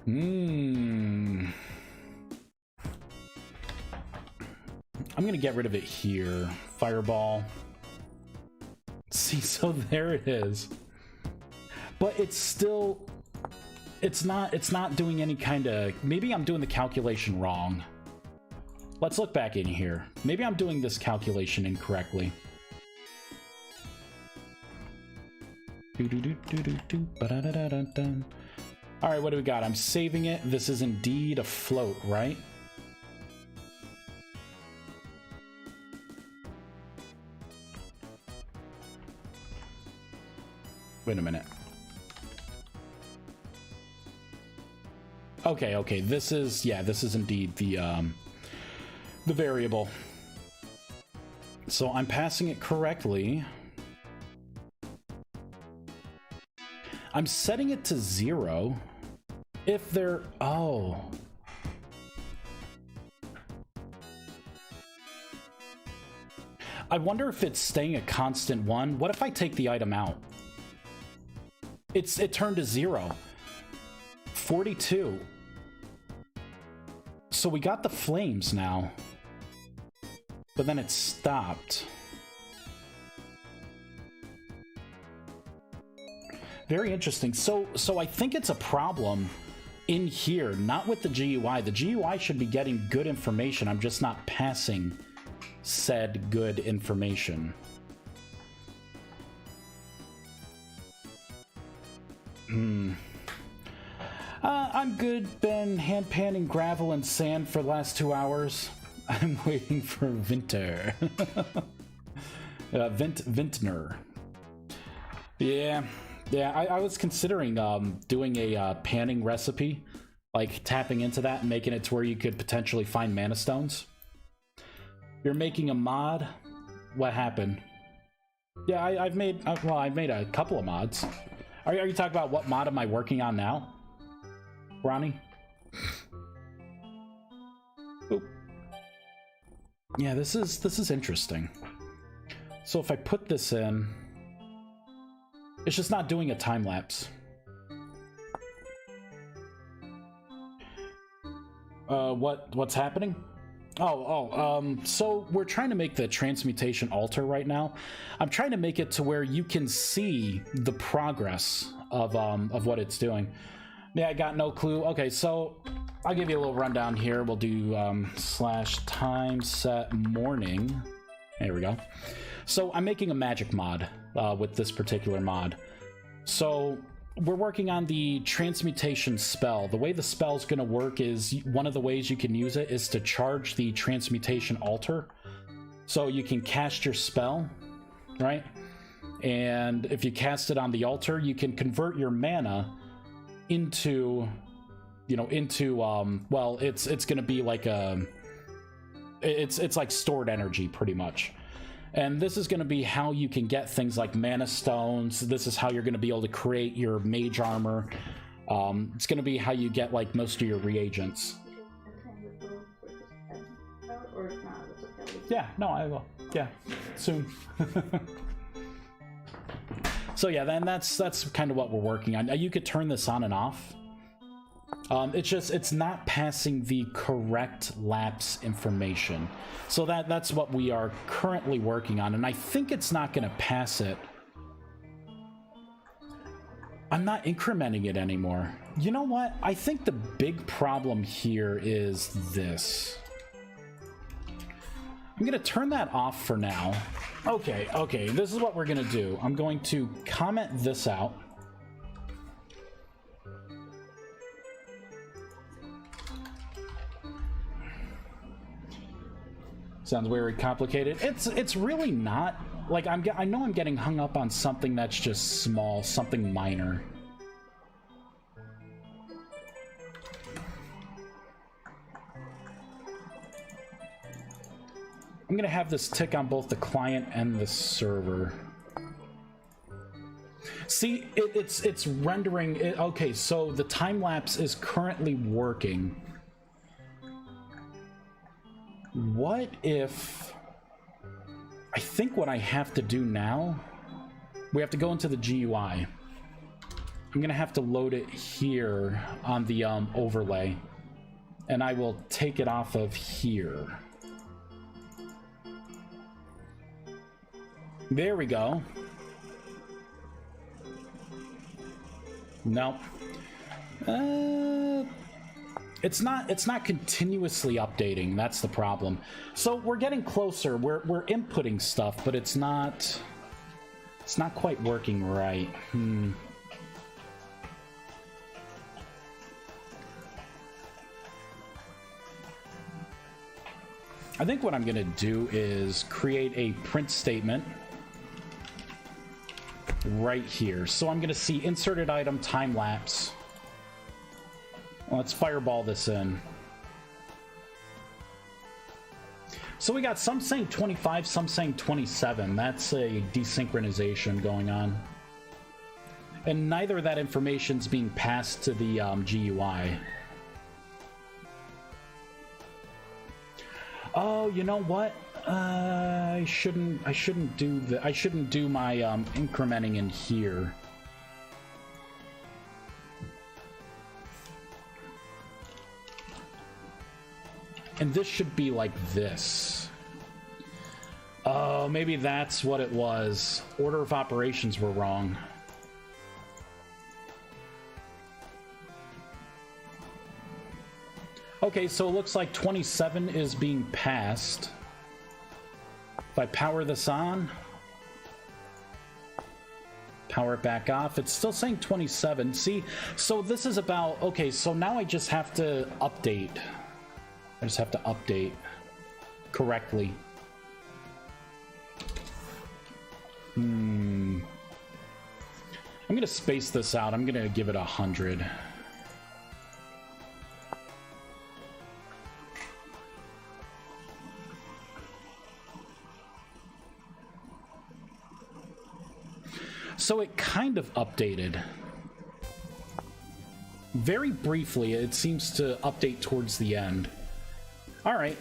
S1: I'm gonna get rid of it here. Fireball. See, so there it is. But it's still, it's not doing any kind of, maybe I'm doing the calculation wrong. Let's look back in here. Maybe I'm doing this calculation incorrectly. All right, what do we got? I'm saving it. This is indeed a float, right? Wait a minute. Okay, this is, yeah, this is indeed the variable. So I'm passing it correctly. I'm setting it to 0. If they're, oh. I wonder if it's staying a constant 1. What if I take the item out? It turned to 0. 42. So we got the flames now. But then it stopped. Very interesting. So I think it's a problem in here, not with the GUI. The GUI should be getting good information. I'm just not passing said good information. I'm good. Been hand panning gravel and sand for the last 2 hours. I'm waiting for Winter. Vintner. Yeah, I was considering doing a panning recipe, like tapping into that and making it to where you could potentially find mana stones. You're making a mod? What happened? Yeah, I've made a couple of mods. Are you talking about what mod am I working on now, Ronnie? Oop. Yeah, this is interesting. So if I put this in, it's just not doing a time lapse. What's happening? So we're trying to make the transmutation altar right now. I'm trying to make it to where you can see the progress of what it's doing. Yeah, I got no clue. Okay, so I'll give you a little rundown here. We'll do /time set morning. There we go. So I'm making a magic mod with this particular mod. So we're working on the transmutation spell. The way the spell's going to work is one of the ways you can use it is to charge the transmutation altar. So you can cast your spell, right? And if you cast it on the altar, you can convert your mana into, well, it's going to be like it's like stored energy pretty much. And this is going to be how you can get things like mana stones. This is how you're going to be able to create your mage armor. It's going to be how you get like most of your reagents. Yeah, no, I will. Yeah, soon. So yeah, then that's kind of what we're working on. You could turn this on and off. It's not passing the correct lapse information. So that's what we are currently working on, and I think it's not going to pass it. I'm not incrementing it anymore. You know what? I think the big problem here is this. I'm going to turn that off for now. Okay, this is what we're going to do. I'm going to comment this out. Sounds very complicated. It's really not. Like, I know I'm getting hung up on something that's just small, something minor. I'm gonna have this tick on both the client and the server. See, it's rendering it. Okay, so the time lapse is currently working. What if... I think what I have to do now... We have to go into the GUI. I'm gonna have to load it here on the overlay. And I will take it off of here. There we go. Nope. It's not continuously updating. That's the problem. So we're getting closer. We're inputting stuff, but it's not It's not quite working right. I think what I'm going to do is create a print statement right here. So I'm going to see inserted item time lapse. Let's fireball this in. So we got some saying 25, some saying 27. That's a desynchronization going on. And neither of that information's being passed to the GUI. Oh, you know what? I shouldn't do my incrementing in here. And this should be like this. Oh, maybe that's what it was. Order of operations were wrong. Okay, so it looks like 27 is being passed. If I power this on, power it back off, it's still saying 27. See, so this is about, okay, so now I just have to update. I just have to update correctly. I'm gonna space this out. I'm gonna give it 100. So it kind of updated. Very briefly, it seems to update towards the end. All right.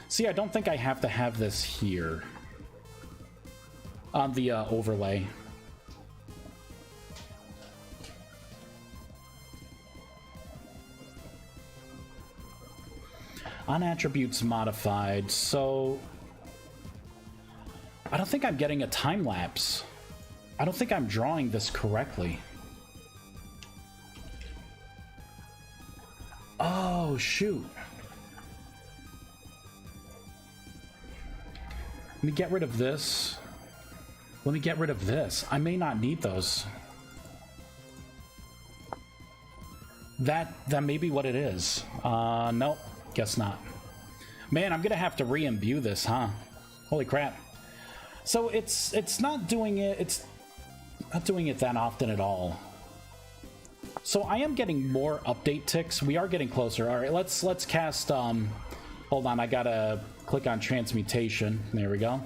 S1: See, I don't think I have to have this here on the overlay. On attributes modified, so I don't think I'm getting a time lapse. I don't think I'm drawing this correctly. Oh, shoot. Let me get rid of this. Let me get rid of this. I may not need those. That may be what it is. Nope. Guess not. Man, I'm gonna have to re-imbue this, huh? Holy crap. So it's not doing it. It's not doing it that often at all. So I am getting more update ticks. We are getting closer. All right, let's cast. Hold on, I gotta click on transmutation. There we go.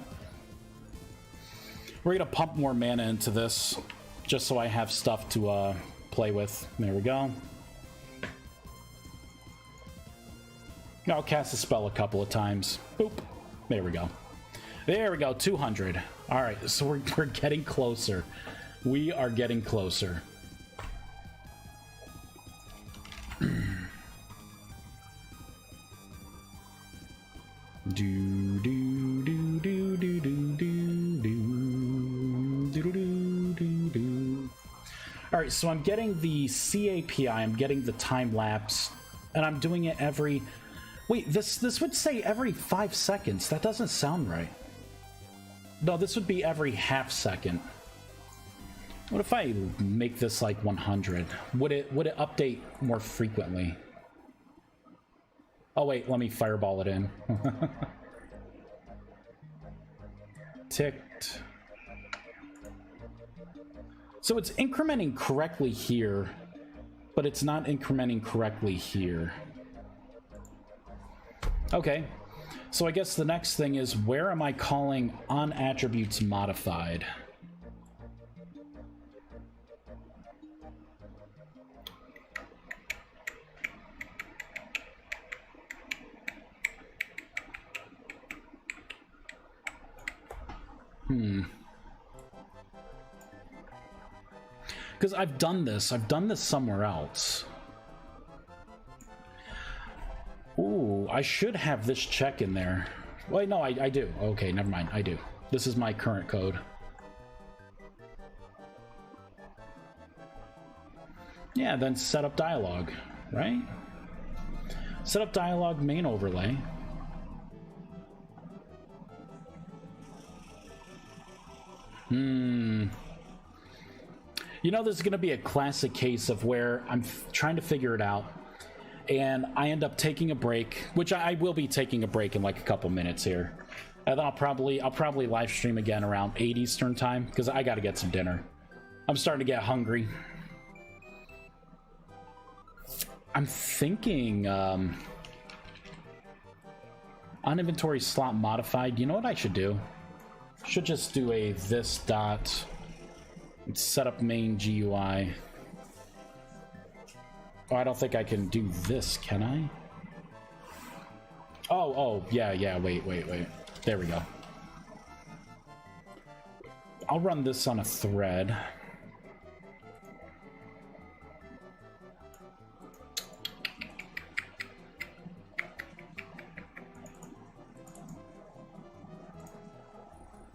S1: We're gonna pump more mana into this, just so I have stuff to play with. There we go. I'll cast a spell a couple of times. Boop. There we go. There we go. 200. All right, so we're getting closer. We are getting closer. All right, so I'm getting the CAPI, I'm getting the time lapse, and I'm doing it every... Wait, this would say every 5 seconds. That doesn't sound right. No, this would be every half second. What if I make this like 100? Would it update more frequently? Oh wait, let me fireball it in. Ticked. So it's incrementing correctly here, but it's not incrementing correctly here. Okay, so I guess the next thing is, where am I calling on attributes modified? Because I've done this somewhere else. Ooh, I should have this check in there. Wait, no, I do. Okay, never mind, I do. This is my current code. Yeah, then set up dialogue, right? Set up dialogue main overlay. You know, this is going to be a classic case of where I'm trying to figure it out, and I end up taking a break, which I will be taking a break in like a couple minutes here. And then I'll probably live stream again around 8 Eastern time, because I got to get some dinner. I'm starting to get hungry. I'm thinking on inventory slot modified. You know what I should do? Should just do a this dot and set up main GUI. Oh, I don't think I can do this, can I? Oh, yeah, wait. There we go. I'll run this on a thread.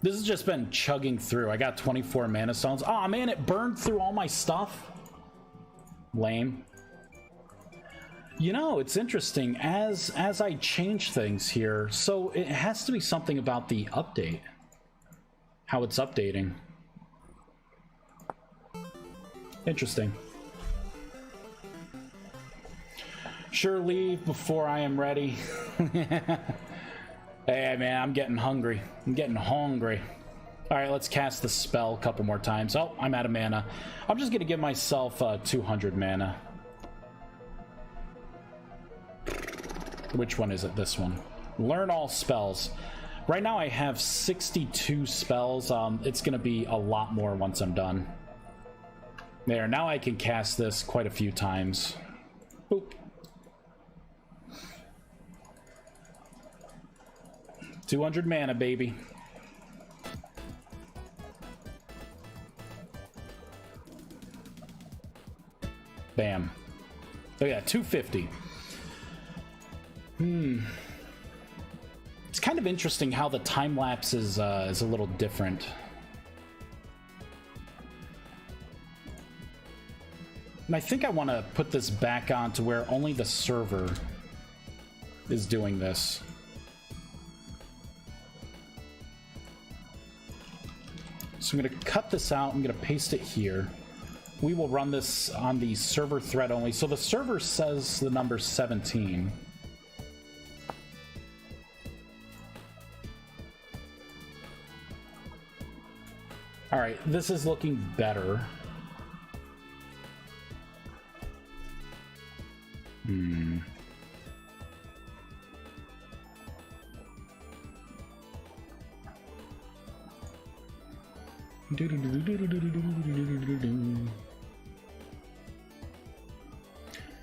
S1: This has just been chugging through. I got 24 mana stones. Oh man, it burned through all my stuff. Lame. You know, it's interesting as I change things here. So it has to be something about the update. How it's updating. Interesting. Sure, leave before I am ready. Hey, man, I'm getting hungry. I'm getting hungry. All right, let's cast the spell a couple more times. Oh, I'm out of mana. I'm just going to give myself 200 mana. Which one is it? This one. Learn all spells. Right now I have 62 spells. It's going to be a lot more once I'm done. There, now I can cast this quite a few times. Boop. 200 mana, baby. Bam. Oh yeah, 250. It's kind of interesting how the time lapse is a little different. And I think I want to put this back on to where only the server is doing this. So I'm going to cut this out. I'm going to paste it here. We will run this on the server thread only. So the server says the number 17. All right, this is looking better.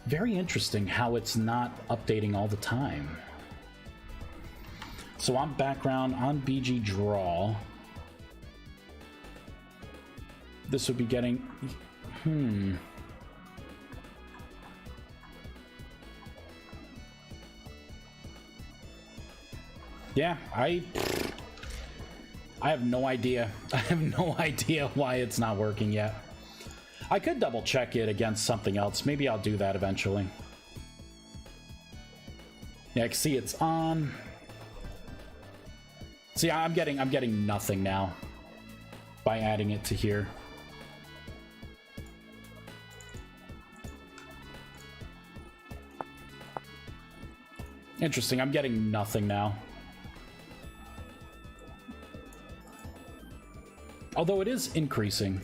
S1: Very interesting how it's not updating all the time. So on background, on BG draw, this would be getting... Yeah, I have no idea. I have no idea why it's not working yet. I could double check it against something else. Maybe I'll do that eventually. Yeah, I can see it's on. See, I'm getting nothing now by adding it to here. Interesting, I'm getting nothing now. Although it is increasing.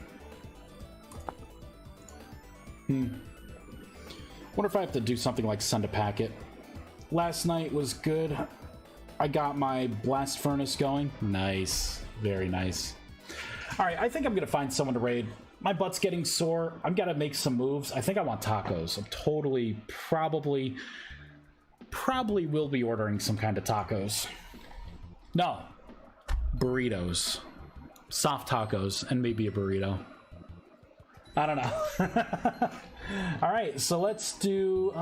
S1: Wonder if I have to do something like send a packet. Last night was good. I got my blast furnace going. Nice. Very nice. Alright, I think I'm gonna find someone to raid. My butt's getting sore. I've got to make some moves. I think I want tacos. I'm totally, probably will be ordering some kind of tacos. No. Burritos. Soft tacos and maybe a burrito. I don't know. All right, so let's do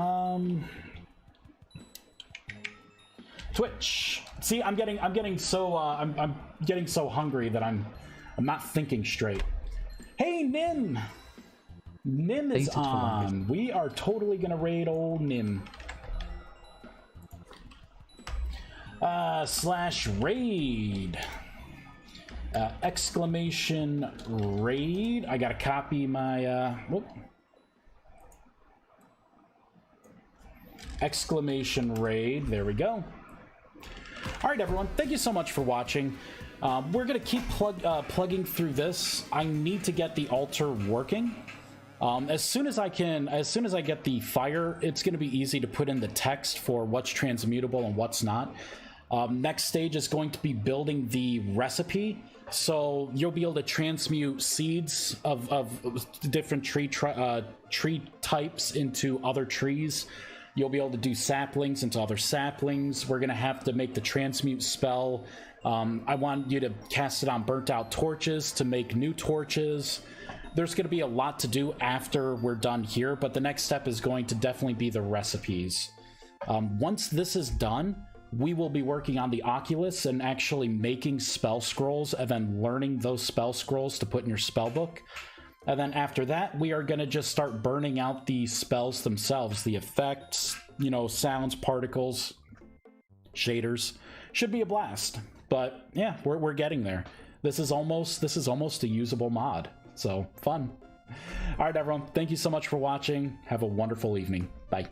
S1: Twitch. See, I'm getting so hungry that I'm not thinking straight. Hey, Nim. Nim is on. We are totally gonna raid old Nim. /raid. Exclamation raid. I gotta copy my exclamation raid. There we go. All right, everyone, thank you so much for watching. We're gonna keep plugging through this. I need to get the altar working. As soon as I get the fire, it's gonna be easy to put in the text for what's transmutable and what's not. Next stage is going to be building the recipe, so you'll be able to transmute seeds of different tree types into other trees. You'll be able to do saplings into other saplings. We're going to have to make the transmute spell. I want you to cast it on burnt out torches to make new torches. There's going to be a lot to do after we're done here, but the next step is going to definitely be the recipes. Once this is done, we will be working on the Oculus and actually making spell scrolls and then learning those spell scrolls to put in your spell book. And then after that, we are going to just start burning out the spells themselves, the effects, you know, sounds, particles, shaders. Should be a blast. But yeah, we're getting there. This is almost a usable mod. So fun. All right, everyone. Thank you so much for watching. Have a wonderful evening. Bye.